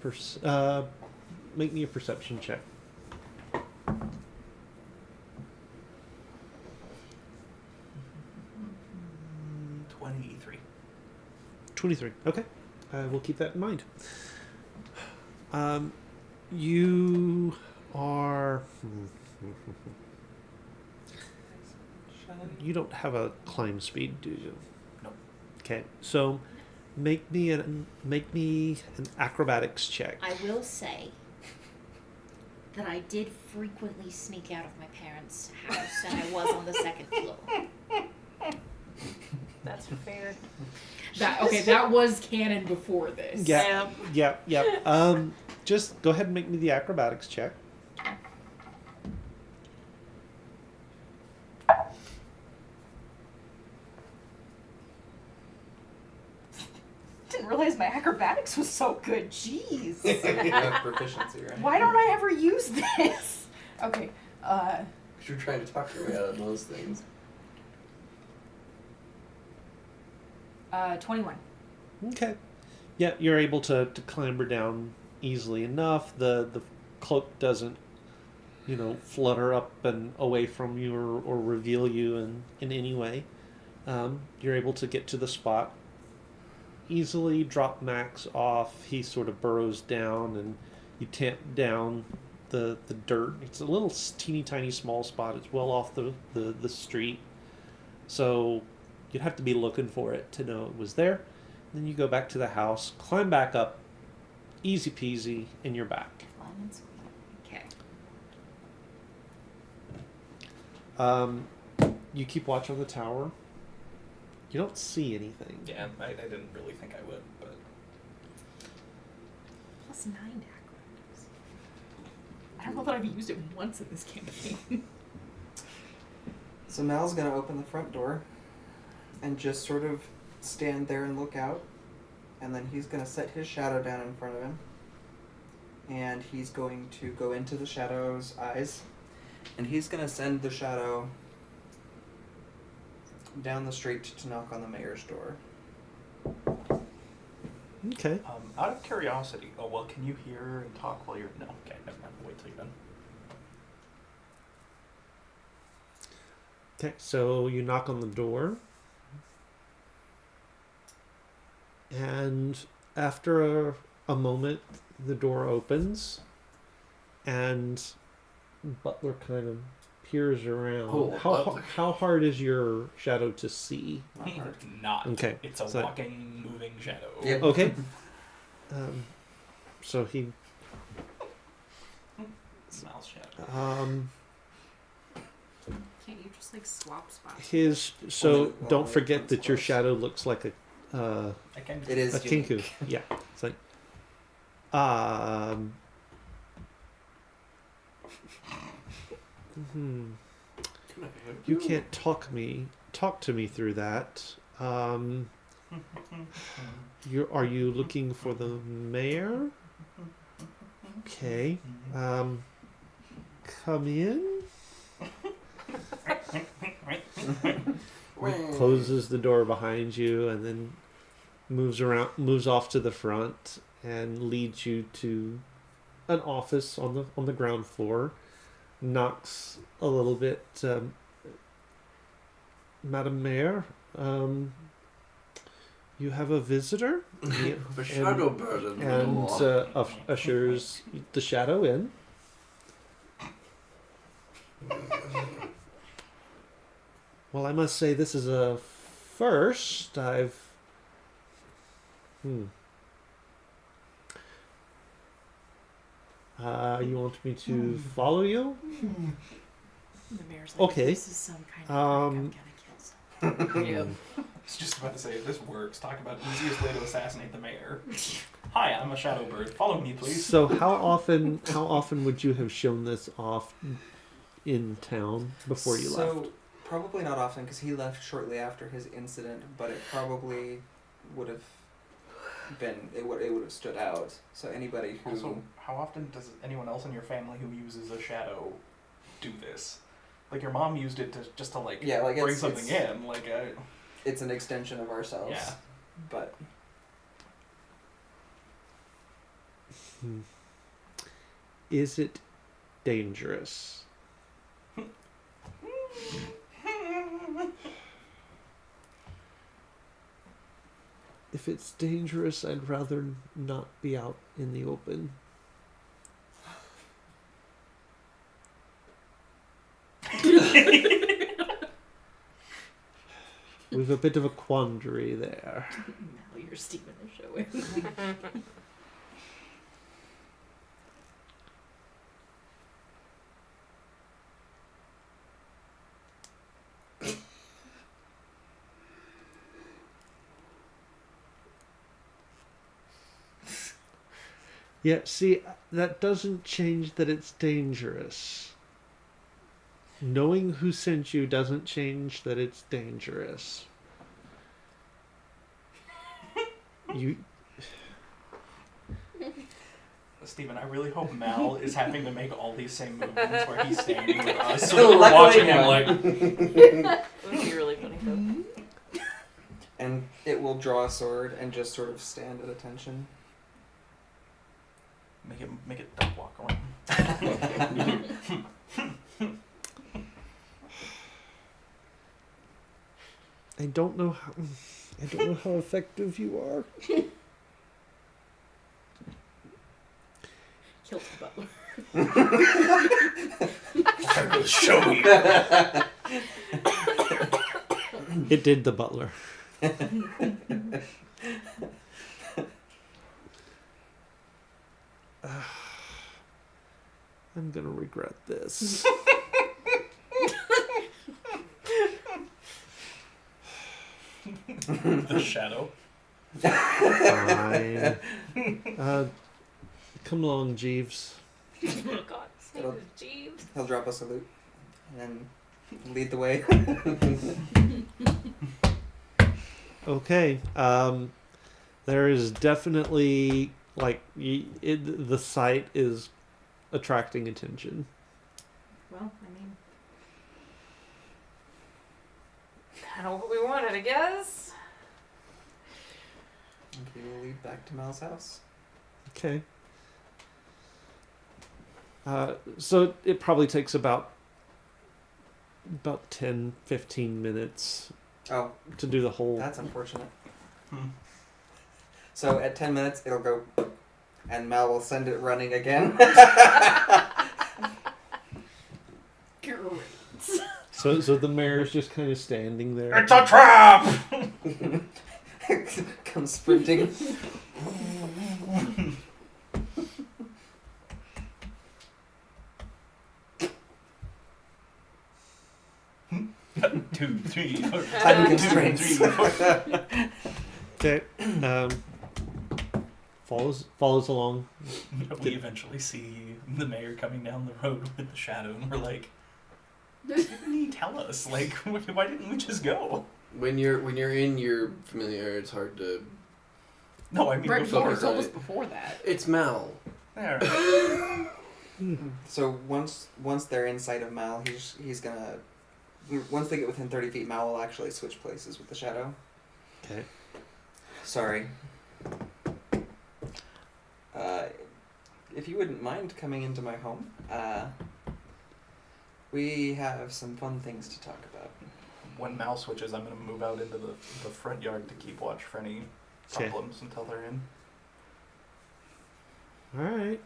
perception check. Mm, 23. 23. Okay. We'll keep that in mind. You are. You don't have a climb speed, do you? No. Okay. So, make me an acrobatics check. I will say that I did frequently sneak out of my parents' house, and I was on the second floor. That's fair. That was canon before this. Yeah. Just go ahead and make me the acrobatics check. Didn't realize my acrobatics was so good. Jeez. You have proficiency, right? Why don't I ever use this? Okay. You're trying to talk your way out of those things. 21. Okay. Yeah, you're able to clamber down easily enough. The cloak doesn't, flutter up and away from you or reveal you in any way. You're able to get to the spot easily, drop Max off. He sort of burrows down, and you tamp down the dirt. It's a little teeny tiny small spot. It's well off the street. So you'd have to be looking for it to know it was there. Then you go back to the house, climb back up, easy peasy, and you're back. Okay. You keep watch on the tower. You don't see anything. Yeah, I didn't really think I would, but Plus 9 acrobatics. I don't know that I've used it once in this campaign. So Mal's gonna open the front door and just sort of stand there and look out, and then he's gonna set his shadow down in front of him, and he's going to go into the shadow's eyes, and he's gonna send the shadow down the street to knock on the mayor's door. Okay. out of curiosity, can you hear and talk while you're no? Okay, never mind. Wait till you're done. Okay, so you knock on the door. And after a moment, the door opens. And Butler kind of peers around. Oh, how Butler. how hard is your shadow to see? Not hard. Not. Okay, It's a so- walking, moving shadow. Yep. Okay. So he Smells shit. Can't you just like swap spots? his so Only- don't only forget that your close. shadow looks like a I can. It is unique. kinku. Yeah, it's like you can't talk to me through that. Are you looking for the mayor? Okay. Come in. Closes the door behind you and then moves off to the front and leads you to an office on the ground floor. Knocks a little bit. Madam Mayor, you have a visitor? The shadow bird And ushers the shadow in. Well, I must say this is a first. You want me to follow you? The mayor's like, Okay. this is some kind of I'm gonna kill someone. Yep. I was just about to say, if this works, talk about easiest way to assassinate the mayor. Hi, I'm a shadow bird. Follow me, please. So how often would you have shown this off in town before you left? So probably not often because he left shortly after his incident, but it probably would have been it would have stood out. So anybody who Also, how often does anyone else in your family who uses a shadow do this? Like your mom used it just to like Yeah, like, bring it's- something it's- in. Like it's an extension of ourselves. Yeah. But Is it dangerous? If it's dangerous, I'd rather not be out in the open. We've a bit of a quandary there. Now you're stealing the show in. Yeah, see, that doesn't change that it's dangerous. Knowing who sent you doesn't change that it's dangerous. You Stephen, I really hope Mal is having to make all these same movements where he's standing with us, so So we're luckily watching him not. like. That would be really funny though. and it will draw a sword and just sort of stand at attention. Make it duck walk around. I don't know how effective you are. Killed the butler. I will show you. It did the butler. I'm gonna regret this. The shadow. Fine. Come along, Jeeves. Oh God, his name is Jeeves. He'll drop a salute and lead the way. Okay. There is definitely the site is attracting attention. Well, I mean, Kind of what we wanted, I guess. And he will lead back to Mal's house. Okay. So it probably takes about 10, 15 minutes Oh, to do the whole. that's unfortunate. Hmm. So at 10 minutes, it'll go, and Mal will send it running again. So the mayor's just kind of standing there. It's a trap! Comes sprinting. 2, 3, 4. Time 2, constraints. 3, 4. Okay. Follows along. We eventually see the mayor coming down the road with the shadow, and we're like, didn't he tell us? Like, why didn't we just go? When you're in your familiar, it's hard to. No, I mean Right before, before. he told us before that. It's Mal. Alright. So once they're in sight of Mal, he's gonna. Once they get within 30 feet, Mal will actually switch places with the shadow. Okay. Sorry. If you wouldn't mind coming into my home, we have some fun things to talk about. When Mal switches, I'm going to move out into the front yard to keep watch for any Okay. problems until they're in. All right.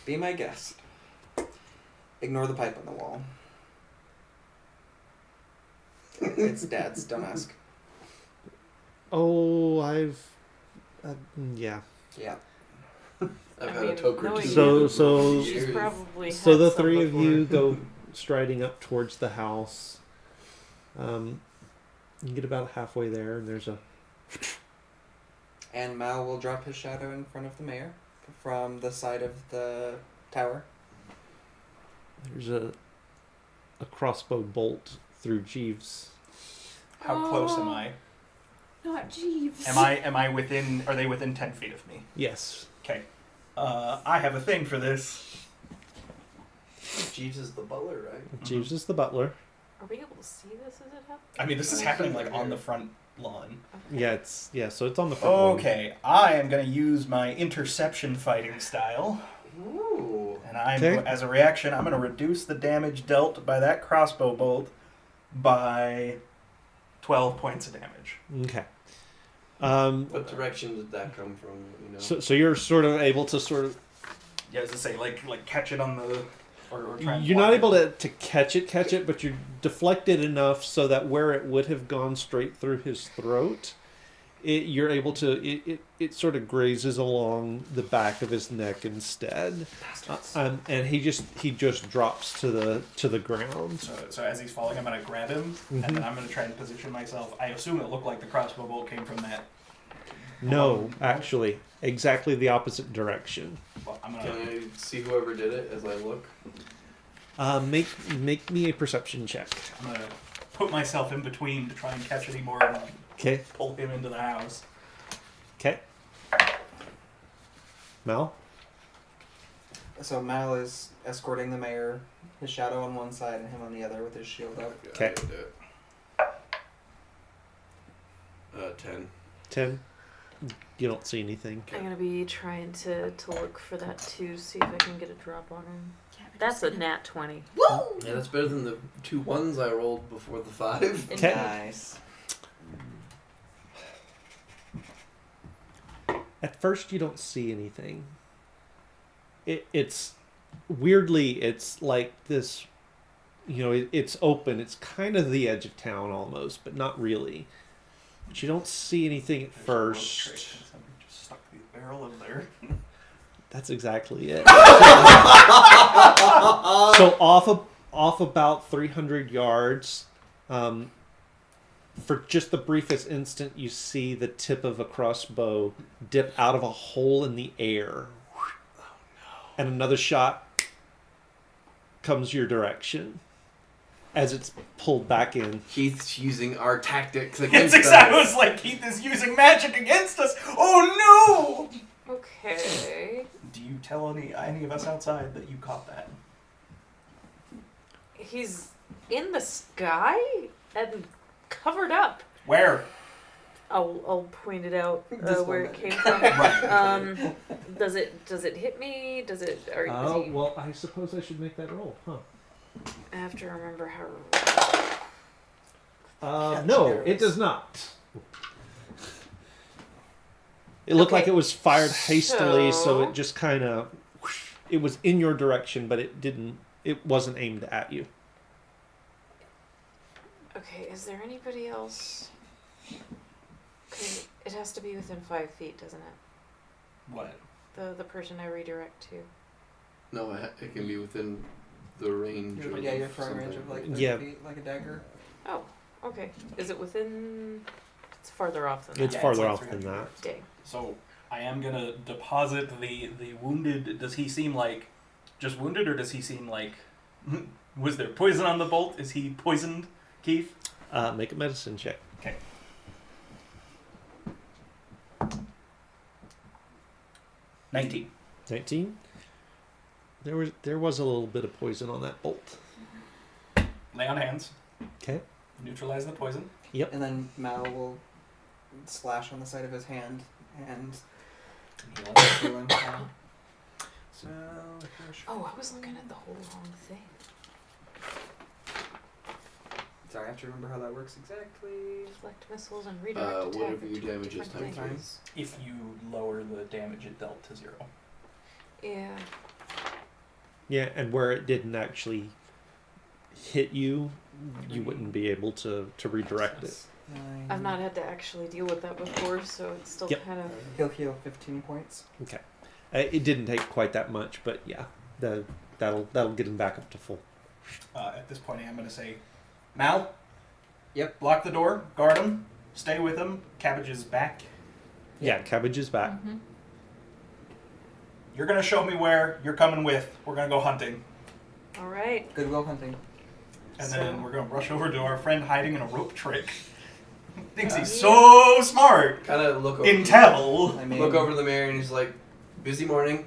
Be my guest. Ignore the pipe on the wall. It's Dad's, don't ask. Oh, yeah. Yeah. I've I had a mean, toke or knowing two. So- over so- the She's years. probably So had the some three of before. you go striding up towards the house. You get about halfway there, and there's a And Mal will drop his shadow in front of the mayor from the side of the tower. crossbow bolt through Jeeves. How close am I? Not Jeeves. Am I within? Are they within 10 feet of me? Yes. Okay. I have a thing for this. Jeeves is the butler, right? Jeeves is the butler. Are we able to see this as it happens? I mean, this is happening like on the front lawn. Yeah, so it's on the front lawn. Okay, I am going to use my interception fighting style. Ooh. And Okay. as a reaction, I'm going to reduce the damage dealt by that crossbow bolt by 12 points of damage. Okay. What direction did that come from? You know. So you're sort of able to Yeah, as I say, like catch it on the, or try and you're block not it. able to catch it, but you're deflected enough so that where it would have gone straight through his throat, you're able to. It sort of grazes along the back of his neck instead, and he just drops to the ground. So as he's falling, I'm going to grab him, and then I'm going to try and position myself. I assume it looked like the crossbow bolt came from that. No, actually, exactly the opposite direction. Well, I'm Can going to. I see whoever did it as I look? Make me a perception check. I'm going to put myself in between to try and catch it more and Okay. pull him into the house. Okay. Mel. So Mal is escorting the mayor, his shadow on one side and him on the other with his shield up. Okay. 10. 10. You don't see anything. I'm gonna be trying to look for that too, see if I can get a drop on him. Yeah, we're That's just a gonna- nat 20. Woo! Yeah, that's better than the 2 1s I rolled before the 5. Okay. Nice. At first, you don't see anything. It's weirdly, it's like this. It's open. It's kind of the edge of town almost, but not really. But you don't see anything at first. Somebody just stuck the barrel in there. That's exactly it. So off about 300 yards, for just the briefest instant, you see the tip of a crossbow dip out of a hole in the air, and another shot comes your direction as it's pulled back in. Keith's using our tactics It's against exactly. It us. was like Keith is using magic against us. Oh no! Okay. Do you tell any of us outside that you caught that? He's in the sky and covered up. Where? I'll point it out This where one. it came from. Right. Does it hit me? Does it? Or is Oh, he, well, I suppose I should make that roll, huh? I have to remember how. No, it does not. It looked like Okay. it was fired hastily, so So- it just kind of. It was in your direction, but it didn't. It wasn't aimed at you. Okay, is there anybody else? 'Cause it has to be within 5 feet, doesn't it? What? The person I redirect to. No, it can be within the range. of Your throwing range something. of like 30 Yeah. feet, like a dagger. Oh, okay. Is it within? It's farther off than It's that. farther like off than 300 that. Dang. So I am gonna deposit the wounded. Does he seem like just wounded, or does he seem like was there poison on the bolt? Is he poisoned, Keith? Make a medicine check. Okay. 19. 19. There was a little bit of poison on that bolt. Lay on hands. Okay. Neutralize the poison. And then Mal will slash on the side of his hand and Heal. heal him. So, Oh, I was looking at the whole wrong thing. sorry, I have to remember how that works exactly. Deflect missiles and redirect attack. Whatever you at damage is different times angles. If you lower the damage it dealt to 0. Yeah. Yeah, and where it didn't actually hit you, you wouldn't be able to redirect it. I've not had to actually deal with that before, so it's still Yep. kind of. He'll heal 15 points. Okay. It didn't take quite that much, but yeah, that'll get him back up to full. At this point, I'm going to say, Mal. Yep. Block the door. Guard him. Stay with him. Cabbage is back. Yeah, Cabbage is back. Mm-hmm. You're going to show me where you're coming with. We're going to go hunting. All right. Goodwill hunting. And So- then we're going to rush over to our friend hiding in a rope trick. Thinks he's Yeah. so smart. Kind of look over. Intel. I mean, Look over the mirror and he's like, "Busy morning."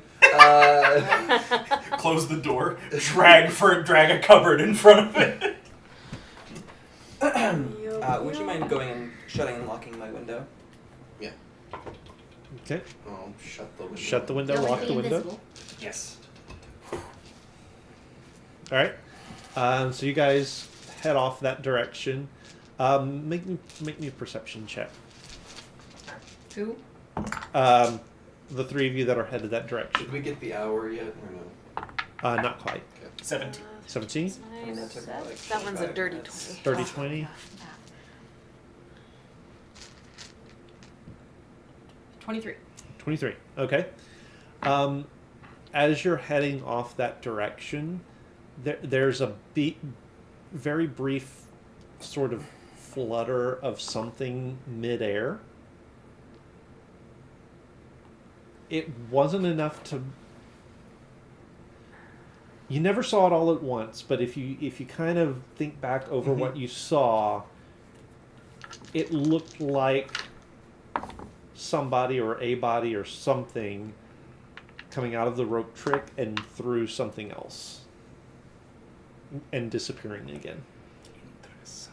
Close the door. Drag a cupboard in front of it. would you mind going and shutting and locking my window? Okay. Oh, shut the window. Shut the window, You'll lock be the window. invisible. Yes. All right. So you guys head off that direction. Make me a perception check. Who? The three of you that are headed that direction. Did we get the hour yet or no? Not quite. 17. 17? And that took, like, That one's a 25 dirty minutes. 20. Dirty 20? 23. 23. Okay. As you're heading off that direction, there's a very brief sort of flutter of something midair. It wasn't enough to. You never saw it all at once, but if you kind of think back over what you saw, it looked like somebody or a body or something coming out of the rope trick and through something else and disappearing again.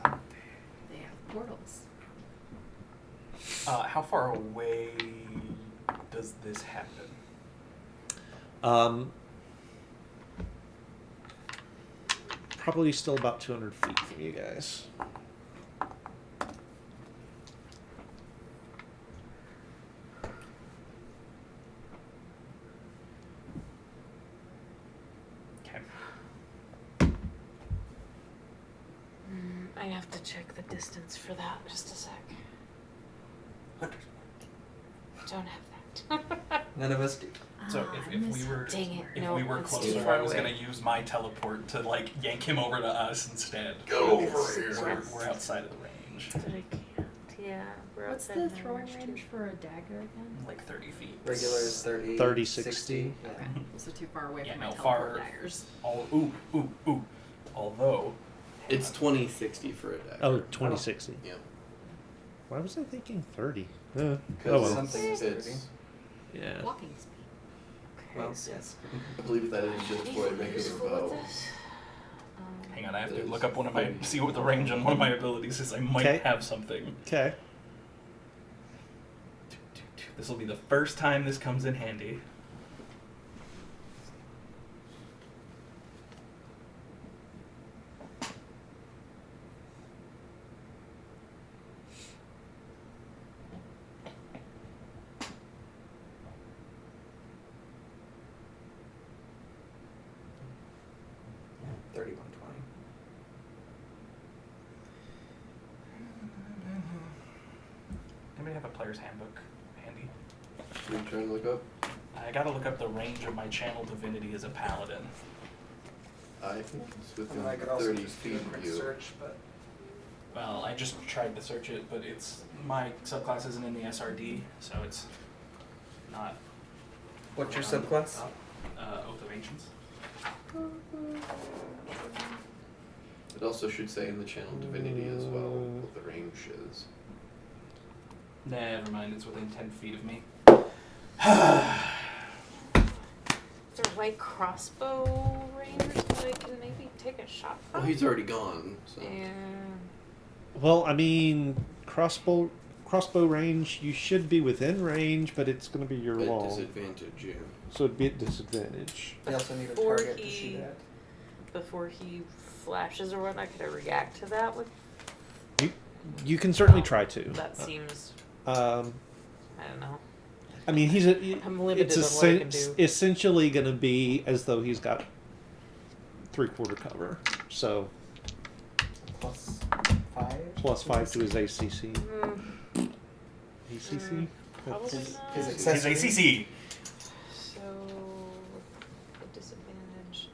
They have portals. How far away does this happen? Probably still about 200 feet from you guys. Okay. I have to check the distance for that. Just a sec. Hunter's I don't have that. None of us do. So if we were Dang it. if No, we were it's too closer, far I was away. gonna use my teleport to like yank him over to us instead. Go over Yes, here. We're outside of the range, But I can't. Yeah. We're What's outside the my throwing too. range for a dagger again? like 30 feet. Regular is 30. 30, 60. Yeah. Okay, so too far away Yeah, from my no, teleport far- daggers. Ooh. Although It's 2060 for a dagger. Oh, 2060. Yeah. Why was I thinking 30? Because Oh, well. Something is 30. Yeah. Walking speed. Okay, Well, so yes. I believe that is just for a regular useful bow. with this. hang on, I have to look up see what the range on one of my abilities is. I might Okay. have something. Okay. This will be the first time this comes in handy. Anybody have a player's handbook handy? What are you trying to look up? I gotta look up the range of my channel divinity as a paladin. I think it's I within mean, I could also 30 just do feet a of quick you. search, but Well, I just tried to search it, but it's my subclass isn't in the SRD, so it's not. what's your right on the subclass? top. Oath of Ancients. It also should say in the channel divinity as well what the range is. Never mind, it's within 10 feet of me. Is there a white crossbow range that I can maybe take a shot from? Well, he's already gone, so. Yeah. Well, I mean, crossbow range, you should be within range, but it's going to be your At wall. disadvantage, yeah. So it'd be at disadvantage. They also need a Before target to he- shoot at. Before he flashes or whatnot, could I react to that with? You can certainly try to. That seems. Um, I don't know. I mean, he's a. I'm limited It's on what I can do. essentially going to be as though he's got 3/4 cover. So Plus 5? +5 to his ACC. Mm, probably His- not. his His accessory. ACC. So, the disadvantage.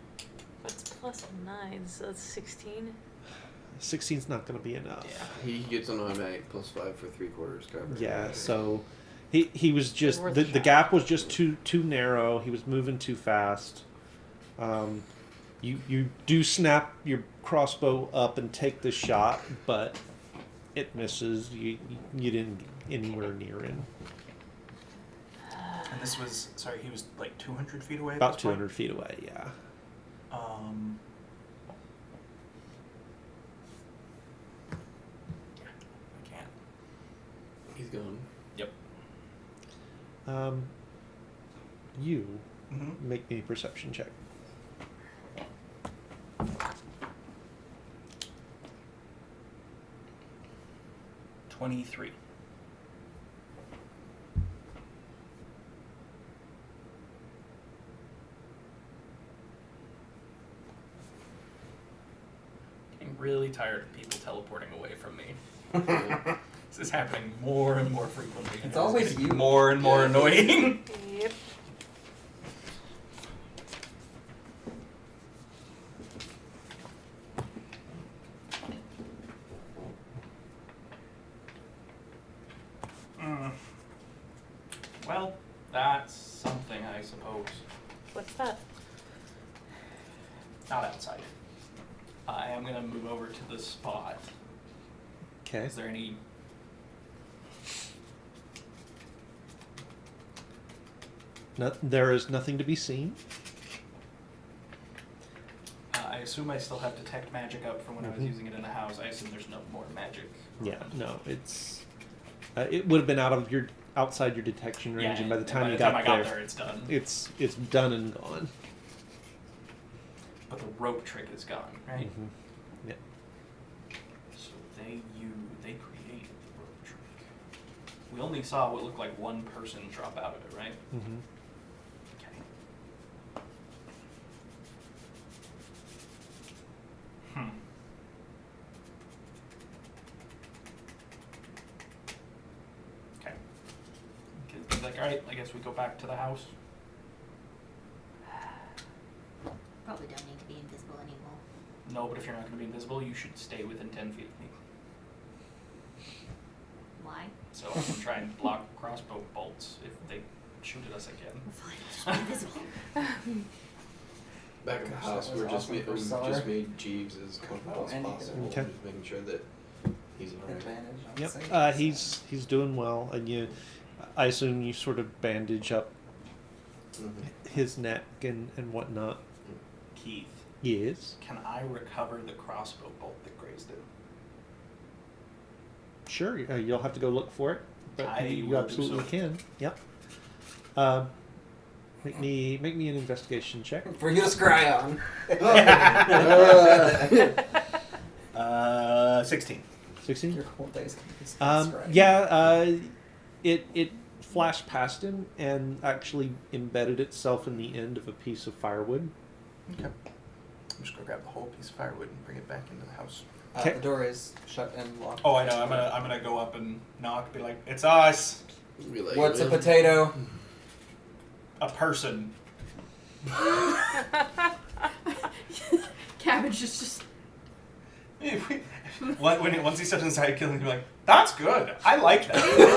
That's +9, so that's 16. 16's not going to be enough. He gets an automatic +5 for 3/4 cover. Yeah, so he was just Worth the a shot. gap was just too narrow. He was moving too fast. You do snap your crossbow up and take the shot, but it misses. You didn't get anywhere near him. And this was, sorry, he was like 200 feet away? at About this point? 200 feet away. Yeah. I can't. He's gone. Yep. You Mm-hmm. make me a perception check. $23. Getting really tired of people teleporting away from me. This is happening more and more frequently. It's always getting you. More and more annoying. Yep. Well, that's something, I suppose. What's that? Not outside. I am gonna move over to the spot. Okay. Is there any? No, there is nothing to be seen. I assume I still have detect magic up from when I was Mhm. using it in the house. I assume there's no more magic. Yeah. No, it's. It would have been outside your detection range, and by the time I you got got there, it's done. it's done and gone. But the rope trick is gone, right? Mhm. Yeah. So they create the rope trick. We only saw what looked like one person drop out of it, right? Mhm. Okay. Okay. He's like, all right, I guess we go back to the house. Probably don't need to be invisible anymore. No, but if you're not going to be invisible, you should stay within 10 feet of me. Why? So I can try and block crossbow bolts if they shoot at us again. Fine, I'll just be invisible. Back at the Gosh, house, that was awesome for we Sar. just made Jeeves as comfortable as and he possible. Okay. Just making sure that he's alright. Advantage on Yep. saves. He's doing well, and I assume you sort of bandage up Mhm. his neck and whatnot. Keith, Yes. can I recover the crossbow bolt that grazed it? Sure. You'll have to go look for it, but I you will do absolutely so. can. Yep. Make me an investigation check. For you to scry on. 16. 16. Your whole day's gonna be spent scrying. Yeah. It flashed past him and actually embedded itself in the end of a piece of firewood. Okay. I'm just gonna grab the whole piece of firewood and bring it back into the house. Okay. The door is shut and locked. Oh, I know. I'm gonna go up and knock. Be like, it's us, Be like, What's a "Well, potato? a person. just Once he steps inside, killing, you're like, that's good. I like that.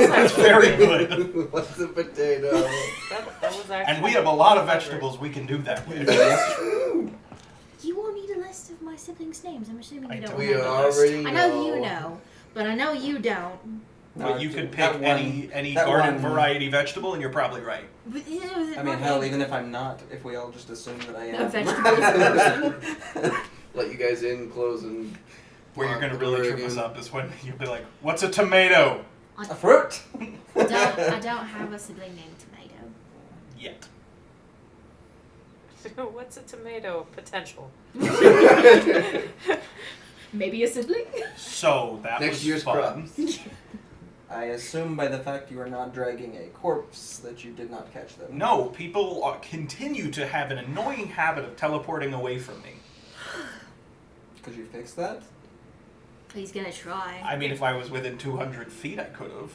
That's very good. What's a potato? That was actually. And we have a lot of vegetables we can do that with. You won't need a list of my siblings' names. I'm assuming you don't. We have a list. already I know you know, but I know you don't. But you could pick that any that garden one- variety vegetable, and you're probably right. But, I mean, hell, even if I'm not, if we all just assume that I am. A vegetable person. Let you guys in, close, and Where you're going to lock the really door trip us again. up is when you'll be like, what's a tomato? A fruit! I don't have a sibling named Tomato. Yet. What's a tomato? Potential. Maybe a sibling? So that Next was year's fun. crops. I assume by the fact you are not dragging a corpse that you did not catch them. No, people continue to have an annoying habit of teleporting away from me. Could you fix that? He's gonna try. I mean, if I was within 200 feet, I could have.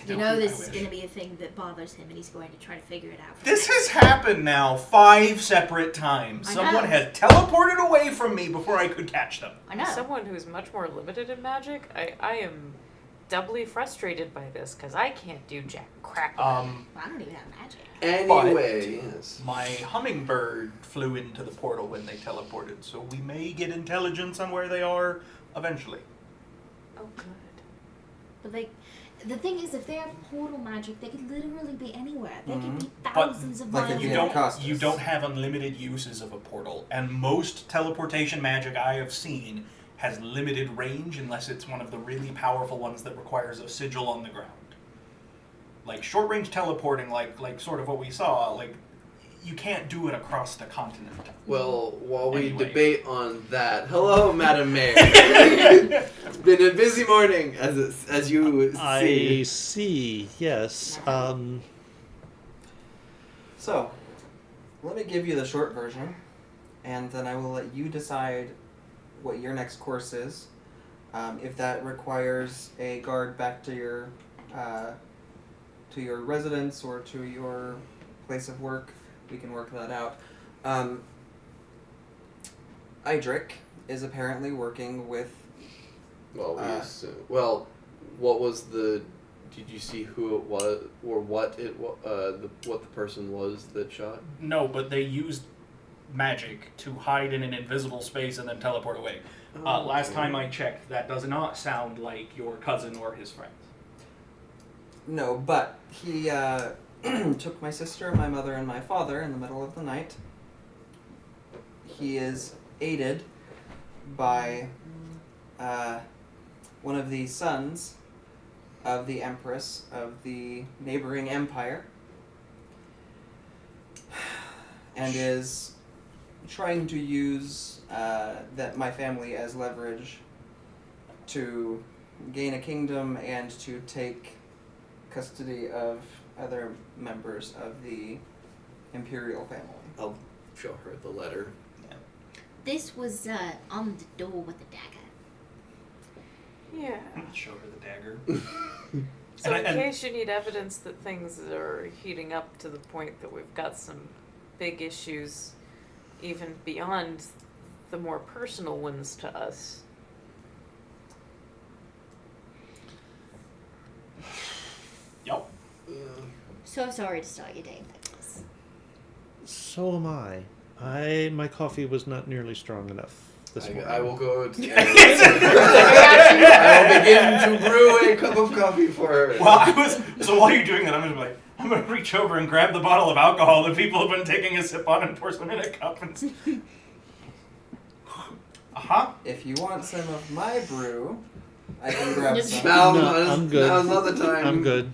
You know this is gonna be a thing that bothers him, and he's going to try to figure it out. This has happened now 5 separate times. I Someone know. has teleported away from me before I could catch them. I know. Someone who's much more limited in magic, I am doubly frustrated by this because I can't do jack crap. I don't even have magic. Anyway, yes. My hummingbird flew into the portal when they teleported, so we may get intelligence on where they are eventually. Oh, good. But the thing is, if they have portal magic, they could literally be anywhere. They could be But, thousands of like, miles if You away. Costas. you don't have unlimited uses of a portal, and most teleportation magic I have seen has limited range unless it's one of the really powerful ones that requires a sigil on the ground. Like short range teleporting, like sort of what we saw, like you can't do it across the continent. Well, while we Anyway. debate on that, hello, Madam Mayor. It's been a busy morning, as you I see. see. Yes. So, let me give you the short version, and then I will let you decide what your next course is. If that requires a guard back to your residence or to your place of work, we can work that out. Idric is apparently working with. Well, well, what was the? Did you see who it was or what it what the person was that shot? No, but they used magic to hide in an invisible space and then teleport away. Last time I checked, that does not sound like your cousin or his friends. No, but he took my sister, my mother, and my father in the middle of the night. He is aided by one of the sons of the Empress of the neighboring empire, and is trying to use my family as leverage to gain a kingdom and to take custody of other members of the imperial family. I'll show her the letter. This was on the door with the dagger. Yeah. Show her the dagger. So in And- case you need evidence that things are heating up to the point that we've got some big issues, even beyond the more personal ones to us. Yup. Yeah. So sorry to start your day like this. So am I. My coffee was not nearly strong enough this morning. I will go. I will begin to brew a cup of coffee for her. Well, so while you're doing that, I'm gonna reach over and grab the bottle of alcohol that people have been taking a sip on and pour some in a cup and. If you want some of my brew, I can grab some. Now, No, I'm good. Now's not the time. I'm good.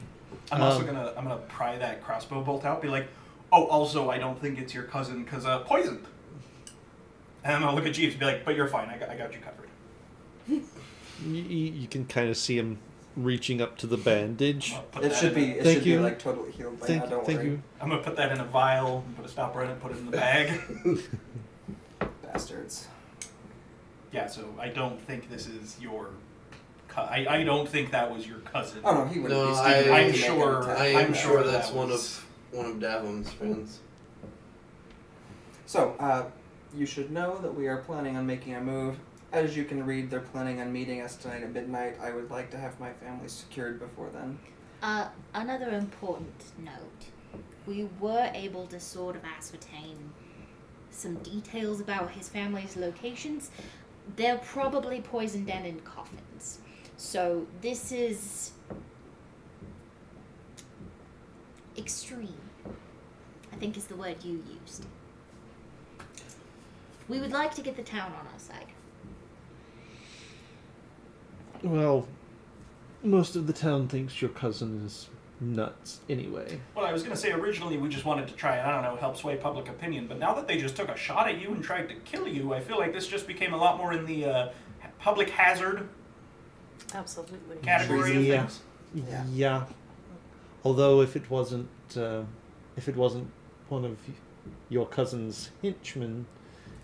I'm also gonna pry that crossbow bolt out. Be like, oh, also I don't think it's your cousin because poisoned. And I'm gonna look at Jeeves and be like, but you're fine. I got you covered. You can kind of see him reaching up to the bandage. I'll put It that should in be. a- It Thank should you. be like totally healed by now. Don't Thank worry, you. I'm gonna put that in a vial, put a stopper in it, put it in the bag. bastards. Yeah, so I don't think this is your. I don't think that was your cousin. Oh no, he wouldn't No, be stupid I'm to make sure- an attack. I I'm am sure sure that's that one was- of Davum's friends. So, you should know that we are planning on making a move. As you can read, they're planning on meeting us tonight at midnight. I would like to have my family secured before then. Another important note. We were able to sort of ascertain some details about his family's locations. They're probably poisoned and in coffins. So this is extreme, I think is the word you used. We would like to get the town on our side. Well, most of the town thinks your cousin is nuts anyway. Well, I was going to say originally we just wanted to try and, I don't know, help sway public opinion, but now that they just took a shot at you and tried to kill you, I feel like this just became a lot more in the public hazard Absolutely. category of Yeah. things. Yeah. Although if it wasn't one of your cousin's henchmen,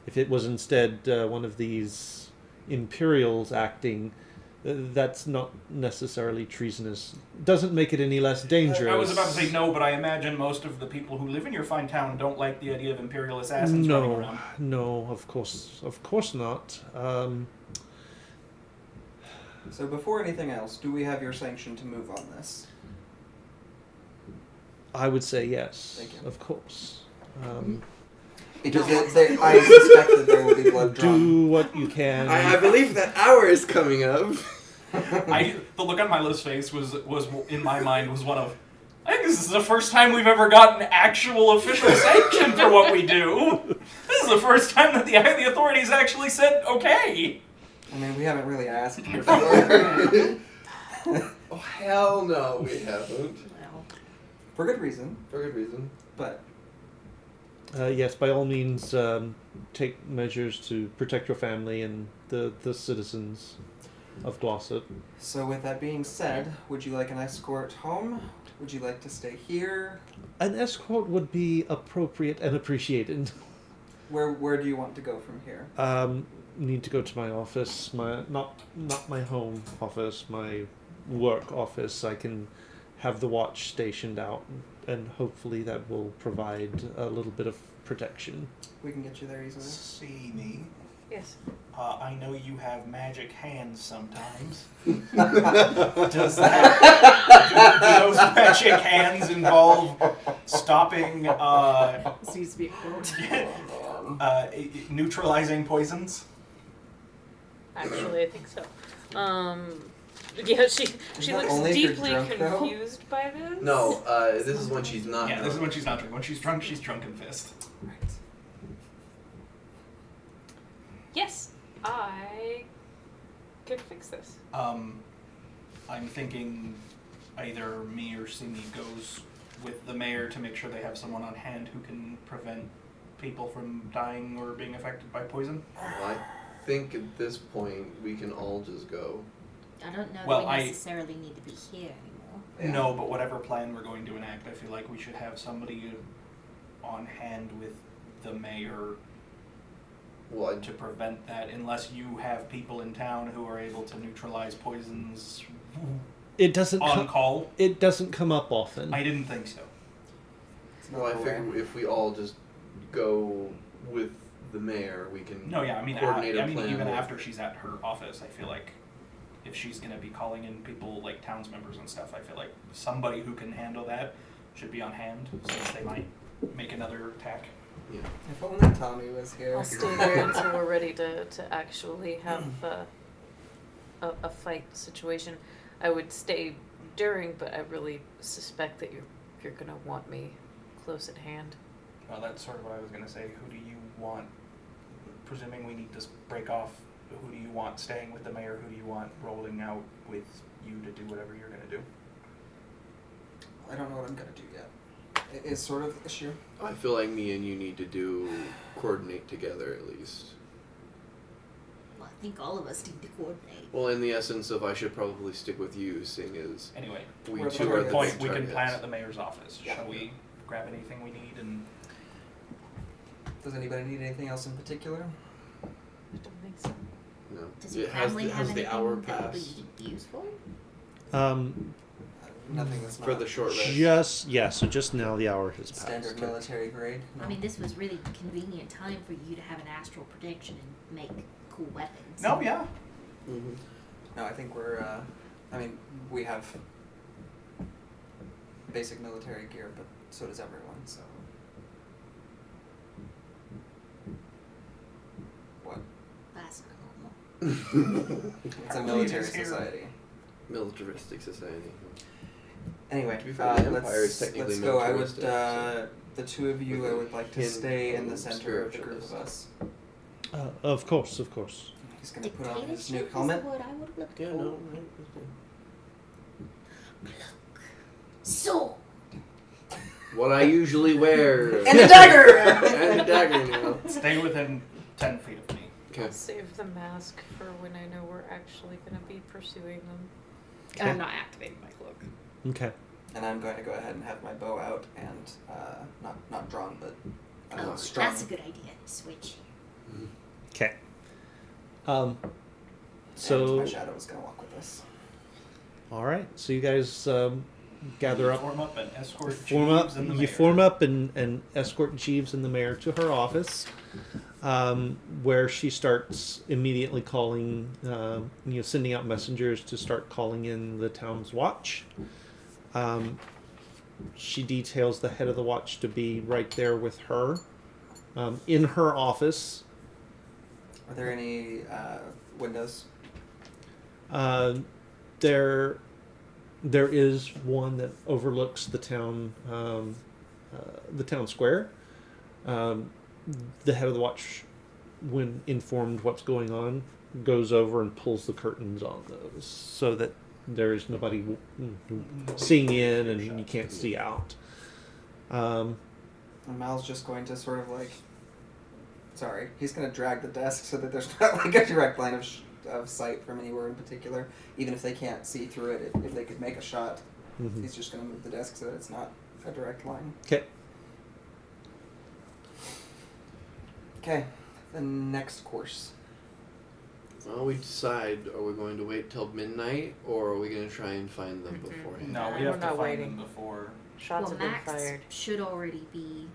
if it was instead one of these Imperials acting, that's not necessarily treasonous. Doesn't make it any less dangerous. I was about to say no, but I imagine most of the people who live in your fine town don't like the idea of Imperial assassins running around. No, of course not. So before anything else, do we have your sanction to move on this? I would say yes. Thank you. Of course. Because I suspect that there will be blood drawn. Do what you can. I believe that hour is coming up. The look on Milo's face was in my mind was one of, I think this is the first time we've ever gotten actual official sanction for what we do. This is the first time that the authorities actually said okay. I mean, we haven't really asked before. Oh, hell no, we haven't. Well, For good reason, For good reason. but Yes, by all means, take measures to protect your family and the citizens of Glossop. so with that being said, would you like an escort home? Would you like to stay here? An escort would be appropriate and appreciated. Where do you want to go from here? Need to go to my office, not my home office, my work office. I can have the watch stationed out, and hopefully that will provide a little bit of protection. We can get you there easily. See me. yes. I know you have magic hands sometimes. Does that do those magic hands involve stopping This needs to be a quote. neutralizing poisons? Actually, I think so. Yeah, she that looks only if you're deeply drunk, though? confused by this. No, this is when she's not. Yeah, this is when she's not drunk. When she's drunk, she's drunken fist. Right. Yes, I could fix this. I'm thinking either me or Simi goes with the mayor to make sure they have someone on hand who can prevent people from dying or being affected by poison. I think at this point we can all just go. I don't know Well, that we I- necessarily need to be here anymore. Yeah. No, but whatever plan we're going to enact, I feel like we should have somebody on hand with the mayor Well, to prevent that, unless you have people in town who are able to neutralize poisons It doesn't. on call. It doesn't come up often. I didn't think so. It's well, I not figure if we all just go with the mayor, we can. No, yeah, I mean, coordinate a plan even with- after she's at her office, I feel like if she's gonna be calling in people like towns members and stuff, I feel like somebody who can handle that should be on hand, since they might make another attack. Yeah. If only Tommy was here. I'll stay there until we're ready to actually have a fight situation. I would stay during, but I really suspect that you're gonna want me close at hand. Well, that's sort of what I was gonna say. Who do you want? Presuming we need to break off, who do you want staying with the mayor? Who do you want rolling out with you to do whatever you're gonna do? I don't know what I'm gonna do yet. It is sort of the issue. I feel like me and you need to coordinate together at least. Well, I think all of us need to coordinate. Well, in the essence of I should probably stick with you, seeing as Anyway, we We're the two to are her the point, big we can targets. plan at the mayor's office. Yeah. Shall we grab anything we need and Does anybody need anything else in particular? I don't think so. No. Does your Has family the have has the anything hour that would passed? be useful? Um, Nothing that's For not the short rest. So just now the hour has passed. standard military grade. No. I mean, this was really convenient time for you to have an astral projection and make cool weapons. No, yeah. Mm-hmm. No, I think we're. I mean, we have basic military gear, but so does everyone. So. What? That's not normal. It's a Our military lead is here. society. Militaristic society. Anyway, To be fair, the Empire is let's technically go. I would. militaristic, so- The two of you, I would like to In- stay in the center of the group of spiritualist. us. Of course, of course. He's gonna put on his new Dictatorship is helmet. what I would look Yeah, for. no. So, What I usually wear. And a dagger! And a dagger now. Stay within 10 feet of me. Okay. I'll save the mask for when I know we're actually going to be pursuing them. Okay. I'm not activating my cloak. Okay. And I'm going to go ahead and have my bow out and not drawn, but oh, strung. that's a good idea. Switch. Okay. And So my shadow is going to walk with us. all right. So you guys gather up. Form up and escort Form up. Jeeves and the You mayor. form up and escort Jeeves and the mayor to her office, where she starts immediately calling, sending out messengers to start calling in the town's watch. She details the head of the watch to be right there with her, in her office. Are there any windows? There is one that overlooks the town square. The head of the watch, when informed what's going on, goes over and pulls the curtains on those so that there is nobody seeing in and you can't see out. And Mal's just going to sort of like. Sorry, he's going to drag the desk so that there's not like a direct line of sight from anywhere in particular. Even if they can't see through it, if they could make a shot, Mhm. he's just going to move the desk so that it's not a direct line. Okay. Okay, the next course. Well, we decide, are we going to wait till midnight, or are we going to try and find them beforehand? No, we We're have to not find waiting. them before. Shots well, have been Max fired. should already be.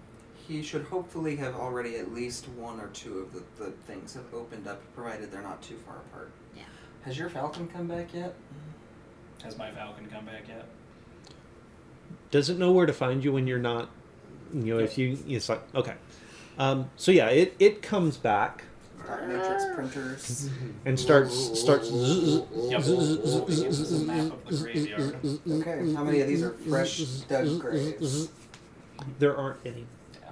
He should hopefully have already at least one or two of the things have opened up, provided they're not too far apart. Yeah. Has your Falcon come back yet? Has my Falcon come back yet? Does it know where to find you when you're not, if you, it's like, okay. So yeah, it comes back Dot matrix printers. and starts Yep. It gives us a map of the graveyard. Okay, how many of these are fresh dug graves? There aren't any. Yeah.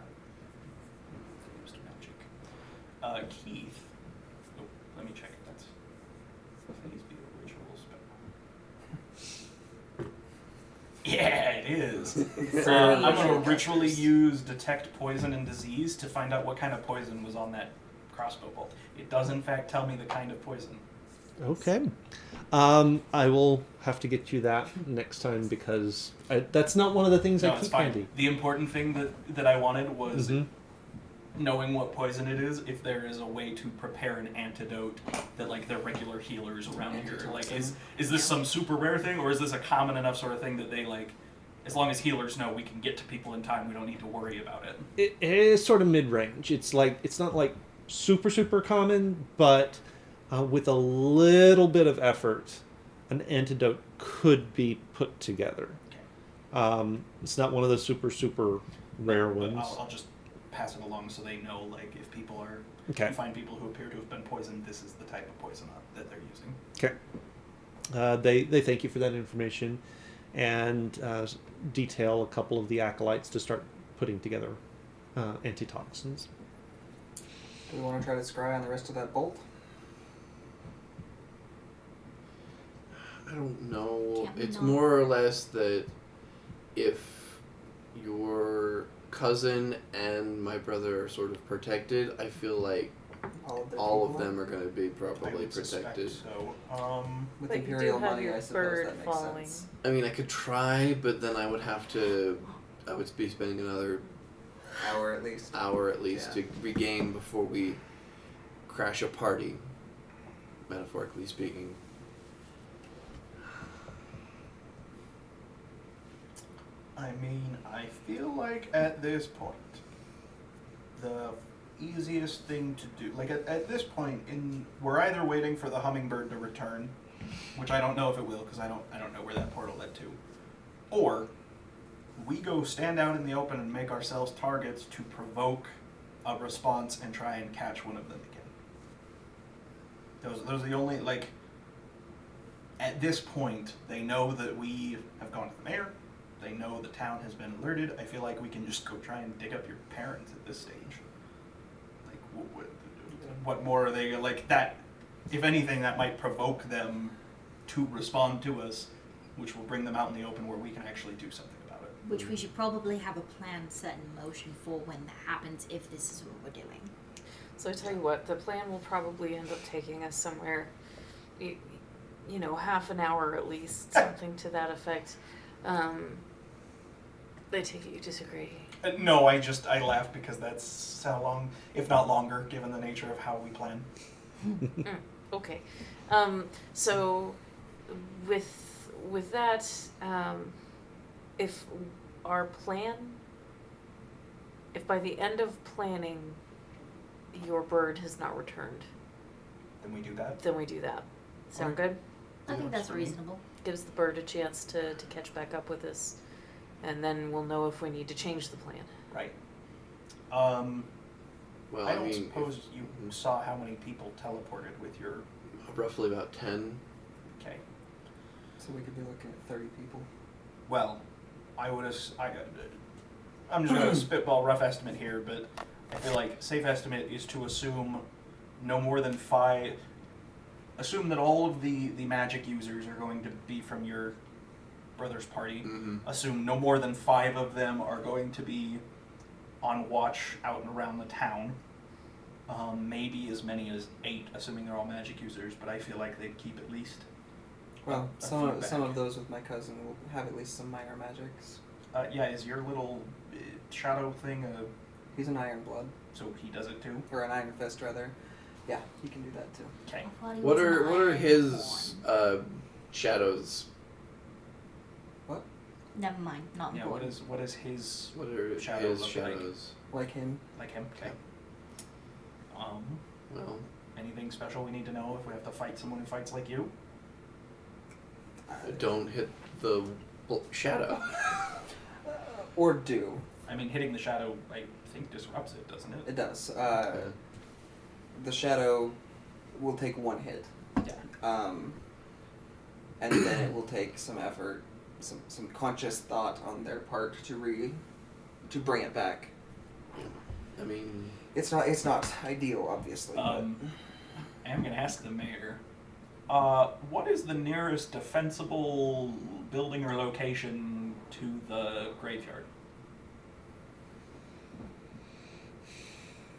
Mr. Magic. Keith. Oh, let me check if that's. Please be a ritual spell. Yeah, it is. I'm going to ritually use Detect Poison and Disease to find out what kind of poison was on that crossbow bolt. It does, in fact, tell me the kind of poison. Okay. I will have to get you that next time because that's not one of the things No, I it's keep fine. handy. The important thing that I wanted was Mhm. knowing what poison it is, if there is a way to prepare an antidote that like the regular healers around here. Like is this some super rare thing or is this a common enough sort of thing that they like as long as healers know we can get to people in time, we don't need to worry about it. It is sort of mid-range. It's not like super common, but with a little bit of effort, an antidote could be put together. Okay. It's not one of the super rare But ones. I'll just pass it along so they know like if people are Okay. you find people who appear to have been poisoned, this is the type of poison that they're using. Okay. They thank you for that information, and detail a couple of the acolytes to start putting together antitoxins. Do we want to try to scry on the rest of that bolt? I don't know. Can't we It's not? more or less that if your cousin and my brother are sort of protected, I feel like Their all of people? them are going to be I properly would suspect protected. so. With But you do Imperial have money, your I suppose bird that makes following. sense. I mean, I could try, but then I would be spending another Hour at least. hour at least Yeah. to regain before we crash a party, metaphorically speaking. I mean, I feel like at this point, the easiest thing to do, like at this point, we're either waiting for the hummingbird to return, which I don't know if it will because I don't know where that portal led to, or we go stand out in the open and make ourselves targets to provoke a response and try and catch one of them again. Those are the only, like, at this point, they know that we have gone to the mayor. They know the town has been alerted. I feel like we can just go try and dig up your parents at this stage. Like, what more are they, like, that, if anything, that might provoke them to respond to us, which will bring them out in the open where we can actually do something about it. Which we should probably have a plan set in motion for when that happens, if this is what we're doing. So I tell you what, the plan will probably end up taking us somewhere, you know, half an hour at least, something to that effect. I take it you disagree. No, I laugh because that's how long, if not longer, given the nature of how we plan. Okay. So with that, if our plan, if by the end of planning your bird has not returned, Then we do that. then we do that. Sound Okay. good? I think that's For me. reasonable. Gives the bird a chance to catch back up with us, and then we'll know if we need to change the plan. Right. Well, I I don't mean, suppose you saw how many people teleported with your. roughly about 10. Okay. So we could be looking at 30 people. Well, I'm just gonna spitball rough estimate here, but I feel like safe estimate is to assume no more than 5. Assume that all of the magic users are going to be from your brother's party. Mm-hmm. Assume no more than 5 of them are going to be on watch out and around the town. Maybe as many as 8, assuming they're all magic users, but I feel like they'd keep at least. Well, a some feedback. of those with my cousin will have at least some minor magics. Yeah, is your little shadow thing He's an Iron Blood, so he does it too? or an Iron Fist rather. Yeah, he can do that too. Okay. I thought he What was an are iron his horn. shadows? Never mind, not Yeah, important. what is his What are Shadow his look like? shadows? Like him. like him? Okay. Well, Anything special we need to know if we have to fight someone who fights like you? don't hit the shadow. Or do. I mean, hitting the shadow, I think, disrupts it, doesn't it? It does. Okay. The shadow will take 1 hit. Yeah. And then it will take some effort, some conscious thought on their part to bring it back. I mean, It's not ideal, obviously. I am going to ask the mayor. What is the nearest defensible building or location to the graveyard?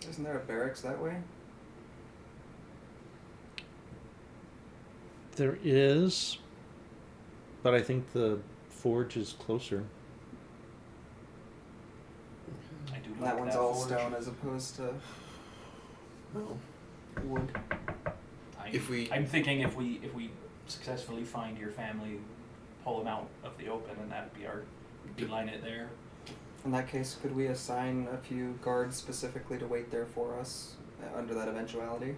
but isn't there a barracks that way? There is, but I think the forge is closer. I do like That one's all forge. stone as opposed to well, wood. I'm thinking if we successfully find your family, pull them out of the open, and that'd be our beeline it there. In that case, could we assign a few guards specifically to wait there for us under that eventuality?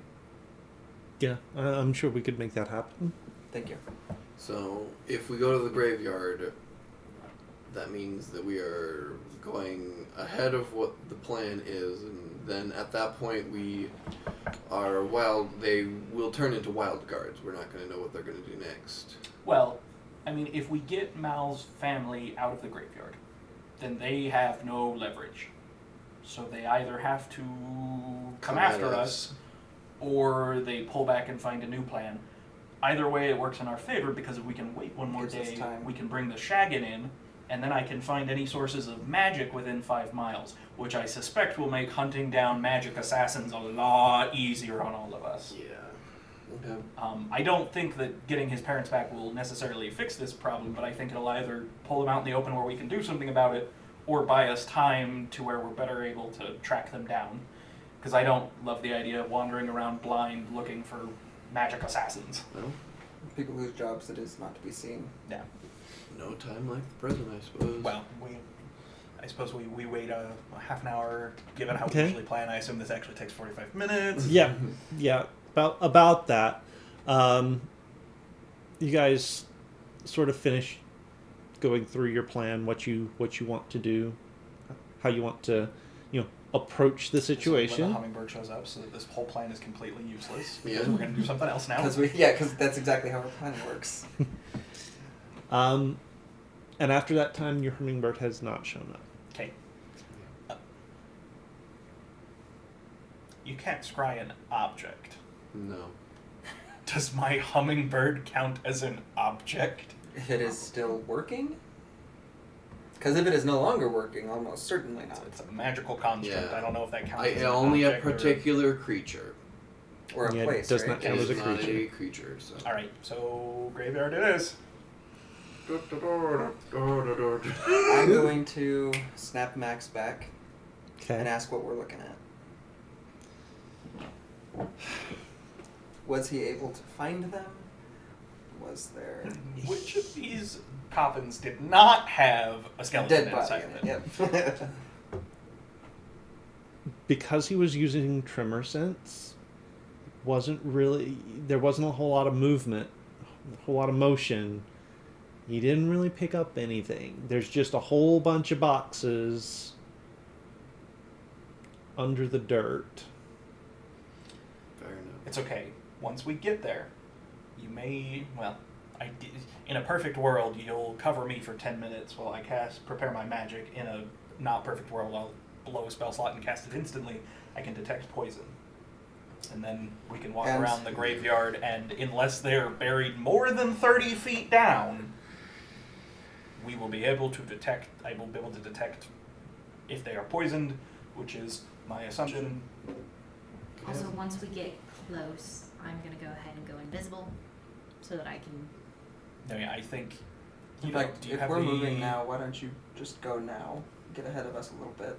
Yeah, I'm sure we could make that happen. Thank you. so if we go to the graveyard, that means that we are going ahead of what the plan is, and then at that point they will turn into wild guards. We're not going to know what they're going to do next. Well, I mean, if we get Mal's family out of the graveyard, then they have no leverage. So they either have to come at after us, or they pull back and find a new plan. Either way, it works in our favor, because if we can wait one more Gives us day, time. we can bring the Shaggin in, and then I can find any sources of magic within 5 miles, which I suspect will make hunting down magic assassins a lot easier on all of us. Yeah. Okay. I don't think that getting his parents back will necessarily fix this problem, but I think it'll either pull them out in the open where we can do something about it, or buy us time to where we're better able to track them down. Because I don't love the idea of wandering around blind looking for magic assassins. Well, People whose jobs it is not to be seen. Yeah. No time like the present, I suppose. Well, I suppose we wait a half an hour, given how we Okay. usually plan. I assume this actually takes 45 minutes. Yeah, yeah, about that. You guys sort of finish going through your plan, what you want to do, how you want to, approach the So when situation. the hummingbird shows up, so that this whole plan is completely useless. Yeah. Because we're going to do something else now. Because that's exactly how our plan works. And after that time, your hummingbird has not shown up. Okay. You can't scry an object. No. Does my hummingbird count as an object? If it is still working? Because if it is no longer working, almost certainly not. It's a magical construct. Yeah. I don't know if that counts as an Only a object or- particular creature. Or a Yeah, it place, does right? not count It as a is not creature. a creature, so. Alright, so graveyard it is. I'm going to snap Max back and Okay. ask what we're looking at. Was he able to find them? Was there Which of these coffins did not have a skeleton dead body inside in of it? it? Yep. Because he was using tremor sense, there wasn't a whole lot of movement, a whole lot of motion. He didn't really pick up anything. There's just a whole bunch of boxes under the dirt. Fair enough. It's okay. Once we get there, you may, in a perfect world, you'll cover me for 10 minutes while I prepare my magic. In a not perfect world, I'll blow a spell slot and cast it instantly. I can detect poison. And then we can walk around the graveyard, and unless they're buried more than 30 feet down, I will be able to detect if they are poisoned, which is my assumption. Also, once we get close, I'm gonna go ahead and go invisible, so that I can. No, yeah, I think. In fact, if we're moving now, why don't you just go now? Get ahead of us a little bit.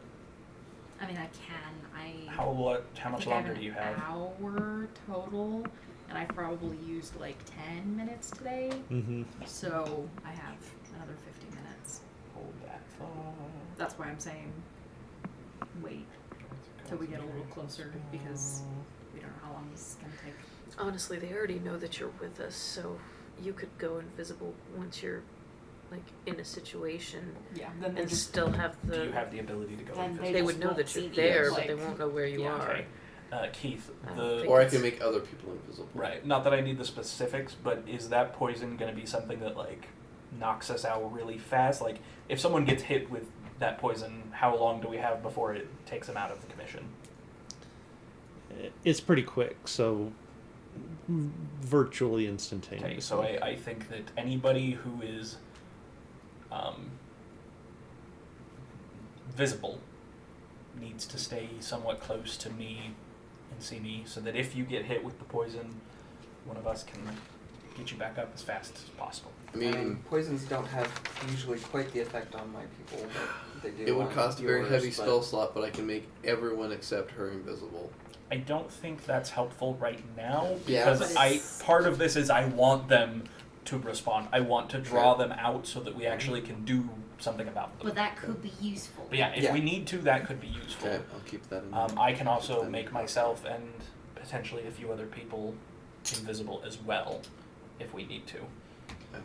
I mean, I can. How much think I longer do you have? An hour total, and I probably used like 10 minutes today, Mm-hmm. so I have another 50 minutes. Hold that thought. That's why I'm saying wait till we get a little closer, because we don't know how long this is gonna take. Honestly, they already know that you're with us, so you could go invisible once you're in a situation Yeah, then and still have Do you the. have the ability to go Then invisible? They just would know won't that you're see the there, like- but they won't know where you yeah, are. Okay. Keith, I don't think Or I it's- can make other people invisible. right, not that I need the specifics, but is that poison going to be something that knocks us out really fast? If someone gets hit with that poison, how long do we have before it takes them out of the commission? It's pretty quick, so virtually instantaneous. Okay, so I think that anybody who is visible needs to stay somewhat close to me and see me, so that if you get hit with the poison, one of us can get you back up as fast as possible. I mean, poisons don't have usually quite the effect on my people that they do. it would on cost a very yours, heavy but- spell slot, but I can make everyone except her invisible. I don't think that's helpful right now, Yeah, because but part of this is I want them to respond. I want to draw them out so that we actually can do something about them. But that could be useful. But yeah, if Yeah. we need to, that could be useful. Okay, I'll keep that in mind. I can also make myself and potentially a few other people invisible as well, if we need to. I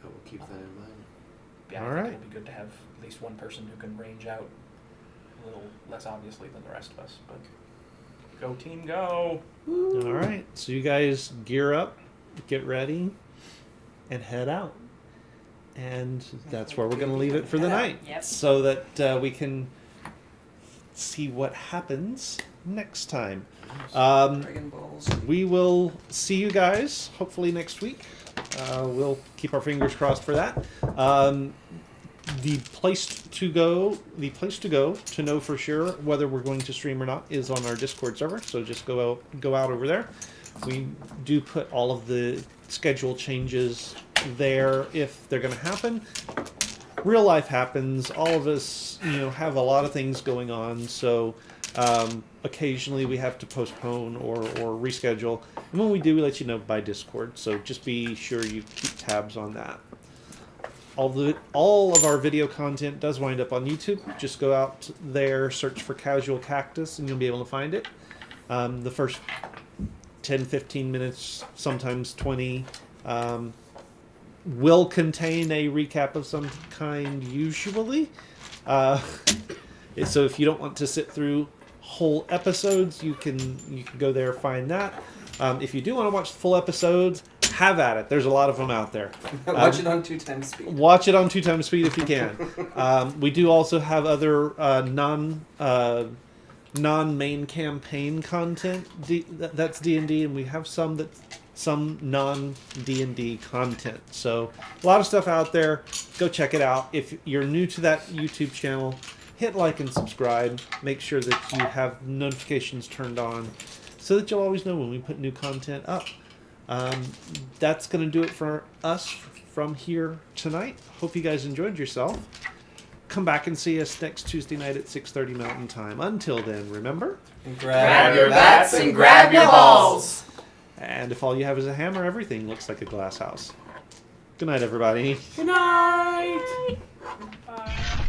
will keep that in mind. Yeah, I All think right. it'll be good to have at least one person who can range out a little less obviously than the rest of us. But go team, go! All right, so you guys gear up, get ready, and head out. And that's where we're going to leave it for the night, Yep. so that we can see what happens next time. Dragon Balls. We will see you guys hopefully next week. We'll keep our fingers crossed for that. The place to go to know for sure whether we're going to stream or not is on our Discord server. So just go out over there. We do put all of the schedule changes there if they're going to happen. Real life happens. All of us, have a lot of things going on. So occasionally we have to postpone or reschedule. And when we do, we let you know by Discord. So just be sure you keep tabs on that. all of our video content does wind up on YouTube. Just go out there, search for Casual Cactus, and you'll be able to find it. The first 10, 15 minutes, sometimes 20, will contain a recap of some kind, usually. So if you don't want to sit through whole episodes, you can go there, find that. If you do want to watch the full episodes, have at it. There's a lot of them out there. Watch it on 2x speed. Watch it on 2x speed if you can. We do also have other non-main campaign content. That's D&D, and we have some non-D&D content. So a lot of stuff out there. Go check it out. If you're new to that YouTube channel, hit like and subscribe. Make sure that you have notifications turned on so that you'll always know when we put new content up. That's going to do it for us from here tonight. Hope you guys enjoyed yourself. Come back and see us next Tuesday night at 6:30 Mountain Time. Until then, remember... Grab your bats and grab your balls. And if all you have is a hammer, everything looks like a glass house. Good night, everybody. Good night. Bye.